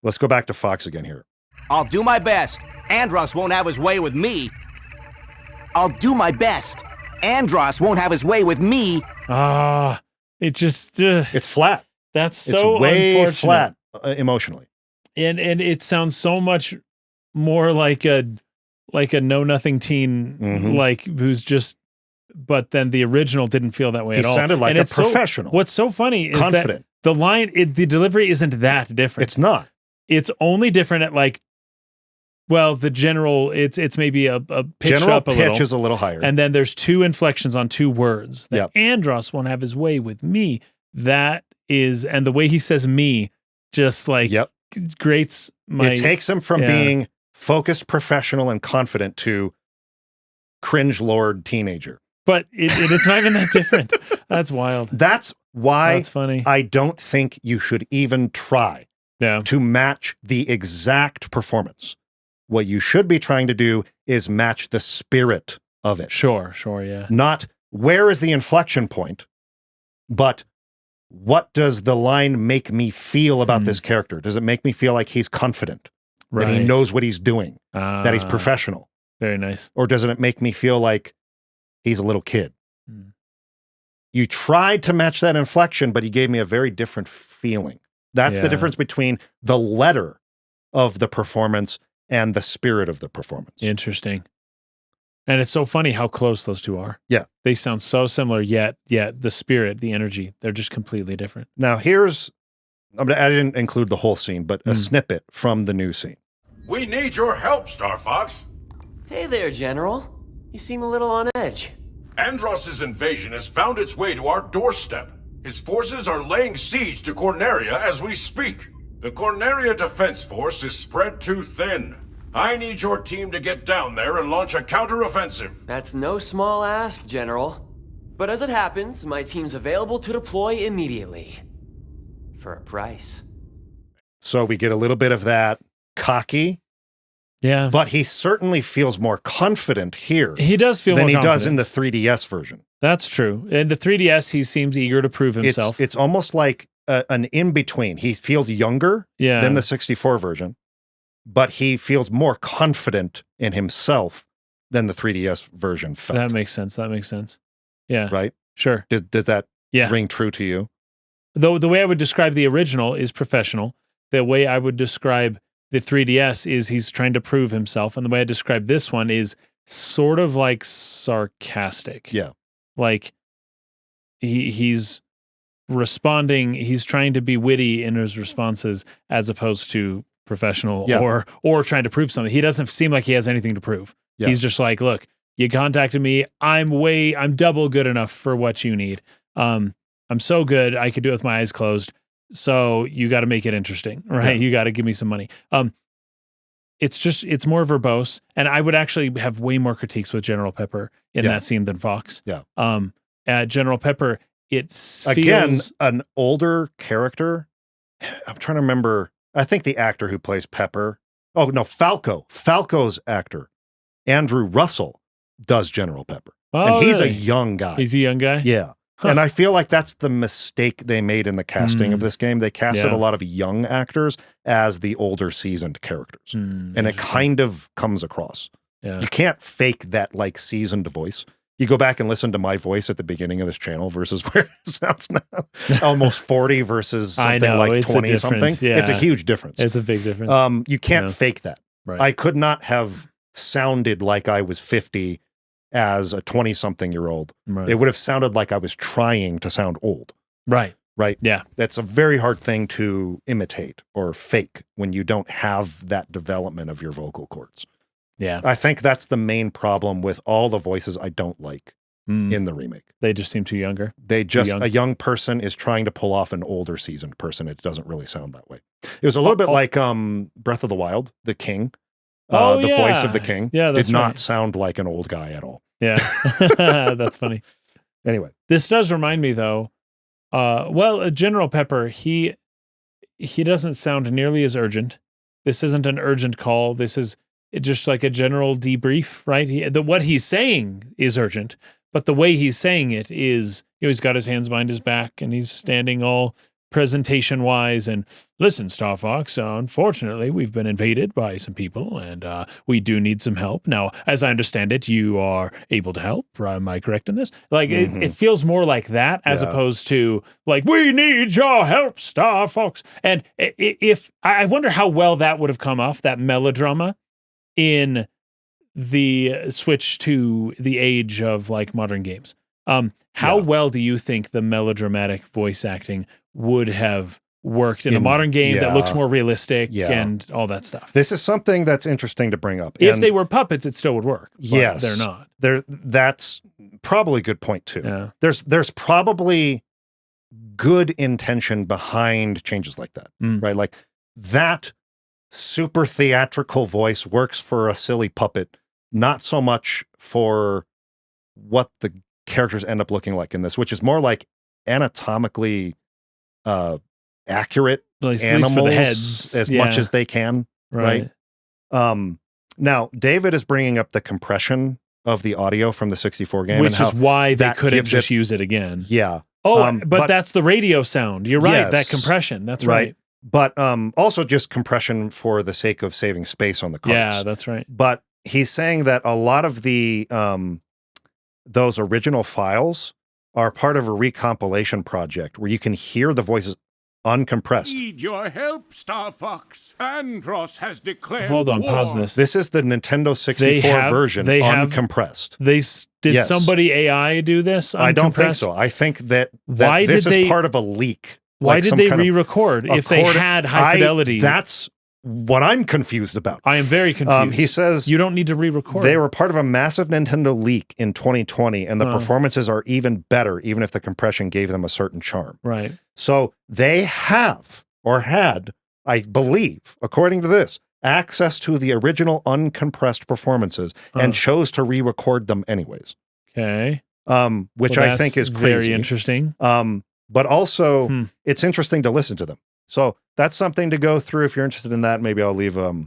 Let's go back to Fox again here. I'll do my best. Andros won't have his way with me. I'll do my best. Andros won't have his way with me. It just it's flat. That's so it's way unfortunate. flat emotionally. And it sounds so much more like a know nothing teen, like who's just. But then the original didn't feel that way at all. He sounded like a professional. What's so funny is confident. That the line, the delivery isn't that different. It's not. It's only different at the general. It's maybe a pitch general up a little. Pitch is a little higher, and then there's two inflections on two words. That Andros won't have his way with me. That is, and the way he says "me" just like grates my... It takes him from being focused, professional, and confident to cringe lord teenager. But it's not even that different. That's wild. That's why That's funny. I don't think you should even try to match the exact performance. What you should be trying to do is match the spirit of it. Sure, yeah. Not where is the inflection point, but what does the line make me feel about this character? Does it make me feel like he's confident, that he knows what he's doing, that he's professional? Very nice. Or doesn't it make me feel like he's a little kid? You tried to match that inflection, but you gave me a very different feeling. That's the difference between the letter of the performance and the spirit of the performance. Interesting. And it's so funny how close those two are. Yeah. They sound so similar, yet the spirit, the energy, they're just completely different. Now I didn't include the whole scene, but a snippet from the new scene. We need your help, Star Fox. Hey there, General. You seem a little on edge. Andross's invasion has found its way to our doorstep. His forces are laying siege to Corneria as we speak. The Corneria Defense Force is spread too thin. I need your team to get down there and launch a counteroffensive. That's no small ask, General. But as it happens, my team's available to deploy immediately. For a price. So we get a little bit of that cocky. Yeah. But he certainly feels more confident here. He does feel than more he confident. does in the 3DS version. That's true. In the 3DS, he seems eager to prove himself. It's almost like an in-between. He feels younger than the 64 version, but he feels more confident in himself than the 3DS version felt. That makes sense. Yeah. Right? Sure. Does that ring true to you? Though the way I would describe the original is professional. The way I would describe the 3DS is he's trying to prove himself. And the way I describe this one is sort of like sarcastic. Yeah. Like he's responding, he's trying to be witty in his responses as opposed to professional or trying to prove something. He doesn't seem like he has anything to prove. Yeah. He's just like, look, you contacted me. I'm double good enough for what you need. I'm so good. I could do it with my eyes closed. So you got to make it interesting, right? Yeah. You got to give me some money. It's more verbose. And I would actually have way more critiques with General Pepper in that scene than Fox. Yeah. General Pepper, it feels... Again, an older character. I'm trying to remember. I think the actor who plays Pepper. Oh, no, Falco. Falco's actor, Andrew Russell, does General Pepper. Oh, and he's really? a young guy. He's a young guy? Yeah. Huh. And I feel like that's the mistake they made in the casting of this game. They casted a lot of young actors as the older seasoned characters. And it kind of comes across. Yeah. You can't fake that like seasoned voice. You go back and listen to my voice at the beginning of this channel versus where it sounds now. Almost 40 versus something like 20 something. Yeah. It's a huge difference. It's a big difference. You can't fake that. Right. I could not have sounded like I was 50 as a 20-something-year-old. Right. It would have sounded like I was trying to sound old. Right. Right? Yeah. That's a very hard thing to imitate or fake when you don't have that development of your vocal cords. Yeah. I think that's the main problem with all the voices I don't like in the remake. They just seem too younger. A young person is trying to pull off an older seasoned person. It doesn't really sound that way. It was a little bit like Breath of the Wild, the king. The voice of the king did not sound like an old guy at all. Yeah. That's funny. Anyway. This does remind me though, General Pepper, he doesn't sound nearly as urgent. This isn't an urgent call. This is just like a general debrief, right? What he's saying is urgent, but the way he's saying it is, he's got his hands behind his back and he's standing all presentation wise and listen, Star Fox, unfortunately we've been invaded by some people and we do need some help. Now, as I understand it, you are able to help. Am I correct in this? Like it feels more like that as opposed to like, we need your help, Star Fox. And if I wonder how well that would have come off, that melodrama in the switch to the age of like modern games. How well do you think the melodramatic voice acting would have worked in a modern game that looks more realistic and all that stuff? This is something that's interesting to bring up. If they were puppets, it still would work. But they're not. That's probably a good point too. Yeah. There's probably good intention behind changes like that, right? Like that super theatrical voice works for a silly puppet, not so much for what the characters end up looking like in this, which is more like anatomically accurate Like, at least animals for the heads. as much as they can, right? Now, David is bringing up the compression of the audio from the 64 game. Which is why they couldn't just it, use it again. Yeah. Oh, but that's the radio sound. You're right. Yes, that compression. That's right. But also just compression for the sake of saving space on the cards. Yeah, that's right. But he's saying that a lot of the those original files are part of a recompilation project where you can hear the voices uncompressed. Need your help, Star Fox. Andros has declared Hold on, war. pause this. This is the Nintendo 64 version, uncompressed. Did somebody AI do this? I don't think so. I think that this is part of a leak. Why did they re-record if they had high fidelity? That's what I'm confused about. I am very confused. He says you don't need to re-record. They were part of a massive Nintendo leak in 2020, and the performances are even better, even if the compression gave them a certain charm. Right. So they have, or had, I believe, according to this, access to the original uncompressed performances and chose to re-record them anyways. Okay. Which I think is crazy. Very interesting. But also, it's interesting to listen to them. So that's something to go through. If you're interested in that, maybe I'll leave a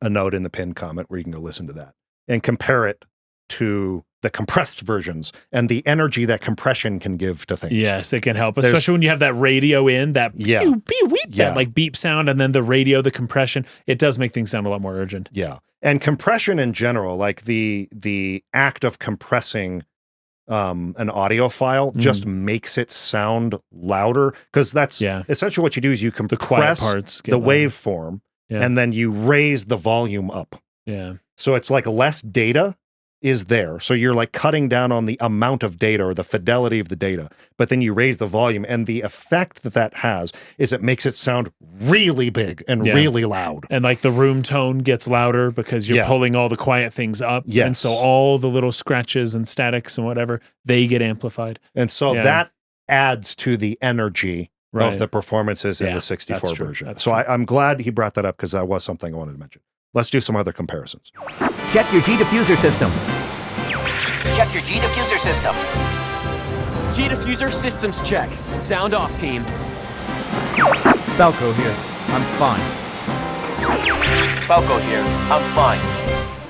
note in the pinned comment where you can go listen to that and compare it to the compressed versions and the energy that compression can give to things. Yes, it can help, especially when you have that radio in, that pew, pew, weep, that like beep sound, and then the radio, the compression. It does make things sound a lot more urgent. Yeah. And compression in general, like the act of compressing an audio file just makes it sound louder, because that's essentially what you do is you compress the waveform and then you raise the volume up. Yeah. So it's like less data is there. So you're like cutting down on the amount of data or the fidelity of the data, but then you raise the volume, and the effect that has is it makes it sound really big and really loud. And like the room tone gets louder because you're pulling all the quiet things up. Yes. And so all the little scratches and statics and whatever, they get amplified. And so that adds to the energy of the performances in the 64 version. So I'm glad he brought that up, because that was something I wanted to mention. Let's do some other comparisons. Check your G-diffuser system. Check your G-diffuser system. G-diffuser systems check. Sound off, team. Falco here. I'm fine. Falco here. I'm fine.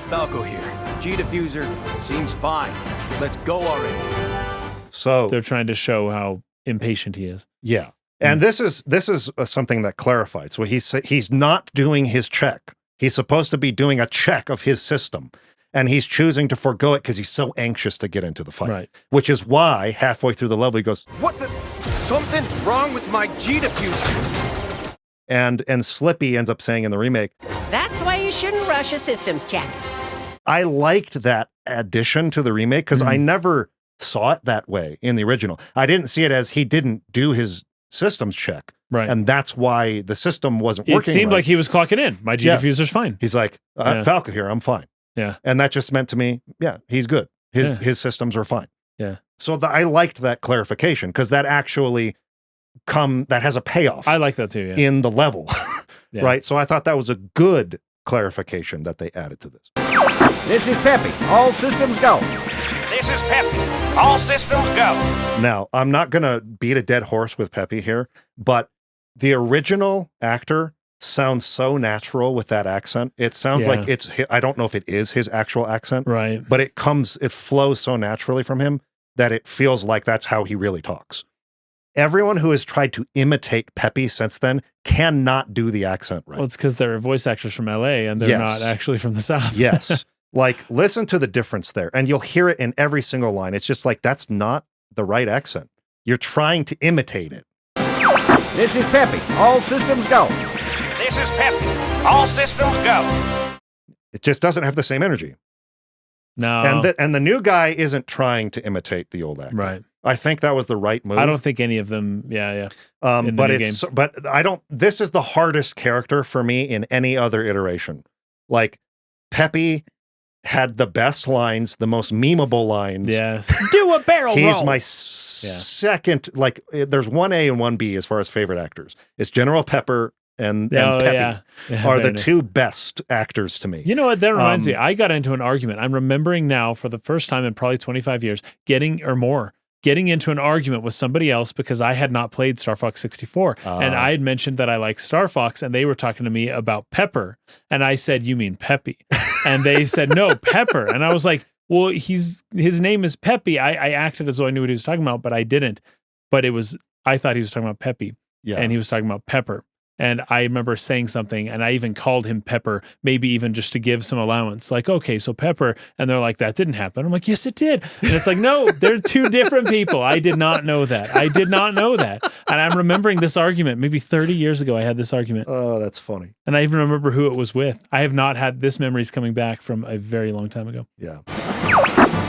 Falco here. G-diffuser seems fine. Let's go already. So they're trying to show how impatient he is. Yeah. And this is something that clarified. So he's not doing his check. He's supposed to be doing a check of his system, and he's choosing to forego it because he's so anxious to get into the fight. Right. Which is why halfway through the level he goes, "What the? Something's wrong with my G-diffuser." And Slippy ends up saying in the remake, "That's why you shouldn't rush a systems check." I liked that addition to the remake because I never saw it that way in the original. I didn't see it as he didn't do his systems check. Right. And that's why the system wasn't working. It seemed like he was clocking in. My G-diffuser's fine. He's like, Falco here, I'm fine. Yeah. And that just meant to me, he's good. His systems are fine. Yeah. So I liked that clarification, because that actually that has a payoff. I like that too, in the level. Right? So I thought that was a good clarification that they added to this. This is Peppy. All systems go. This is Peppy. All systems go. Now, I'm not going to beat a dead horse with Peppy here, but the original actor sounds so natural with that accent. It sounds like I don't know if it is his actual accent, right? But it flows so naturally from him that it feels like that's how he really talks. Everyone who has tried to imitate Peppy since then cannot do the accent right. Well, it's because they're voice actors from LA and they're not actually from the South. Yes. Like, listen to the difference there, and you'll hear it in every single line. It's just like, that's not the right accent. You're trying to imitate it. This is Peppy. All systems go. This is Peppy. All systems go. It just doesn't have the same energy. No. And the new guy isn't trying to imitate the old actor. Right. I think that was the right move. I don't think any of them. Yeah. But this is the hardest character for me in any other iteration. Like, Peppy had the best lines, the most memeable lines. Yes. Do a barrel roll. He's my second, like there's 1A and 1B as far as favorite actors. It's General Pepper and Peppy are the two best actors to me. You know what? That reminds me. I got into an argument. I'm remembering now for the first time in probably 25 years, getting into an argument with somebody else because I had not played Star Fox 64. And I had mentioned that I like Star Fox, and they were talking to me about Pepper. And I said, "You mean Peppy?" And they said, "No, Pepper." And I was like, well, his name is Peppy. I acted as though I knew what he was talking about, but I didn't. But I thought he was talking about Peppy. Yeah. And he was talking about Pepper. And I remember saying something, and I even called him Pepper, maybe even just to give some allowance. Like, okay, so Pepper. And they're like, that didn't happen. I'm like, yes, it did. And it's like, no, they're two different people. I did not know that. And I'm remembering this argument. Maybe 30 years ago, I had this argument. Oh, that's funny. And I even remember who it was with. I have not had this memories coming back from a very long time ago. Yeah.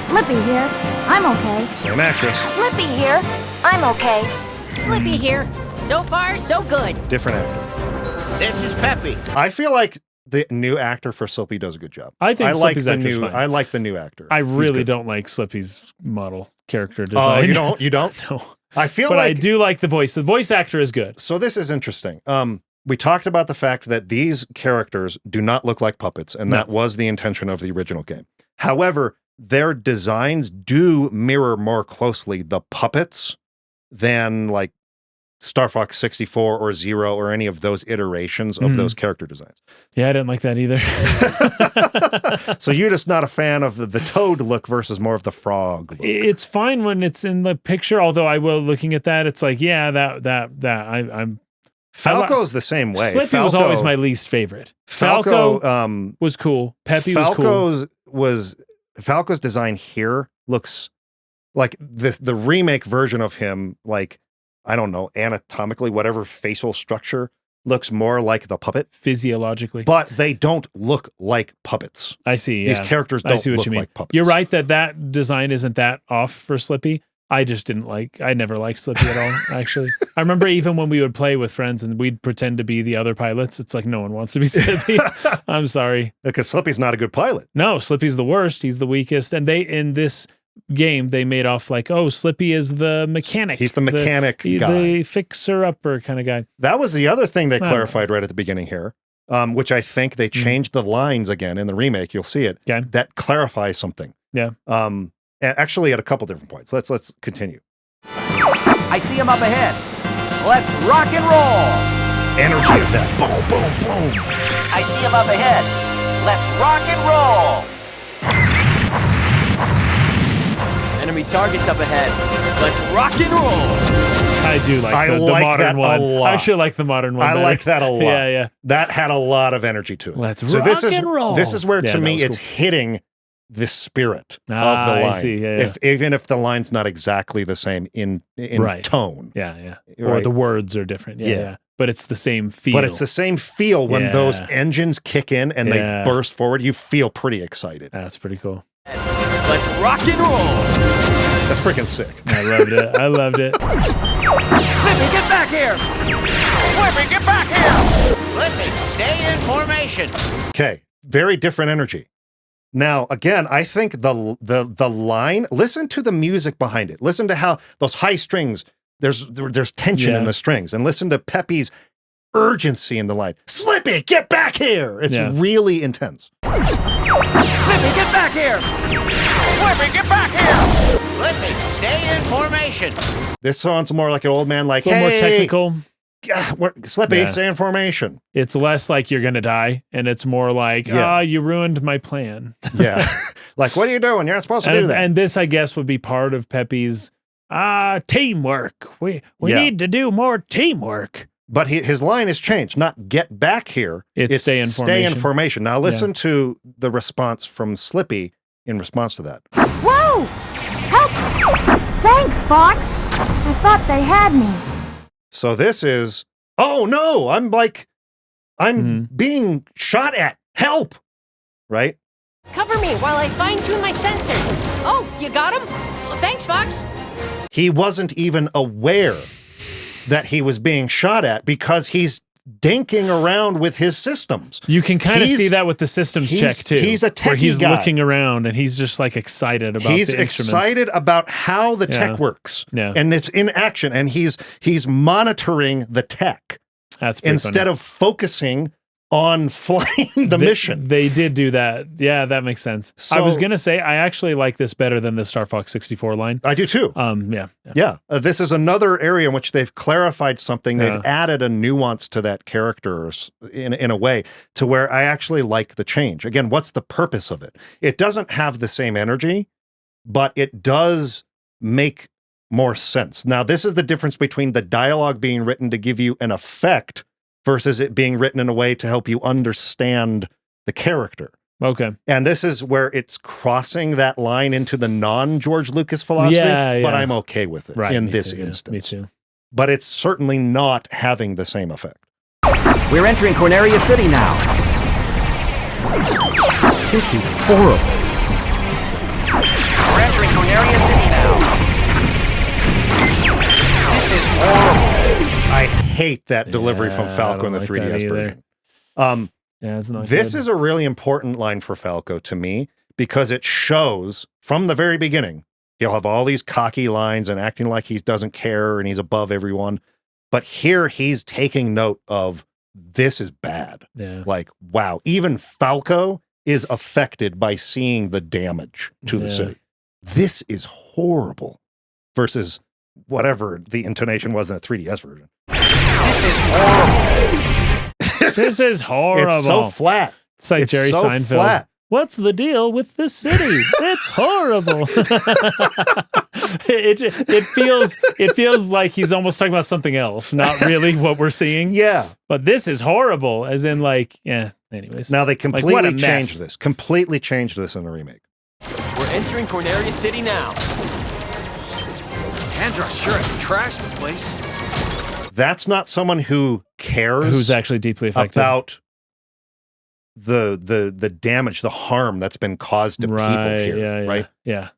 Slippy here. I'm okay. Same actress. Slippy here. I'm okay. Slippy here. So far, so good. Different actor. This is Peppy. I feel like the new actor for Slippy does a good job. I think Slippy's actor's fine. I like the new actor. I really don't like Slippy's model character design. Oh, you don't? No. I feel but like I do like the voice. The voice actor is good. So this is interesting. We talked about the fact that these characters do not look like puppets, and that was the intention of the original game. However, their designs do mirror more closely the puppets than like Star Fox 64 or Zero or any of those iterations of those character designs. Yeah, I didn't like that either. So you're just not a fan of the toad look versus more of the frog look. It's fine when it's in the picture, although I will, looking at that, it's like, yeah, I'm... Falco's the same way. Slippy was always my least favorite. Falco was cool. Peppy was cool. Falco's design here looks like the remake version of him, like, I don't know, anatomically, whatever facial structure looks more like the puppet. Physiologically. But they don't look like puppets. I see, These characters don't look like puppets. You're right that design isn't that off for Slippy. I just I never liked Slippy at all, actually. I remember even when we would play with friends and we'd pretend to be the other pilots, it's like no one wants to be Slippy. I'm sorry. Because Slippy's not a good pilot. No, Slippy's the worst. He's the weakest. And in this game, they made off like, oh, Slippy is the mechanic. He's the mechanic guy. The fixer-upper kind of guy. That was the other thing they clarified right at the beginning here, which I think they changed the lines again in the remake. You'll see it. Okay. That clarifies something. Yeah. Actually, at a couple different points. Let's continue. I see him up ahead. Let's rock and roll. Energy of that. Boom, boom, boom. I see him up ahead. Let's rock and roll. Enemy targets up ahead. Let's rock and roll. I do like the modern one. I actually like the modern one. I like that a lot. Yeah. That had a lot of energy to it. Let's rock and roll. This is where, to me, it's hitting the spirit of the line. I see. Yeah. Even if the line's not exactly the same in tone. Yeah. Or the words are different. Yeah. But it's the same feel. But it's the same feel when those engines kick in and they burst forward. You feel pretty excited. That's pretty cool. Let's rock and roll. That's freaking sick. I loved it. Slippy, get back here. Slippy, get back here. Slippy, stay in formation. Okay. Very different energy. Now, again, I think the line, listen to the music behind it. Listen to how those high strings, there's tension in the strings. And listen to Peppy's urgency in the line. Slippy, get back here! It's really intense. Slippy, get back here! Slippy, get back here! Slippy, stay in formation. This sounds more like an old man, like, it's a little more technical. Slippy, stay in formation. It's less like you're gonna die, and it's more like, you ruined my plan. Yeah. Like, what are you doing? You're not supposed to do that. And this, I guess, would be part of Peppy's teamwork. We need to do more teamwork. But his line has changed. Not get back here. It's stay in formation. Now listen to the response from Slippy in response to that. Whoa! Help! Thanks, Fox. I thought they had me. So this is, oh no, I'm being shot at. Help! Right? Cover me while I fine-tune my sensors. Oh, you got him? Well, thanks, Fox. He wasn't even aware that he was being shot at because he's dinking around with his systems. You can kind of see that with the systems check too. He's a techie where he's guy. looking around and he's just like excited about he's the instruments. excited about how the tech works. Yeah. And it's in action, and he's monitoring the tech. That's pretty instead funny. of focusing on flying the mission. They did do that. Yeah, that makes sense. I was going to say, I actually like this better than the Star Fox 64 line. I do too. Yeah. This is another area in which they've clarified something. They've added a nuance to that character in a way to where I actually like the change. Again, what's the purpose of it? It doesn't have the same energy, but it does make more sense. Now, this is the difference between the dialogue being written to give you an effect versus it being written in a way to help you understand the character. Okay. And this is where it's crossing that line into the non-George Lucas philosophy, but I'm okay with it in this instance. Me too. But it's certainly not having the same effect. We're entering Corneria City now. This is horrible. We're entering Corneria City now. This is horrible. I hate that delivery from Falco in the 3DS version. It's not this good. is a really important line for Falco to me because it shows from the very beginning, he'll have all these cocky lines and acting like he doesn't care and he's above everyone. But here he's taking note of this is bad. Yeah. Like, wow, even Falco is affected by seeing the damage to the city. This is horrible versus whatever the intonation was in the 3DS version. This is horrible. This is horrible. It's so flat. It's like Jerry so Seinfeld. Flat. What's the deal with this city? It's horrible. it feels like he's almost talking about something else, not really what we're seeing. Yeah. But this is horrible, as in like, anyways. Now they completely what a mess. changed this. Completely changed this in the remake. We're entering Corneria City now. Andros sure has trashed the place. That's not someone who cares. Who's actually deeply affected about the damage, the harm that's been caused to people here. Right? Yeah.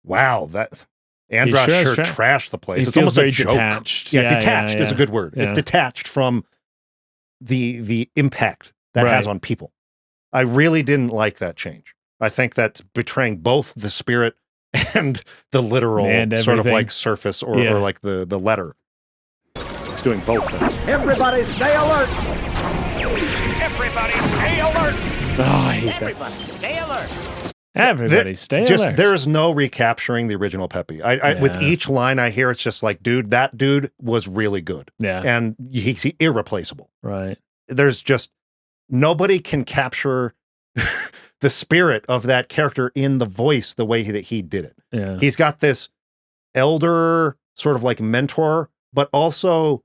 Wow, that Andros sure trashed the place. It's almost very a joke. detached. Yeah, detached is a good word. Yeah. It's detached from the impact that has on people. I really didn't like that change. I think that's betraying both the spirit and the literal sort of like surface or like the letter. It's doing both things. Everybody stay alert. Everybody stay alert. Oh, I hate Everybody stay alert. Everybody stay alert. There's no recapturing the original Peppy. With each line I hear, it's just like, dude, that dude was really good. Yeah. And he's irreplaceable. Right. There's just nobody can capture the spirit of that character in the voice the way that he did it. Yeah. He's got this elder sort of like mentor, but also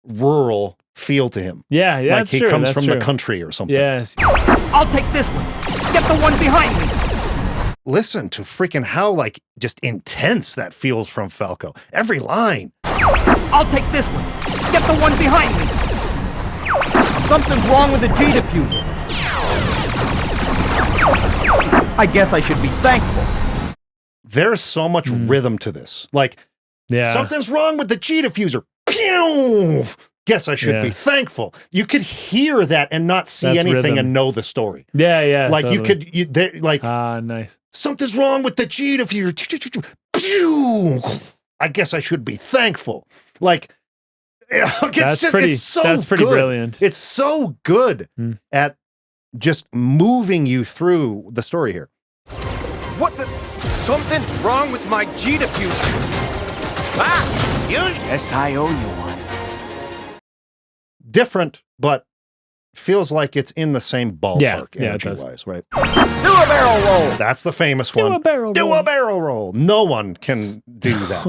rural feel to him. Yeah, like that's he true. comes That's from true. the country or something. Yes. I'll take this one. Get the one behind me. Listen to freaking how like just intense that feels from Falco. Every line. I'll take this one. Get the one behind me. Something's wrong with the G diffuser. I guess I should be thankful. There's so much rhythm to this. Like, something's wrong with the G diffuser. Pew! Guess I should be thankful. You could hear that and not see anything rhythm. and know the story. Yeah. Like totally. you could, like, nice. Something's wrong with the G diffuser. Pew! I guess I should be thankful. Like, it's so pretty good. Brilliant. It's so good at just moving you through the story here. What the? Something's wrong with my G diffuser. Ah, guess I owe you one. Different, but feels like it's in the same ballpark energy-wise, right? Do a barrel roll. That's the famous one. Do a barrel roll. No one can do that.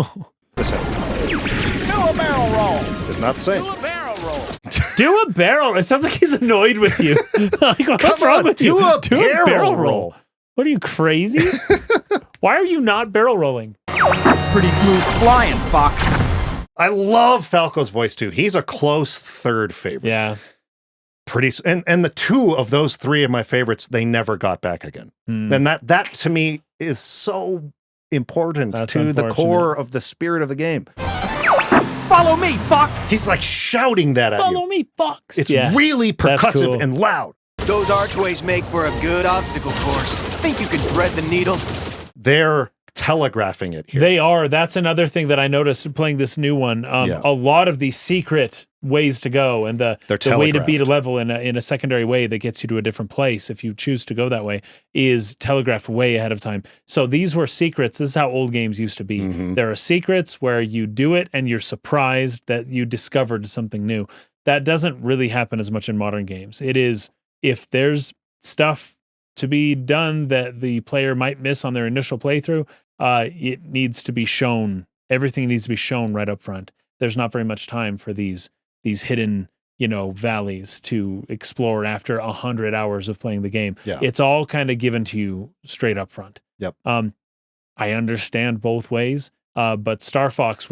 Listen. Do a barrel roll. It's not the same. Do a barrel roll. Do a barrel. It sounds like he's annoyed with you. Like, what's wrong with you? Do a barrel roll. What are you, crazy? Why are you not barrel rolling? Pretty smooth flying, Fox. I love Falco's voice too. He's a close third favorite. Yeah. And the two of those three of my favorites, they never got back again. And that to me is so important to the core of the spirit of the game. Follow me, Fox! He's like shouting that at you. Follow me, Fox! It's really percussive cool. and loud. Those archways make for a good obstacle course. Think you can thread the needle? They're telegraphing it here. They are. That's another thing that I noticed playing this new one. A lot of these secret ways to go and the way to beat a level in a secondary way that gets you to a different place if you choose to go that way is telegraphed way ahead of time. So these were secrets. This is how old games used to be. There are secrets where you do it and you're surprised that you discovered something new. That doesn't really happen as much in modern games. It is, if there's stuff to be done that the player might miss on their initial playthrough, it needs to be shown. Everything needs to be shown right up front. There's not very much time for these hidden, valleys to explore after 100 hours of playing the game. Yeah. It's all kind of given to you straight up front. Yep. I understand both ways, but Star Fox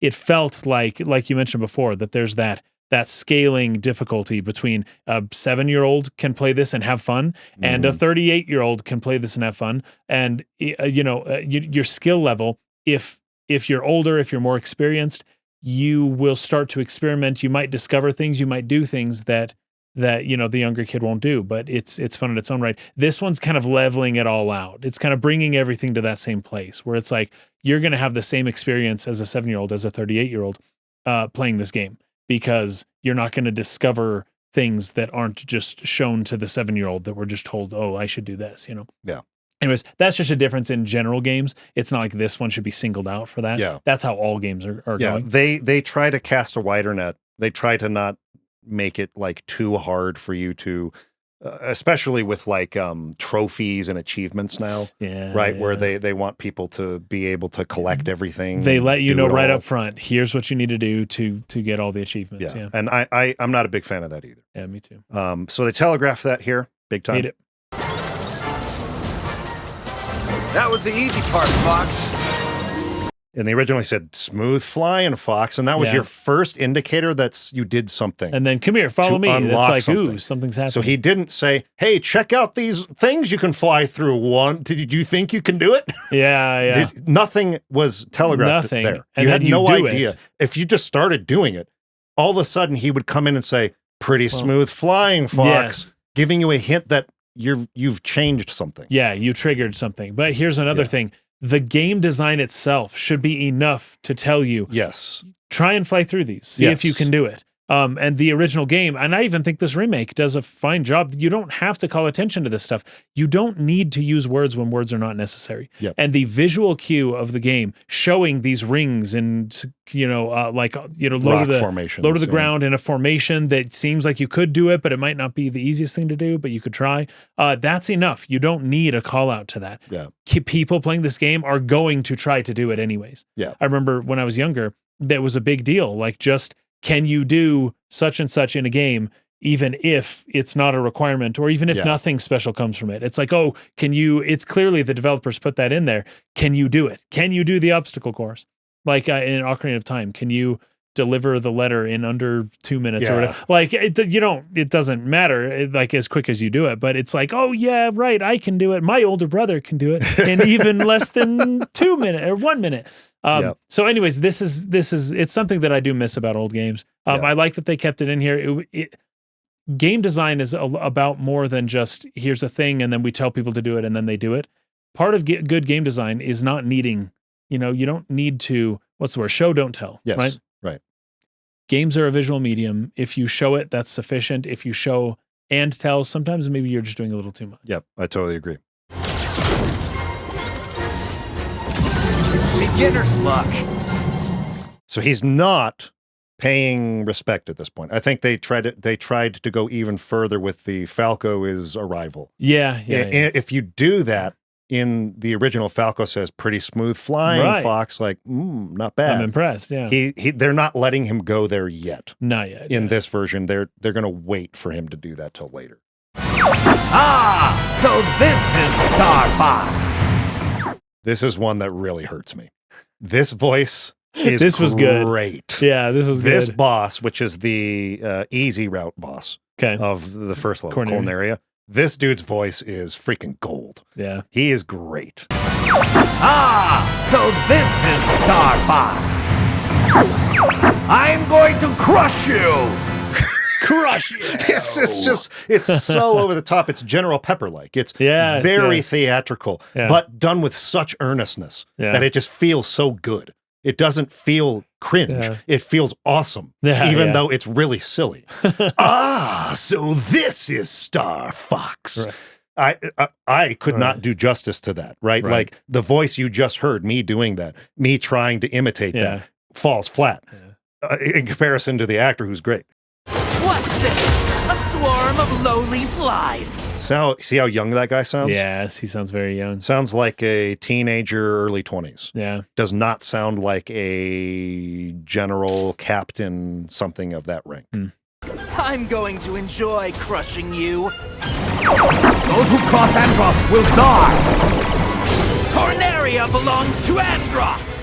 it felt like you mentioned before, that there's that scaling difficulty between a 7-year-old can play this and have fun, and a 38-year-old can play this and have fun. And your skill level, if you're older, if you're more experienced, you will start to experiment. You might discover things, you might do things that the younger kid won't do, but it's fun in its own right. This one's kind of leveling it all out. It's kind of bringing everything to that same place where it's like you're going to have the same experience as a 7-year-old, as a 38-year-old playing this game, because you're not going to discover things that aren't just shown to the 7-year-old that we're just told, oh, I should do this, Yeah. Anyways, that's just a difference in general games. It's not like this one should be singled out for that. Yeah. That's how all games are going. They try to cast a wider net. They try to not make it like too hard for you to, especially with like trophies and achievements now. Right. Where they want people to be able to collect everything. They let you know right up front, here's what you need to do to get all the achievements. Yeah. And I'm not a big fan of that either. Yeah, me too. So they telegraph that here big time. Hate it. That was the easy part, Fox. And they originally said smooth flying, Fox, and that was your first indicator that you did something. And then come here, follow me. It's like, something. Ooh, something's happening. So he didn't say, hey, check out these things you can fly through. Did you think you can do it? Yeah. Nothing was telegraphed there. And you had no idea. It. If you just started doing it, all of a sudden he would come in and say, pretty smooth flying, Fox, giving you a hint that you've changed something. Yeah, you triggered something. But here's another thing. The game design itself should be enough to tell you, try and fly through these. See if you can do it. And the original game, and I even think this remake does a fine job. You don't have to call attention to this stuff. You don't need to use words when words are not necessary. And the visual cue of the game showing these rings and low to the ground in a formation that seems like you could do it, but it might not be the easiest thing to do, but you could try. That's enough. You don't need a call out to that. People playing this game are going to try to do it anyways. I remember when I was younger, that was a big deal. Like, just, can you do such and such in a game, even if it's not a requirement, or even if nothing special comes from it? It's like, oh, can you, it's clearly the developers put that in there. Can you do it? Can you do the obstacle course? Like in Ocarina of Time, can you deliver the letter in under 2 minutes or whatever? Like, it doesn't matter, like, as quick as you do it, but it's like, oh yeah, right, I can do it. My older brother can do it in even less than 2 minutes or 1 minute. So anyways, this is it's something that I do miss about old games. I like that they kept it in here. Game design is about more than just, here's a thing and then we tell people to do it and then they do it. Part of good game design is not needing, you don't need to, what's the word? Show, don't tell. Right. Games are a visual medium. If you show it, that's sufficient. If you show and tell, sometimes maybe you're just doing a little too much. Yep, I totally agree. Beginner's luck. So he's not paying respect at this point. I think they tried to go even further with the Falco is a rival. Yeah. If you do that, in the original, Falco says pretty smooth flying, Fox, like, not bad. I'm impressed, yeah. They're not letting him go there yet. Not yet. In this version, they're going to wait for him to do that till later. So this is Star Fox. This is one that really hurts me. This voice is this was great. Good. Yeah, this was this good. boss, which is the easy route boss of the first level, Corneria. This dude's voice is freaking gold. Yeah. He is great. So this is Star Fox. I'm going to crush you! Crush you! It's so over the top. It's General Pepper-like. It's very theatrical, but done with such earnestness that it just feels so good. It doesn't feel cringe. It feels awesome, even though it's really silly. So this is Star Fox. Right. I could not do justice to that, right? Like the voice you just heard, me doing that, me trying to imitate that, falls flat in comparison to the actor who's great. What's this? A swarm of lowly flies. See how young that guy sounds? Yes, he sounds very young. Sounds like a teenager, early 20s. Yeah. Does not sound like a general, captain, something of that rank. I'm going to enjoy crushing you. Those who cross Andross will die! Corneria belongs to Andross!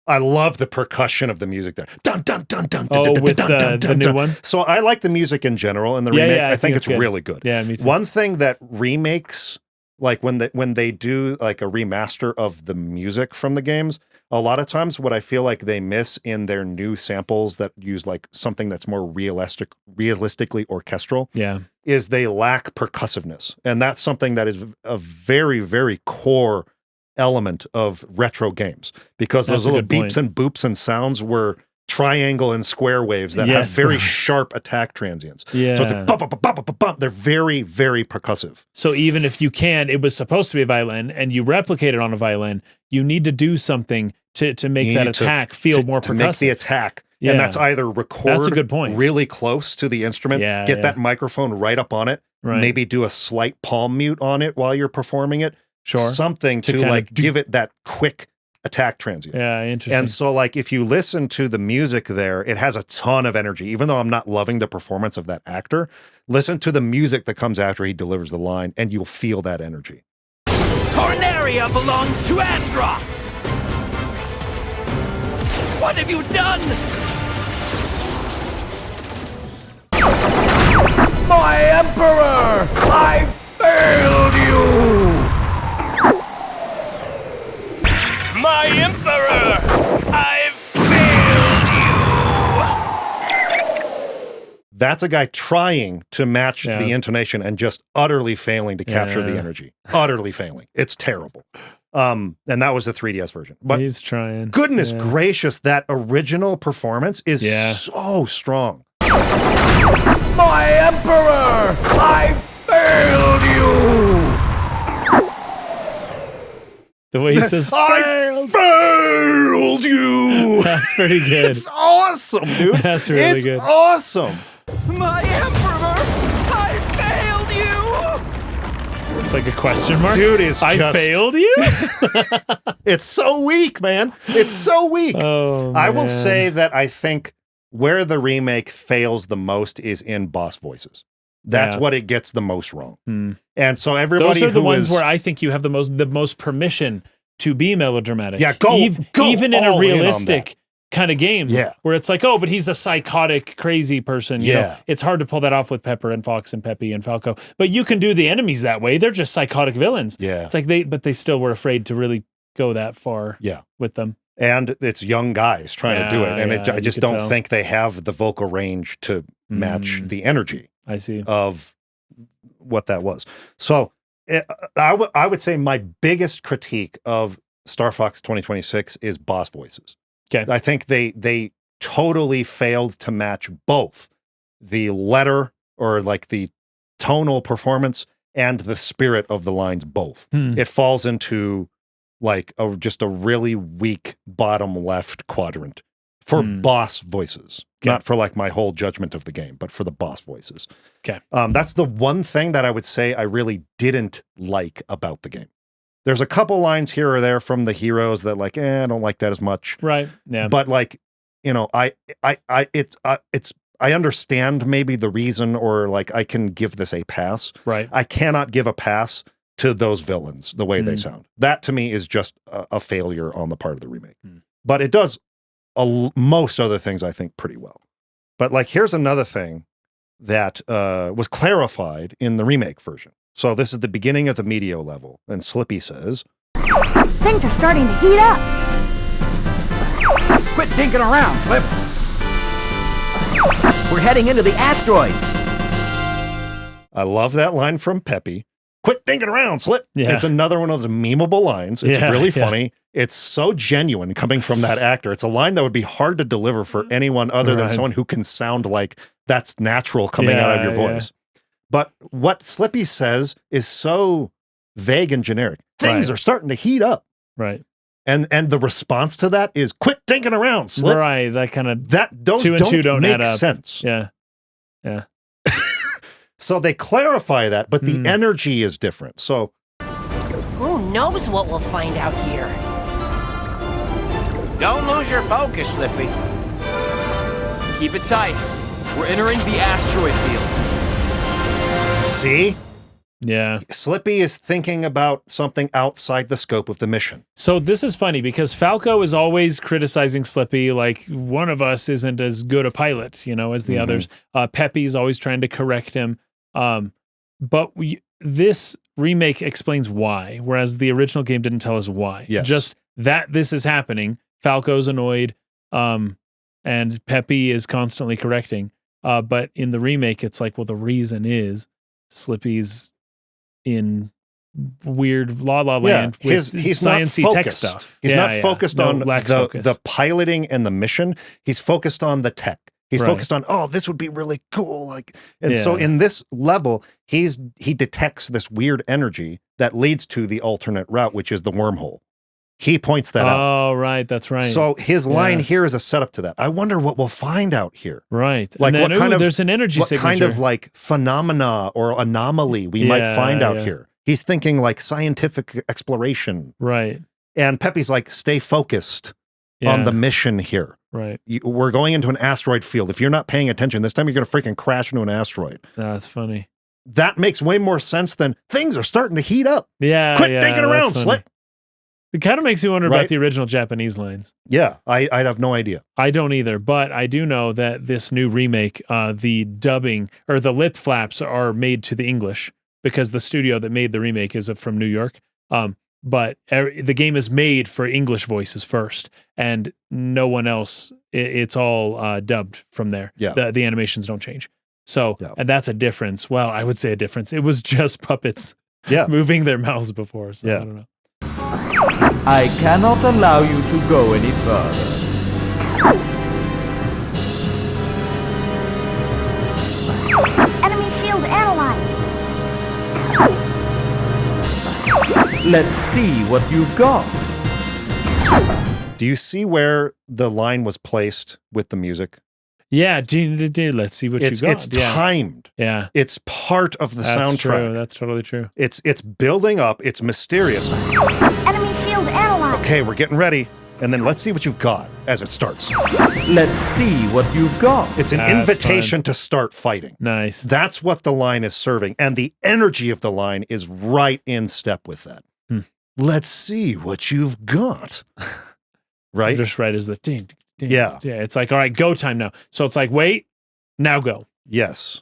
I love the percussion of the music there. Dun, dun, dun, dun, with the new one? So I like the music in general, and the remake, I think it's really good. Yeah, me too. One thing that remakes, like when they do like a remaster of the music from the games, a lot of times what I feel like they miss in their new samples that use like something that's more realistically orchestral, is they lack percussiveness. And that's something that is a very, very core element of retro games, because those little beeps and boops and sounds were triangle and square waves that have very sharp attack transients. So it's like bump, bump, bump, bump, bump. They're very, very percussive. So even if it was supposed to be a violin and you replicate it on a violin, you need to do something to make that attack feel more percussive. To make the attack. And that's either record really close to the instrument, get that microphone right up on it, maybe do a slight palm mute on it while you're performing it. Something to like give it that quick attack transient. Yeah, interesting. And so like if you listen to the music there, it has a ton of energy. Even though I'm not loving the performance of that actor, listen to the music that comes after he delivers the line and you'll feel that energy. Corneria belongs to Andross! What have you done? My Emperor! I failed you! My Emperor! I've failed you! That's a guy trying to match the intonation and just utterly failing to capture the energy. Utterly failing. It's terrible. And that was the 3DS version. But he's trying. Goodness gracious, that original performance is so strong. My Emperor! I failed you! The way he says, I failed you! That's pretty good. It's awesome, dude. That's really good. It's awesome. My Emperor! I failed you! It's like a question mark? Dude, I failed you? It's so weak, man. It's so weak. Oh, man. I will say that I think where the remake fails the most is in boss voices. That's what it gets the most wrong. And so everybody those are the ones where I think you have the most permission to be melodramatic. Yeah, go even in a realistic in kind of game. Yeah. Where it's like, oh, but he's a psychotic, crazy person. You know, it's hard to pull that off with Pepper and Fox and Peppy and Falco. But you can do the enemies that way. They're just psychotic villains. Yeah. It's like they still were afraid to really go that far with them. And it's young guys trying to do it. And I just don't think they have the vocal range to match the energy. I see. Of what that was. So I would say my biggest critique of Star Fox 2026 is boss voices. Okay. I think they totally failed to match both the letter or like the tonal performance and the spirit of the lines both. It falls into like just a really weak bottom left quadrant for boss voices. Not for like my whole judgment of the game, but for the boss voices. Okay. That's the one thing that I would say I really didn't like about the game. There's a couple lines here or there from the heroes that like, I don't like that as much. Right. Yeah. But like, you know, I understand maybe the reason, or like I can give this a pass. Right. I cannot give a pass to those villains the way they sound. That to me is just a failure on the part of the remake. But it does most other things I think pretty well. But like, here's another thing that was clarified in the remake version. So this is the beginning of the Medio level, and Slippy says, Things are starting to heat up. Quit dinking around, Flip. We're heading into the asteroid. I love that line from Peppy. Quit thinking around, Slip. Yeah. It's another one of those memeable lines. It's really funny. It's so genuine coming from that actor. It's a line that would be hard to deliver for anyone other than someone who can sound like that's natural coming out of your voice. But what Slippy says is so vague and generic. Things are starting to heat up. Right. And the response to that is quit thinking around, Slip. Right. That kind of those two and two don't make add up. sense. Yeah. Yeah. So they clarify that, but the energy is different. So who knows what we'll find out here? Don't lose your focus, Slippy. Keep it tight. We're entering the asteroid field. See? Yeah. Slippy is thinking about something outside the scope of the mission. So this is funny because Falco is always criticizing Slippy, like one of us isn't as good a pilot, as the others. Peppy's always trying to correct him. But this remake explains why, whereas the original game didn't tell us why. Yes. Just that this is happening. Falco's annoyed, and Peppy is constantly correcting. But in the remake, it's like, well, the reason is Slippy's in weird la la land with he's sciencey not tech focused. stuff. He's not focused on focus. the piloting and the mission. He's focused on the tech. He's Right. focused on, oh, this would be really cool. So in this level, he detects this weird energy that leads to the alternate route, which is the wormhole. He points that out. Oh, right. That's right. So his line here is a setup to that. I wonder what we'll find out here. Right. Like and then, what kind of there's an energy what signature. kind of like phenomena or anomaly we might find out here. He's thinking like scientific exploration. Right. And Peppy's like, stay focused on the mission here. Right. We're going into an asteroid field. If you're not paying attention, this time you're going to freaking crash into an asteroid. That's funny. That makes way more sense than things are starting to heat up. Yeah. Quit thinking around, Slip. It kind of makes me wonder about the original Japanese lines. Yeah, I'd have no idea. I don't either, but I do know that this new remake, the dubbing or the lip flaps are made to the English because the studio that made the remake is from New York. But the game is made for English voices first, and no one else. It's all dubbed from there. Yeah. The animations don't change. So, and that's a difference. Well, I would say a difference. It was just puppets moving their mouths before. So I don't know. I cannot allow you to go any further. Enemy shield analyzed. Let's see what you've got. Do you see where the line was placed with the music? Yeah, let's see what you got. It's timed. Yeah. It's part of the soundtrack. True. That's totally true. It's building up. It's mysterious. Enemy shield analyzed. Okay, we're getting ready. And then let's see what you've got as it starts. Let's see what you've got. It's an invitation to start fighting. Nice. That's what the line is serving. And the energy of the line is right in step with that. Let's see what you've got. Right? Just right as the ding. Yeah. Yeah. It's like, all right, go time now. So it's like, wait, now go. Yes.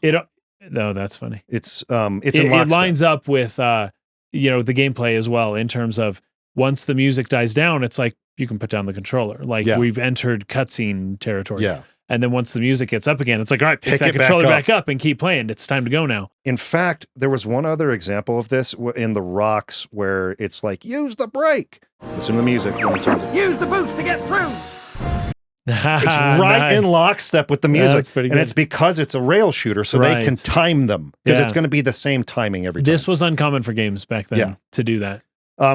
No, that's funny. It's it lines up with the gameplay as well in terms of once the music dies down, it's like you can put down the controller. Like we've entered cutscene territory. Yeah. And then once the music gets up again, it's like, all right, pick that controller back up and keep playing. It's time to go now. In fact, there was one other example of this in the Rocks where it's like, use the brake. Listen to the music. Use the boost to get through. It's right in lockstep with the music. That's pretty good. And it's because it's a rail shooter, so they can time them because it's going to be the same timing every time. This was uncommon for games back then to do that.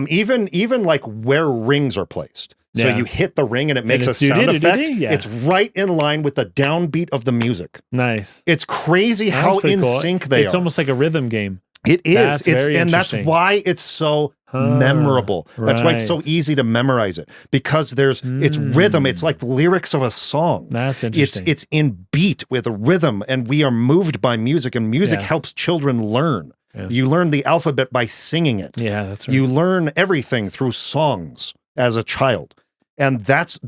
Even like where rings are placed. So you hit the ring and it makes a sound effect. It's right in line with the downbeat of the music. Nice. It's crazy how in sync they are. It's almost like a rhythm game. It is. And that's why it's so memorable. That's why it's so easy to memorize it because it's rhythm. It's like the lyrics of a song. That's interesting. It's in beat with a rhythm, and we are moved by music, and music helps children learn. Yeah. You learn the alphabet by singing it. Yeah, that's right. You learn everything through songs as a child. And that's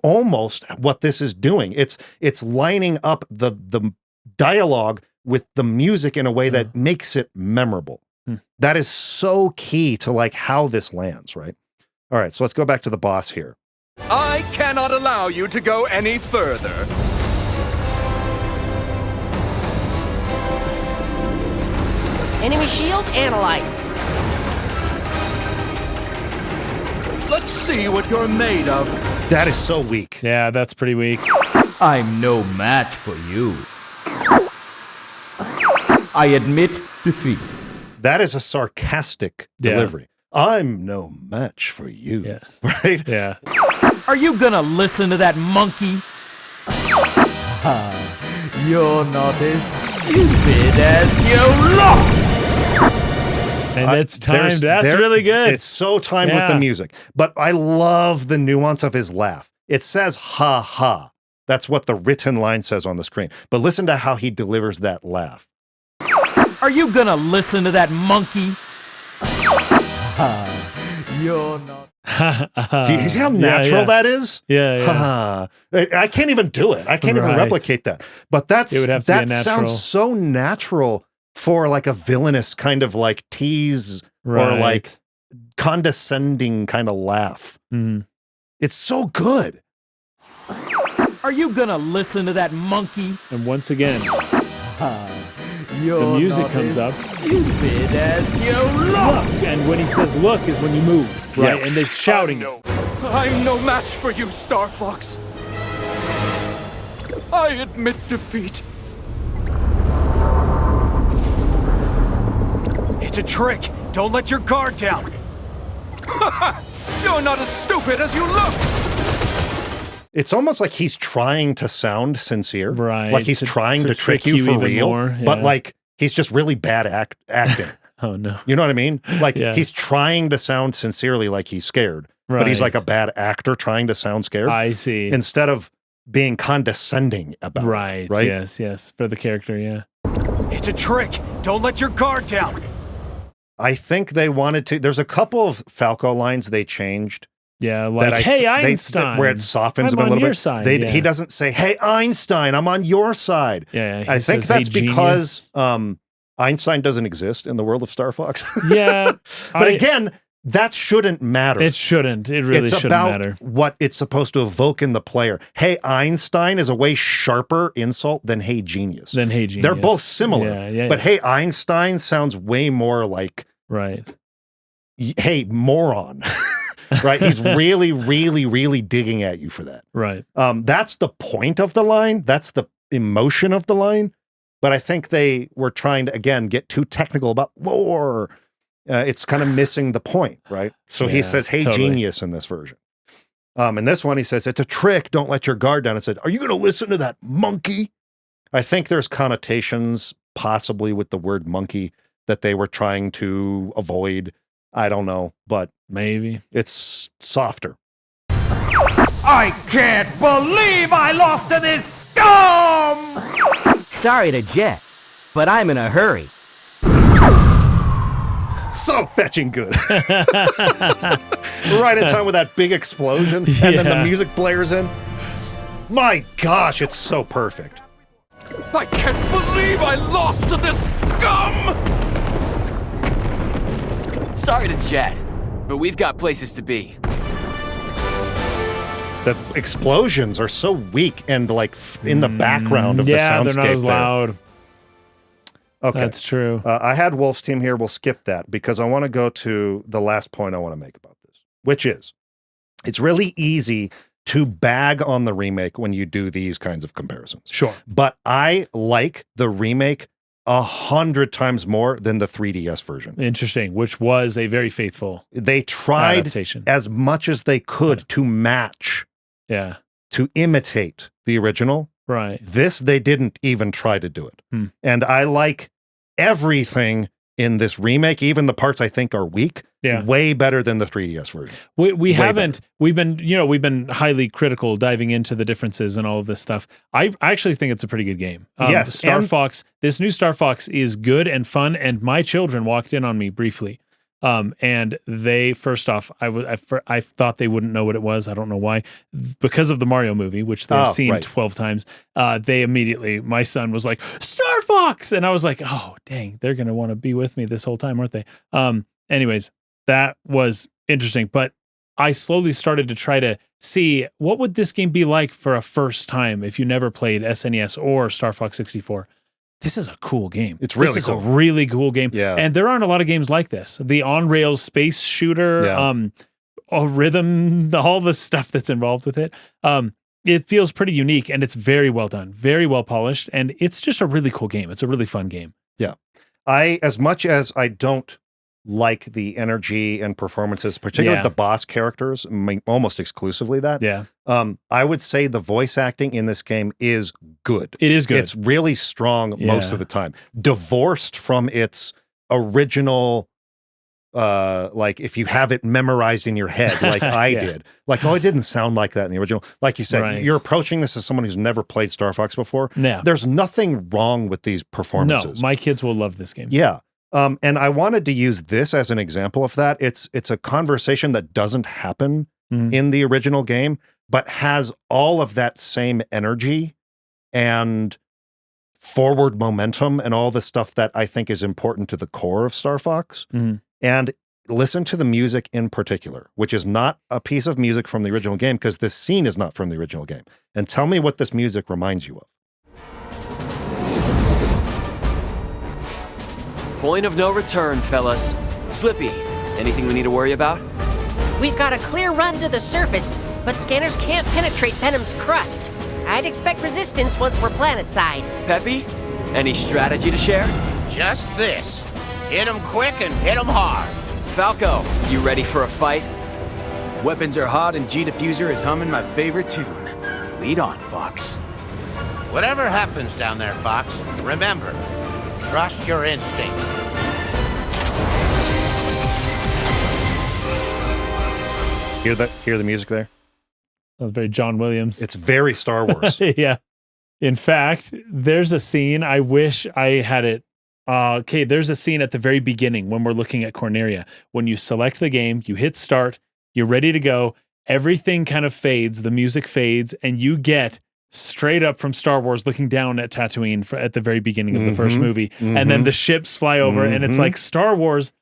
almost what this is doing. It's lining up the dialogue with the music in a way that makes it memorable. That is so key to like how this lands, right? All right, so let's go back to the boss here. I cannot allow you to go any further. Enemy shield analyzed. Let's see what you're made of. That is so weak. Yeah, that's pretty weak. I'm no match for you. I admit defeat. That is a sarcastic delivery. I'm no match for you. Yes. Right? Yeah. Are you gonna listen to that monkey? You're not as stupid as you look! And it's timed. That's really good. It's so timed with the music. But I love the nuance of his laugh. It says ha ha. That's what the written line says on the screen. But listen to how he delivers that laugh. Are you gonna listen to that monkey? You're not. Do you see how natural that is? Yeah. I can't even do it. I can't even replicate that. But that sounds so natural for like a villainous kind of like tease or like condescending kind of laugh. It's so good. Are you gonna listen to that monkey? And once again, the music comes up. Stupid as you look. And when he says look is when you move, right? Yes. And they're shouting. I'm no match for you, Star Fox. I admit defeat. It's a trick. Don't let your guard down. You're not as stupid as you look. It's almost like he's trying to sound sincere. Right. Like he's trying to trick you for real. More, but like he's just really bad acting. Oh, no. You know what I mean? Like he's trying to sound sincerely like he's scared. Right. But he's like a bad actor trying to sound scared. I see. Instead of being condescending about it. Right? Yes. For the character, yeah. It's a trick. Don't let your guard down. I think they wanted to. There's a couple of Falco lines they changed. Yeah, like, hey, Einstein. Where it softens I'm him a little on your bit. side, He doesn't say, hey, Einstein, I'm on your side. Yeah, I think says, that's hey, because Einstein doesn't exist in the world of Star Fox. Yeah. But again, that shouldn't matter. It shouldn't. It really shouldn't matter. It's about what it's supposed to evoke in the player. Hey, Einstein is a way sharper insult than hey, genius. They're both similar. Yeah, but hey, Einstein sounds way more like, right. Hey, moron. Right? He's really, really, really digging at you for that. Right. That's the point of the line. That's the emotion of the line. But I think they were trying to, again, get too technical about lore. It's kind of missing the point, right? So he says, hey, genius in this version. In this one, he says, it's a trick. Don't let your guard down. I said, are you going to listen to that monkey? I think there's connotations possibly with the word monkey that they were trying to avoid. I don't know, but maybe it's softer. I can't believe I lost to this scum! Sorry to jet, but I'm in a hurry. So fetching good. Right in time with that big explosion, and then the music blares in. My gosh, it's so perfect. I can't believe I lost to this scum! Sorry to chat, but we've got places to be. The explosions are so weak and like in the background of the soundscape. Yeah, they're not as loud. Okay. That's true. I had Wolf's team here. We'll skip that because I want to go to the last point I want to make about this, which is it's really easy to bag on the remake when you do these kinds of comparisons. Sure. But I like the remake 100 times more than the 3DS version. Interesting, which was a very faithful They tried adaptation. as much as they could to match, to imitate the original. Right. This, they didn't even try to do it. And I like everything in this remake, even the parts I think are weak, way better than the 3DS version. We haven't, we've been highly critical diving into the differences and all of this stuff. I actually think it's a pretty good game. Yes. Star Fox, this new Star Fox is good and fun, and my children walked in on me briefly. And they, first off, I thought they wouldn't know what it was. I don't know why. Because of the Mario movie, which they've seen 12 times, they immediately, my son was like, Star Fox! And I was like, oh, dang, they're going to want to be with me this whole time, aren't they? Anyways, that was interesting. But I slowly started to try to see what would this game be like for a first time if you never played SNES or Star Fox 64. This is a cool game. It's really This cool. is a really cool game. Yeah. And there aren't a lot of games like this. The on-rails space shooter, a rhythm, all the stuff that's involved with it. It feels pretty unique, and it's very well done, very well polished, and it's just a really cool game. It's a really fun game. Yeah. As much as I don't like the energy and performances, particularly the boss characters, almost exclusively that. Yeah. I would say the voice acting in this game is good. It is good. It's really strong most of the time. Divorced from its original, like if you have it memorized in your head, like I did. Like, it didn't sound like that in the original. Like you said, you're approaching this as someone who's never played Star Fox before. Yeah. There's nothing wrong with these performances. No, my kids will love this game. Yeah. And I wanted to use this as an example of that. It's a conversation that doesn't happen in the original game, but has all of that same energy and forward momentum and all the stuff that I think is important to the core of Star Fox. And listen to the music in particular, which is not a piece of music from the original game, because this scene is not from the original game. And tell me what this music reminds you of. Point of no return, fellas. Slippy, anything we need to worry about? We've got a clear run to the surface, but scanners can't penetrate Venom's crust. I'd expect resistance once we're planetside. Peppy, any strategy to share? Just this. Hit 'em quick and hit 'em hard. Falco, you ready for a fight? Weapons are hot and G-Diffuser is humming my favorite tune. Lead on, Fox. Whatever happens down there, Fox, remember, trust your instincts. Hear the music there? That was very John Williams. It's very Star Wars. Yeah. In fact, there's a scene, I wish I had it. There's a scene at the very beginning when we're looking at Corneria. When you select the game, you hit start, you're ready to go, everything kind of fades, the music fades, and you get straight up from Star Wars looking down at Tatooine at the very beginning of the first movie. And then the ships fly over, and it's like Star Wars.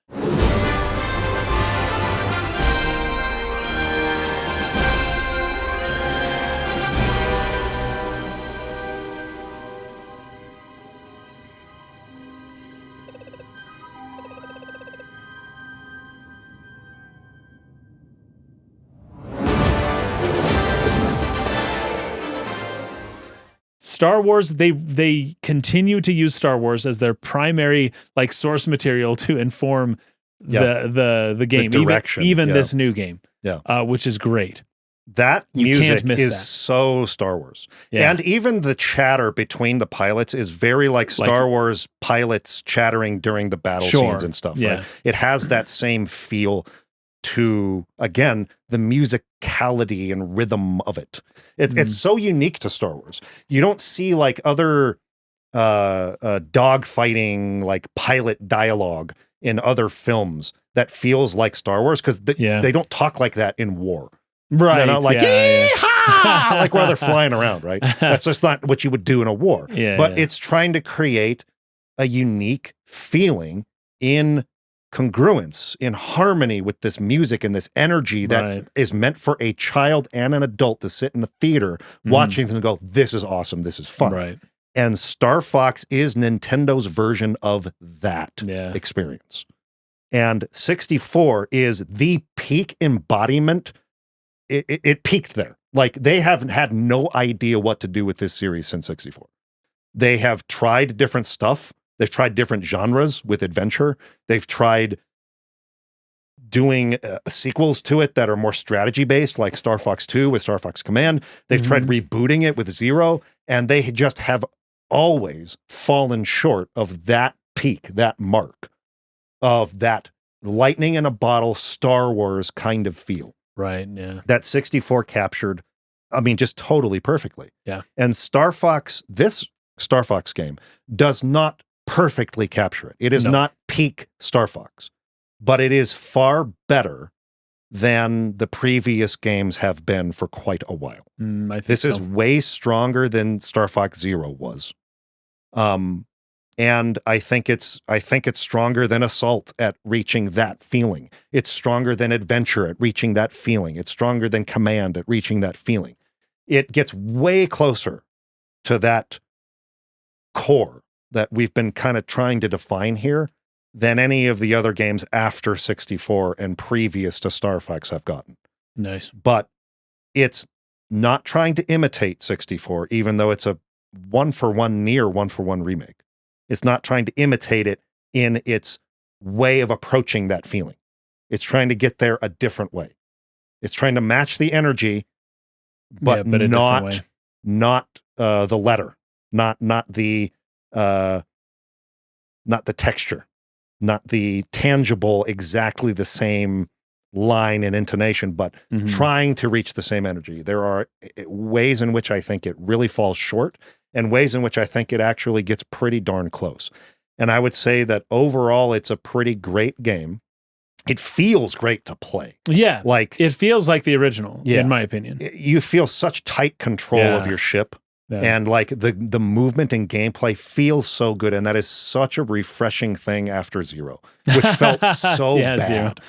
Star Wars, they continue to use Star Wars as their primary like source material to inform the game, the direction, even this new game, which is great. That You music can't miss is that. so Star Wars. Yeah. And even the chatter between the pilots is very like Star Wars pilots chattering during the battle scenes and stuff. Yeah. Right? It has that same feel to, again, the musicality and rhythm of it. It's so unique to Star Wars. You don't see like other dogfighting, like pilot dialogue in other films that feels like Star Wars, because they don't talk like that in war. Right. They're not like, "Yee-haw!" like while they're flying around, right? That's just not what you would do in a war. But it's trying to create a unique feeling in congruence, in harmony with this music and this energy that is meant for a child and an adult to sit in the theater watching and go, this is awesome, this is fun. Right. And Star Fox is Nintendo's version of that experience. And 64 is the peak embodiment. It peaked there. Like, they haven't had no idea what to do with this series since 64. They have tried different stuff. They've tried different genres with adventure. They've tried doing sequels to it that are more strategy-based, like Star Fox 2 with Star Fox Command. They've tried rebooting it with Zero, and they just have always fallen short of that peak, that mark, of that lightning in a bottle Star Wars kind of feel. Right, yeah. That 64 captured, I mean, just totally perfectly. Yeah. And Star Fox, this Star Fox game, does not perfectly capture it. It is not peak Star Fox, but it is far better than the previous games have been for quite a while. I think this is way stronger than Star Fox Zero was. And I think it's stronger than Assault at reaching that feeling. It's stronger than Adventure at reaching that feeling. It's stronger than Command at reaching that feeling. It gets way closer to that core that we've been kind of trying to define here than any of the other games after 64 and previous to Star Fox have gotten. Nice. But it's not trying to imitate 64, even though it's a near one-for-one remake. It's not trying to imitate it in its way of approaching that feeling. It's trying to get there a different way. It's trying to match the energy, but not the letter, not the texture, not the tangible, exactly the same line and intonation, but trying to reach the same energy. There are ways in which I think it really falls short, and ways in which I think it actually gets pretty darn close. And I would say that overall, it's a pretty great game. It feels great to play. Yeah. Like it feels like the original, in my opinion. You feel such tight control of your ship. Yeah. And like the movement and gameplay feels so good. And that is such a refreshing thing after Zero, which felt so bad.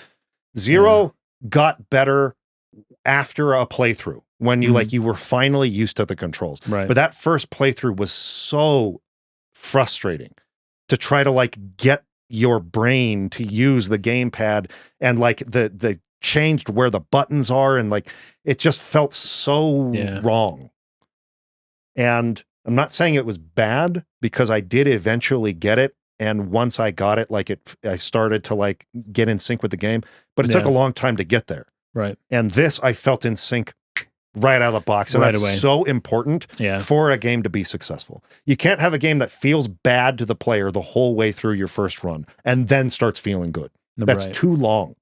Zero got better after a playthrough when you you were finally used to the controls. Right. But that first playthrough was so frustrating to try to get your brain to use the gamepad and the changed where the buttons are, and it just felt so wrong. And I'm not saying it was bad, because I did eventually get it. And once I got it, I started to get in sync with the game, but it took a long time to get there. Right. And this, I felt in sync right out of the box. And that's so important for a game to be successful. You can't have a game that feels bad to the player the whole way through your first run and then starts feeling good. That's too long.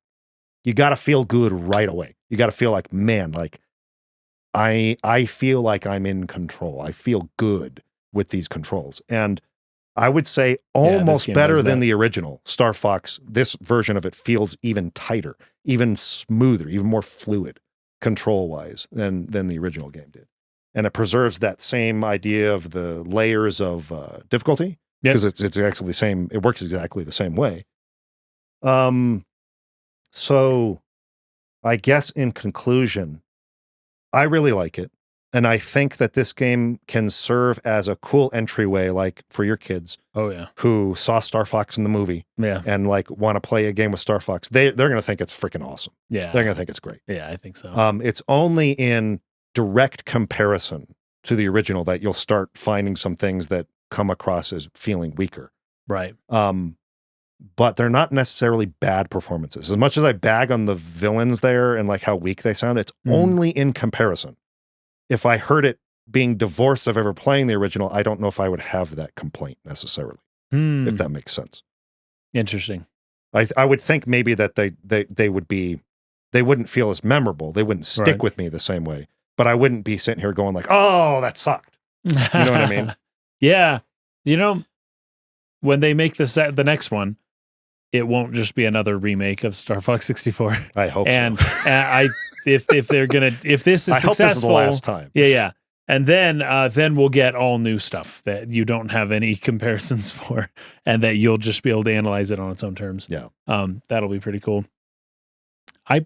You got to feel good right away. You got to feel like, man, I feel like I'm in control. I feel good with these controls. And I would say almost better than the original Star Fox. This version of it feels even tighter, even smoother, even more fluid control-wise than the original game did. And it preserves that same idea of the layers of difficulty, because it's actually the same. It works exactly the same way. So I guess in conclusion, I really like it. And I think that this game can serve as a cool entryway, for your kids. Oh yeah, who saw Star Fox in the movie, and want to play a game with Star Fox. They're going to think it's freaking awesome. Yeah, they're going to think it's great. Yeah, I think so. It's only in direct comparison to the original that you'll start finding some things that come across as feeling weaker. Right. But they're not necessarily bad performances. As much as I bag on the villains there and how weak they sound, it's only in comparison. If I heard it being divorced of ever playing the original, I don't know if I would have that complaint necessarily, if that makes sense. Interesting. I would think maybe that they wouldn't feel as memorable. They wouldn't stick with me the same way, but I wouldn't be sitting here going oh, that sucked. You know what I mean? Yeah. When they make the next one, it won't just be another remake of Star Fox 64. I hope so. And if they're gonna, if this is I successful, hope this is the last time. Yeah. And then we'll get all new stuff that you don't have any comparisons for, and that you'll just be able to analyze it on its own terms. Yeah. That'll be pretty cool. I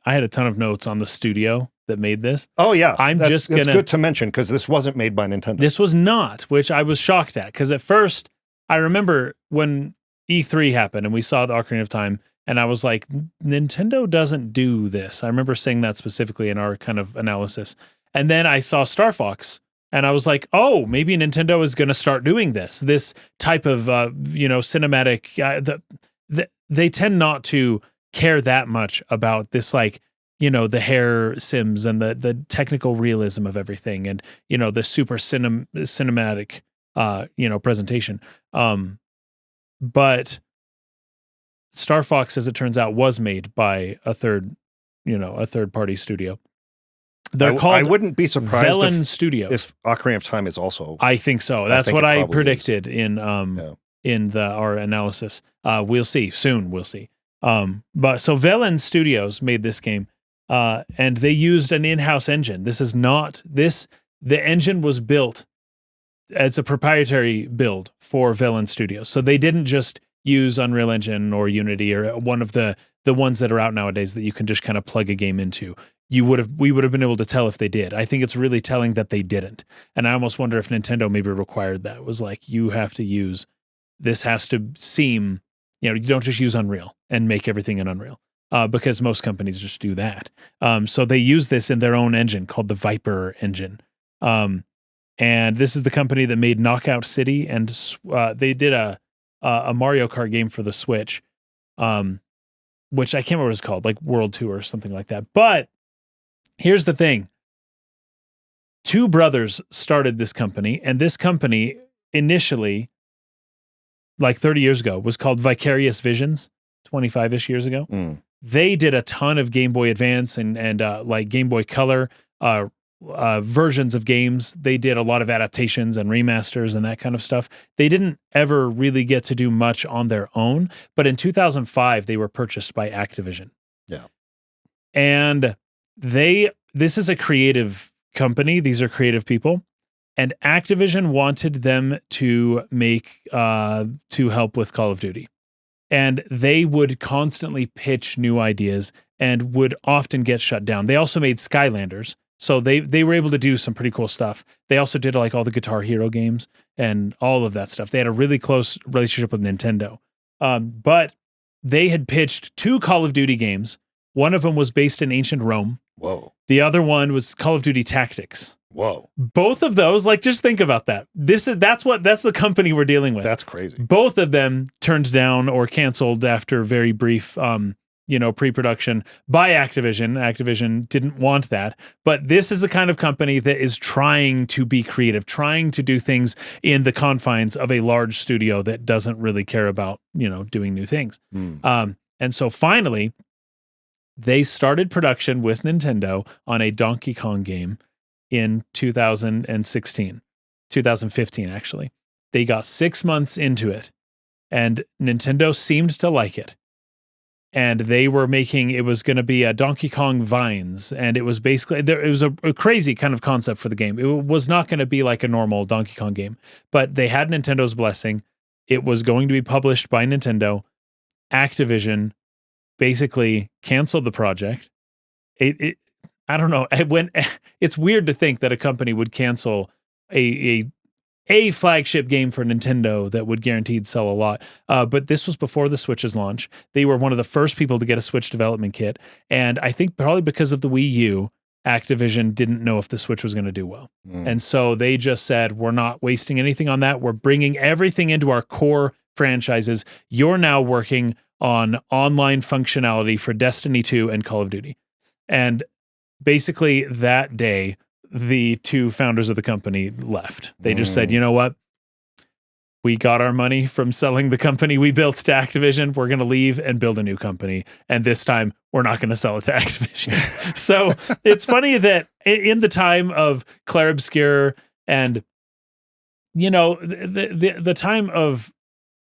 had a ton of notes on the studio that made this. Oh yeah. It's good to mention, because this wasn't made by Nintendo. This was not, which I was shocked at, because at first I remember when E3 happened and we saw the Ocarina of Time, and I was like, Nintendo doesn't do this. I remember saying that specifically in our kind of analysis. And then I saw Star Fox, and I was like, oh, maybe Nintendo is going to start doing this type of, cinematic. They tend not to care that much about this, the hair sims and the technical realism of everything, and, the super cinematic, presentation. But Star Fox, as it turns out, was made by a third party studio. They're called. I wouldn't be surprised if Ocarina of Time is also. I think so. That's what I predicted in our analysis. We'll see soon. We'll see. But so Velen Studios made this game, and they used an in-house engine. This is not this. The engine was built as a proprietary build for Villain Studios. So they didn't just use Unreal Engine or Unity or one of the ones that are out nowadays that you can just kind of plug a game into. We would have been able to tell if they did. I think it's really telling that they didn't. And I almost wonder if Nintendo maybe required that. It was like, you have to use, this has to seem, you don't just use Unreal and make everything in Unreal. Because most companies just do that. So they use this in their own engine called the Viper engine. And this is the company that made Knockout City, and they did a Mario Kart game for the Switch, which I can't remember what it's called, like World Tour or something like that. But here's the thing. Two brothers started this company, and this company initially, like 30 years ago, was called Vicarious Visions, 25-ish years ago. They did a ton of Game Boy Advance and like Game Boy Color versions of games. They did a lot of adaptations and remasters and that kind of stuff. They didn't ever really get to do much on their own, but in 2005 they were purchased by Activision. Yeah. And this is a creative company. These are creative people, and Activision wanted them to make to help with Call of Duty. And they would constantly pitch new ideas and would often get shut down. They also made Skylanders. So they were able to do some pretty cool stuff. They also did like all the Guitar Hero games and all of that stuff. They had a really close relationship with Nintendo. But they had pitched 2 Call of Duty games. One of them was based in ancient Rome. Whoa. The other one was Call of Duty Tactics. Whoa. Both of those, like, just think about that. That's the company we're dealing with. That's crazy. Both of them turned down or canceled after very brief pre-production by Activision. Activision didn't want that. But this is the kind of company that is trying to be creative, trying to do things in the confines of a large studio that doesn't really care about, doing new things. And so finally, they started production with Nintendo on a Donkey Kong game in 2015, actually. They got 6 months into it, and Nintendo seemed to like it. And they were making, it was going to be a Donkey Kong Vines, and it was basically, it was a crazy kind of concept for the game. It was not going to be like a normal Donkey Kong game, but they had Nintendo's blessing. It was going to be published by Nintendo. Activision basically canceled the project. I don't know. It's weird to think that a company would cancel a flagship game for Nintendo that would guaranteed sell a lot. But this was before the Switch's launch. They were one of the first people to get a Switch development kit. And I think probably because of the Wii U, Activision didn't know if the Switch was going to do well. And so they just said, we're not wasting anything on that. We're bringing everything into our core franchises. You're now working on online functionality for Destiny 2 and Call of Duty. And basically that day, the 2 founders of the company left. They just said, you know what? We got our money from selling the company we built to Activision. We're going to leave and build a new company. And this time, we're not going to sell it to Activision. So it's funny that in the time of Clair Obscur and, the time of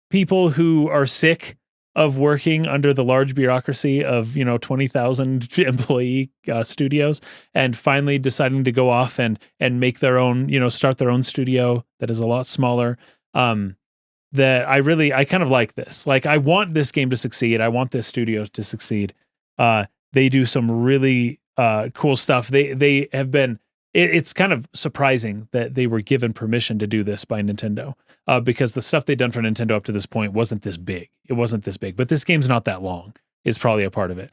people who are sick of working under the large bureaucracy of 20,000 employee studios, and finally deciding to go off and make their own, start their own studio that is a lot smaller. That I kind of like this. Like, I want this game to succeed. I want this studio to succeed. They do some really cool stuff. They have been. It's kind of surprising that they were given permission to do this by Nintendo, because the stuff they'd done for Nintendo up to this point wasn't this big. It wasn't this big, but this game's not that long is probably a part of it.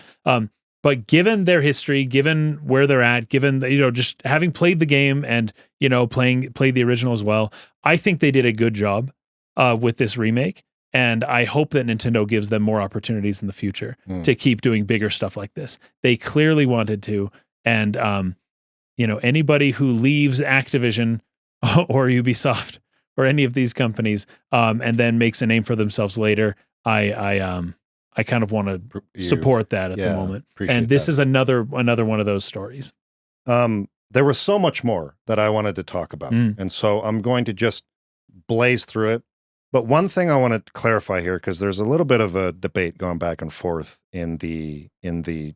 But given their history, given where they're at, given, just having played the game and, played the original as well, I think they did a good job with this remake. And I hope that Nintendo gives them more opportunities in the future to keep doing bigger stuff like this. They clearly wanted to. And, anybody who leaves Activision or Ubisoft or any of these companies and then makes a name for themselves later, I kind of want to support that at the moment. And this is another one of those stories. There was so much more that I wanted to talk about. And so I'm going to just blaze through it. But one thing I want to clarify here, because there's a little bit of a debate going back and forth in the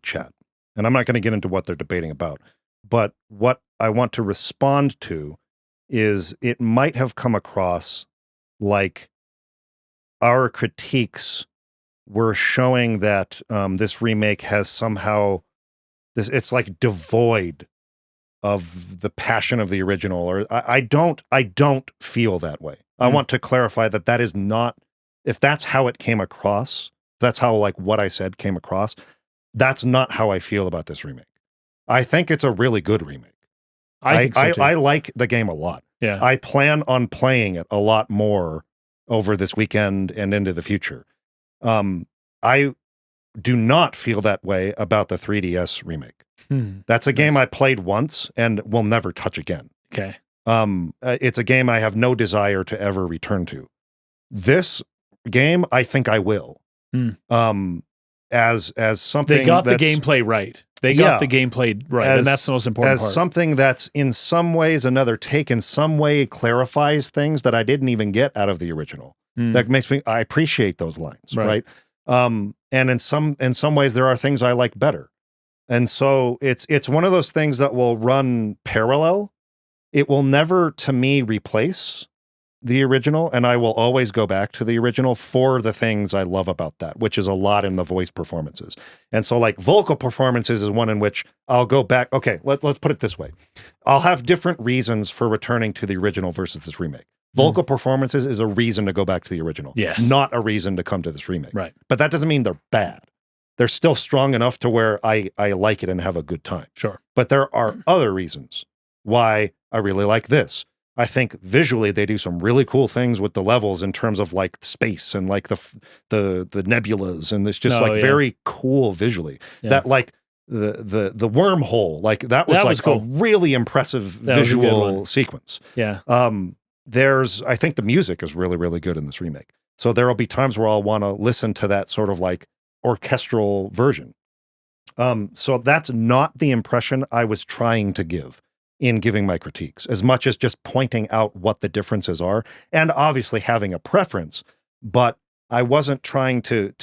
chat. And I'm not going to get into what they're debating about. But what I want to respond to is it might have come across like our critiques were showing that this remake has somehow it's like devoid of the passion of the original, or I don't feel that way. I want to clarify that is not, if that's how it came across, that's how like what I said came across, that's not how I feel about this remake. I think it's a really good remake. I like the game a lot. Yeah. I plan on playing it a lot more over this weekend and into the future. I do not feel that way about the 3DS remake. That's a game I played once and will never touch again. Okay. It's a game I have no desire to ever return to. This game, I think I will. As something they got the gameplay right. They got the gameplay right, and that's the most important part. As something that's in some ways another take, in some way clarifies things that I didn't even get out of the original. That makes me, I appreciate those lines, right? And in some ways there are things I like better. And so it's one of those things that will run parallel. It will never, to me, replace the original, and I will always go back to the original for the things I love about that, which is a lot in the voice performances. And so like vocal performances is one in which I'll go back. Okay, let's put it this way. I'll have different reasons for returning to the original versus this remake. Vocal performances is a reason to go back to the original. Yes. Not a reason to come to this remake. Right. But that doesn't mean they're bad. They're still strong enough to where I like it and have a good time. Sure. But there are other reasons why I really like this. I think visually they do some really cool things with the levels in terms of like space and like the nebulas, and it's just very cool visually. Yeah. That like the wormhole, like that was cool. A really impressive visual sequence. Yeah. I think the music is really, really good in this remake. So there will be times where I'll want to listen to that sort of like orchestral version. So that's not the impression I was trying to give in giving my critiques, as much as just pointing out what the differences are and obviously having a preference. But I wasn't trying to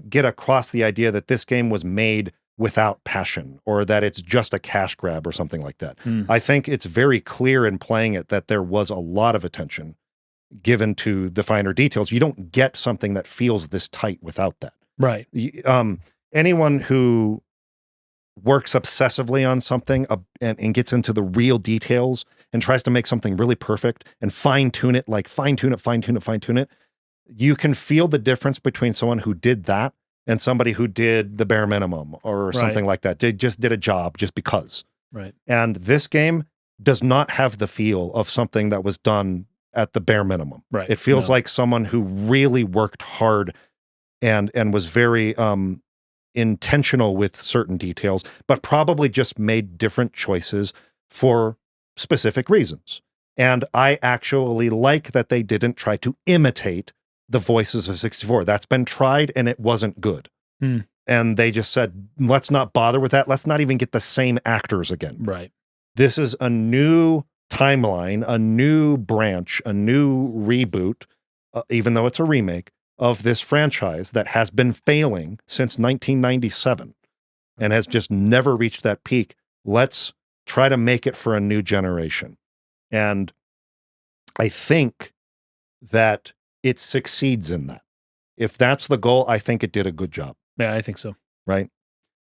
get across the idea that this game was made without passion or that it's just a cash grab or something like that. I think it's very clear in playing it that there was a lot of attention given to the finer details. You don't get something that feels this tight without that. Right. Anyone who works obsessively on something and gets into the real details and tries to make something really perfect and fine-tune it, you can feel the difference between someone who did that and somebody who did the bare minimum or something like that. They just did a job just because. Right. And this game does not have the feel of something that was done at the bare minimum. Right. It feels like someone who really worked hard and was very intentional with certain details, but probably just made different choices for specific reasons. And I actually like that they didn't try to imitate the voices of 64. That's been tried and it wasn't good. And they just said, let's not bother with that. Let's not even get the same actors again. Right. This is a new timeline, a new branch, a new reboot, even though it's a remake, of this franchise that has been failing since 1997 and has just never reached that peak. Let's try to make it for a new generation. And I think that it succeeds in that. If that's the goal, I think it did a good job. Yeah, I think so. Right?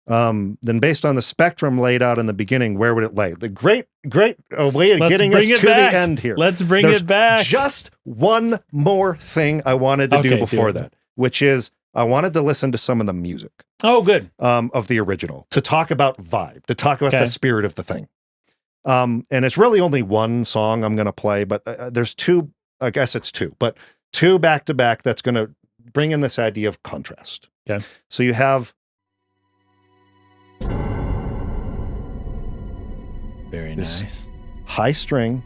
Then based on the spectrum laid out in the beginning, where would it lay? The great way of getting us to the end here. Let's bring it back. Just one more thing I wanted to do before that, which is I wanted to listen to some of the music. Oh, good. Of the original, to talk about vibe, to talk about the spirit of the thing. And it's really only one song I'm going to play, but there's two, I guess it's two, but two back to back that's going to bring in this idea of contrast. Okay. So you have very nice high string,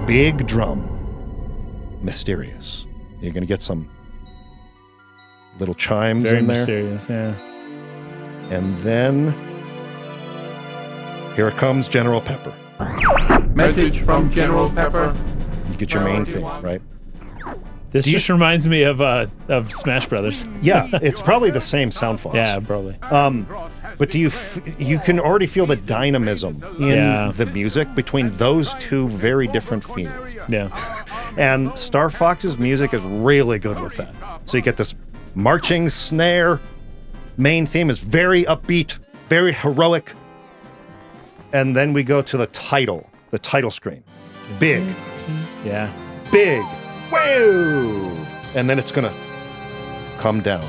big drum, mysterious. You're going to get some little chimes very in there. Mysterious, yeah. And then here it comes, General Pepper. Message from General Pepper. You get your main thing, right? This just reminds me of Smash Brothers. Yeah, it's probably the same sound fonts. Yeah, probably. But you can already feel the dynamism in the music between those two very different fields. Yeah. And Star Fox's music is really good with that. So you get this marching snare. Main theme is very upbeat, very heroic. And then we go to the title screen. Big. Yeah. Big. Whoa! And then it's going to come down.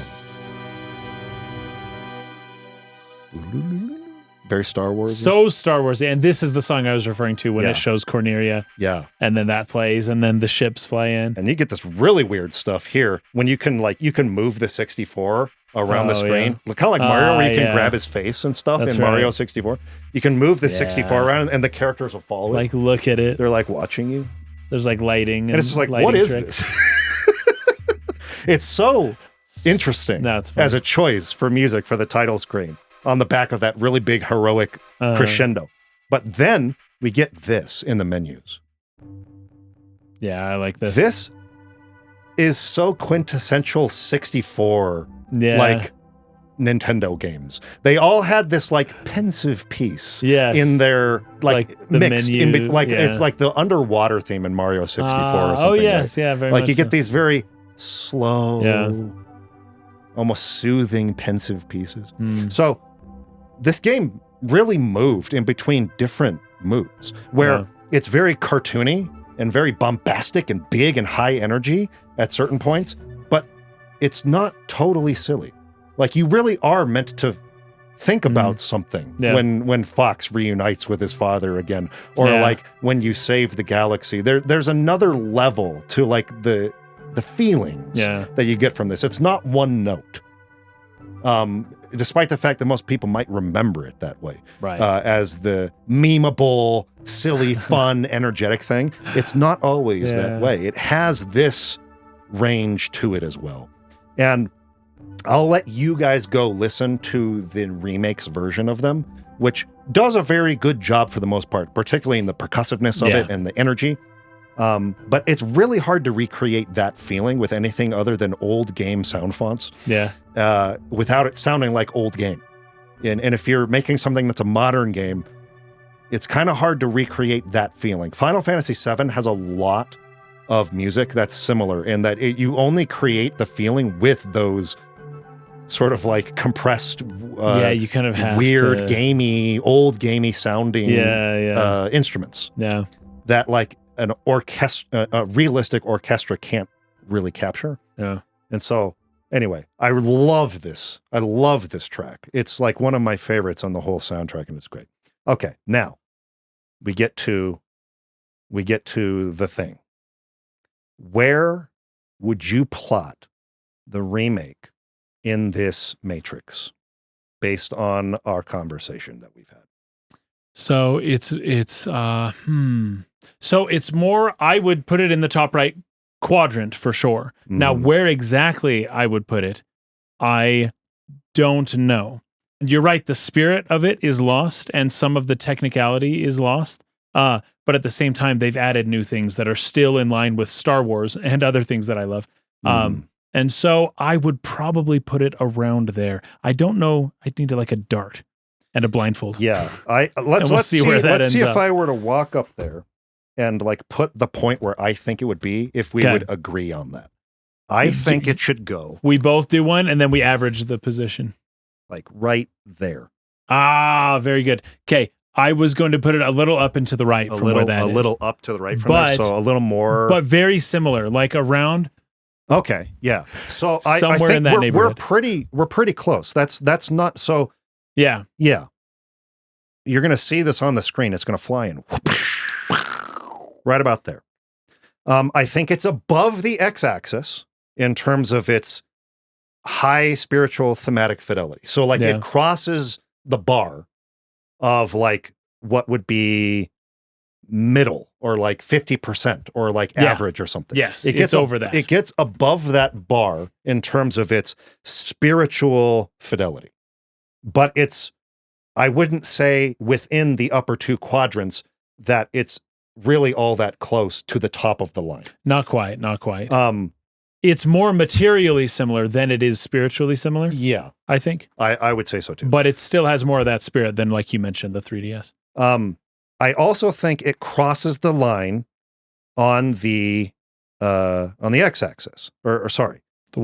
Very Star Wars. So Star Wars. And this is the song I was referring to when it shows Corneria. Yeah. And then that plays, and then the ships fly in. And you get this really weird stuff here when you can move the 64 around the screen. Kind of like Mario, where you can grab his face and stuff in Mario 64. You can move the 64 around, and the characters will follow it. Like, look at it. They're like watching you. There's like lighting. And it's just like, what is this? It's so interesting as a choice for music for the title screen on the back of that really big heroic crescendo. But then we get this in the menus. Yeah, I like this. This is so quintessential 64 like Nintendo games. They all had this like pensive piece in their like the mixed menu, it's like the underwater theme in Mario 64 or something. Oh yes, very like much you get so. these very slow, almost soothing pensive pieces. So this game really moved in between different moods where it's very cartoony and very bombastic and big and high energy at certain points, but it's not totally silly. Like you really are meant to think about something when Fox reunites with his father again, or like when you save the galaxy. There's another level to like the feelings that you get from this. It's not one note. Despite the fact that most people might remember it that way, as the memeable, silly, fun, energetic thing, it's not always that way. It has this range to it as well. And I'll let you guys go listen to the Remakes version of them, which does a very good job for the most part, particularly in the percussiveness of it and the energy. But it's really hard to recreate that feeling with anything other than old game sound fonts. Without it sounding like old game. And if you're making something that's a modern game, it's kind of hard to recreate that feeling. Final Fantasy VII has a lot of music that's similar in that you only create the feeling with those sort of like compressed, you kind of have weird, old gamey sounding instruments. That like a realistic orchestra can't really capture. And so anyway, I love this. I love this track. It's like one of my favorites on the whole soundtrack, and it's great. Okay, now we get to the thing. Where would you plot the remake in this Matrix based on our conversation that we've had? So so it's more, I would put it in the top right quadrant for sure. Now, where exactly I would put it, I don't know. You're right, the spirit of it is lost and some of the technicality is lost. But at the same time, they've added new things that are still in line with Star Wars and other things that I love. And so I would probably put it around there. I don't know. I'd need like a dart and a blindfold. Yeah. Let's see if I were to walk up there and like put the point where I think it would be, if we would agree on that. I think it should go. We both do one and then we average the position. Like right there. Ah, very good. Okay. I was going to put it a little up and to the right from where that is. A little up to the right from there, so a little more. But very similar, like around. Okay, yeah. So I think in that neighborhood. we're pretty close. That's not so. Yeah. You're going to see this on the screen. It's going to fly in right about there. I think it's above the x-axis in terms of its high spiritual thematic fidelity. So like it crosses the bar of like what would be middle or like 50% or like average or something. Yes, it gets over that. It gets above that bar in terms of its spiritual fidelity. But I wouldn't say within the upper two quadrants that it's really all that close to the top of the line. Not quite. it's more materially similar than it is spiritually similar. Yeah. I think. I would say so too. But it still has more of that spirit than, like you mentioned, the 3DS. I also think it crosses the line on the x-axis, or sorry, the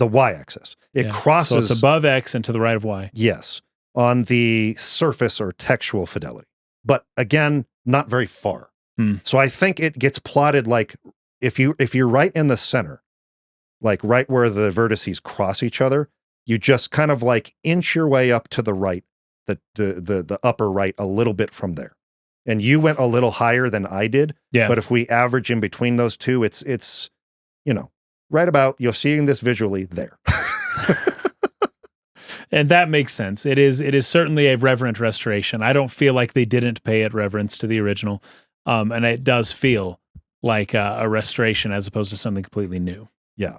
y-axis. It crosses. So it's above X and to the right of Y. Yes, on the surface or textual fidelity, but again, not very far. So I think it gets plotted like if you're right in the center, like right where the vertices cross each other, you just kind of like inch your way up to the right, the upper right a little bit from there. And you went a little higher than I did. Yeah. But if we average in between those two, it's right about, you're seeing this visually there. And that makes sense. It is certainly a reverent restoration. I don't feel like they didn't pay it reverence to the original. And it does feel like a restoration as opposed to something completely new. Yeah.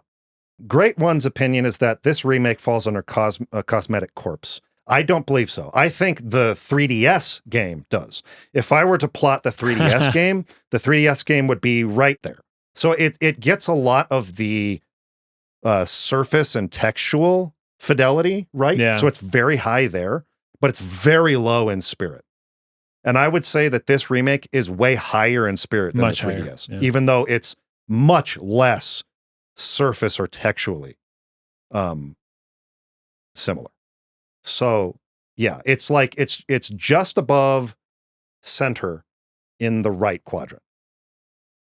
Great One's opinion is that this remake falls under cosmetic corpse. I don't believe so. I think the 3DS game does. If I were to plot the 3DS game, the 3DS game would be right there. So it gets a lot of the surface and textual fidelity, right? Yeah. So it's very high there, but it's very low in spirit. And I would say that this remake is way higher in spirit than Much the 3DS, higher, yeah. even though it's much less surface or textually similar. So yeah, it's like it's just above center in the right quadrant.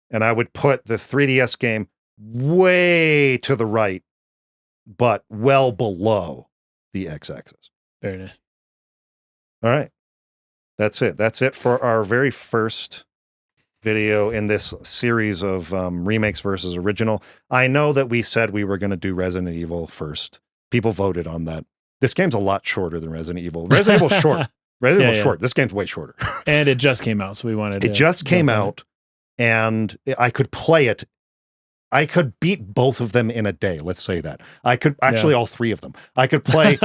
And I would put the 3DS game way to the right, but well below the x-axis. Very nice. All right. That's it. That's it for our very first video in this series of remakes versus original. I know that we said we were going to do Resident Evil first. People voted on that. This game's a lot shorter than Resident Evil. Resident Evil's short. Resident Evil's short. This game's way shorter. And it just came out, so we wanted to. It just came out, and I could play it. I could beat both of them in a day. Let's say that. I could actually all three of them. I could play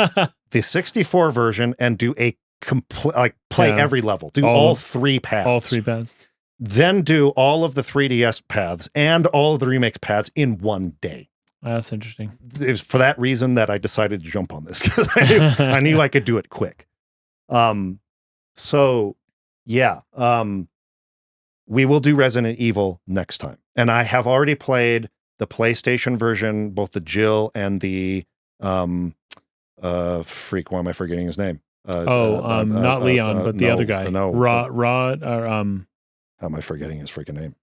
the 64 version and do a play every level, do all three paths. All three paths. Then do all of the 3DS paths and all of the Remakes paths in one day. That's interesting. It was for that reason that I decided to jump on this, because I knew I could do it quick. So yeah, we will do Resident Evil next time. And I have already played the PlayStation version, both the Jill and the why am I forgetting his name? Not Leon, but the other guy. No, Rod, or how am I forgetting his freaking name?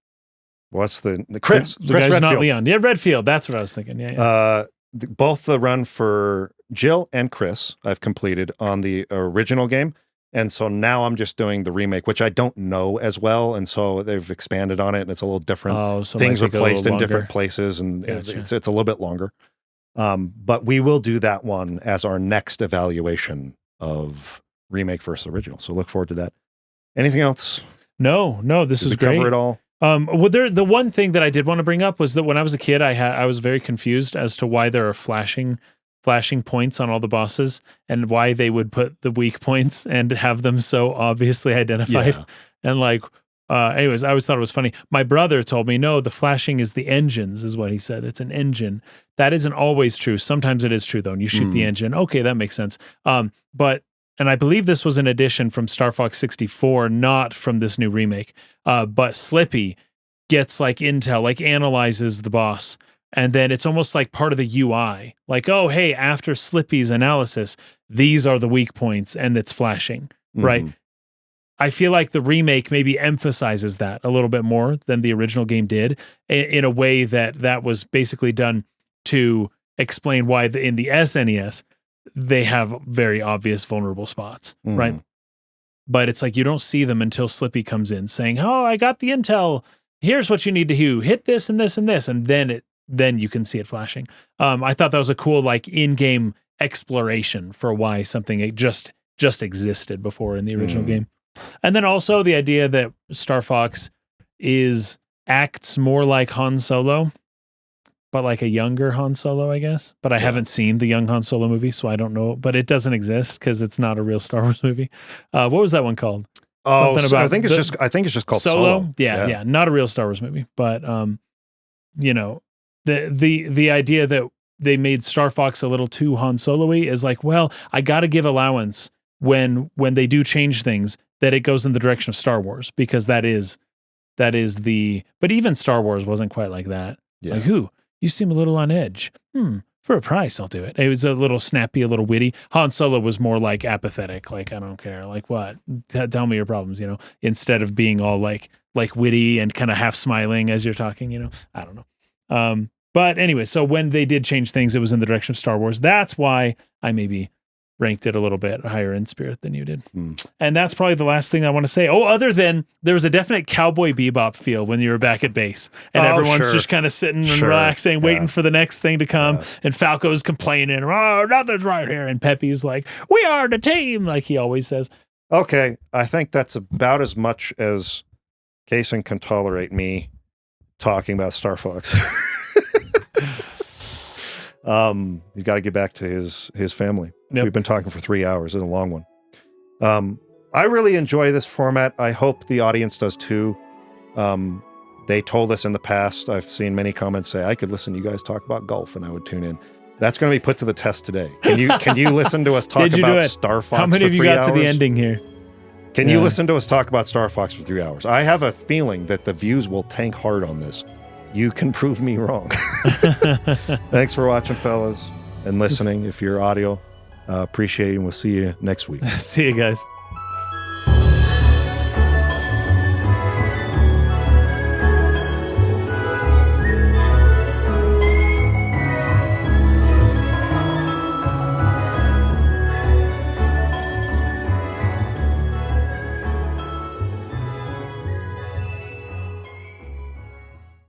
What's the Chris? The Chris guy's Redfield. not Leon. Yeah, Redfield. That's what I was thinking. Yeah. Both the run for Jill and Chris I've completed on the original game. And so now I'm just doing the remake, which I don't know as well. And so they've expanded on it and it's a little different. Oh, so things are placed in longer. different places and Gotcha. it's a little bit longer. But we will do that one as our next evaluation of remake versus original. So look forward to that. Anything else? No, this is we great. Cover it all. Well, the one thing that I did want to bring up was that when I was a kid, I was very confused as to why there are flashing points on all the bosses and why they would put the weak points and have them so obviously identified. Yeah. And anyways, I always thought it was funny. My brother told me, no, the flashing is the engines, is what he said. It's an engine. That isn't always true. Sometimes it is true, though. And you shoot the engine. Okay, that makes sense. And I believe this was an addition from Star Fox 64, not from this new remake. But Slippy gets like intel, like analyzes the boss. And then it's almost like part of the UI. Like, oh, hey, after Slippy's analysis, these are the weak points and it's flashing, right? I feel like the remake maybe emphasizes that a little bit more than the original game did in a way that was basically done to explain why in the SNES, they have very obvious vulnerable spots, right? But it's like you don't see them until Slippy comes in saying, oh, I got the intel. Here's what you need to do. Hit this and this and this. And then you can see it flashing. I thought that was a cool like in-game exploration for why something just existed before in the original game. And then also the idea that Star Fox acts more like Han Solo, but like a younger Han Solo, I guess. But I haven't seen the young Han Solo movie, so I don't know. But it doesn't exist because it's not a real Star Wars movie. What was that one called? Oh, I think it's just called Solo. Yeah, not a real Star Wars movie. But the idea that they made Star Fox a little too Han Solo-y is like, well, I got to give allowance when they do change things that it goes in the direction of Star Wars, because that is the. But even Star Wars wasn't quite like that. Yeah. Like, you seem a little on edge. For a price, I'll do it. It was a little snappy, a little witty. Han Solo was more like apathetic, like, I don't care. Like, what? Tell me your problems, instead of being all like witty and kind of half smiling as you're talking, I don't know. But anyway, so when they did change things, it was in the direction of Star Wars. That's why I maybe ranked it a little bit higher in spirit than you did. And that's probably the last thing I want to say. Oh, other than there was a definite Cowboy Bebop feel when you were back at base and everyone's just kind of sitting and relaxing, waiting for the next thing to come. And Falco's complaining, oh, nothing's right here. And Pepe's like, we are the team, like he always says. Okay, I think that's about as much as Kason can tolerate me talking about Star Fox. He's got to get back to his family. Yep. We've been talking for 3 hours. It's a long one. I really enjoy this format. I hope the audience does too. They told us in the past, I've seen many comments say, I could listen to you guys talk about golf and I would tune in. That's going to be put to the test today. Can you listen to us talk about Star Fox for 3 hours? How many of you got to the ending here? Can you listen to us talk about Star Fox for 3 hours? I have a feeling that the views will tank hard on this. You can prove me wrong. Thanks for watching, fellas, and listening. If you're audio, appreciate it, and we'll see you next week. See you guys.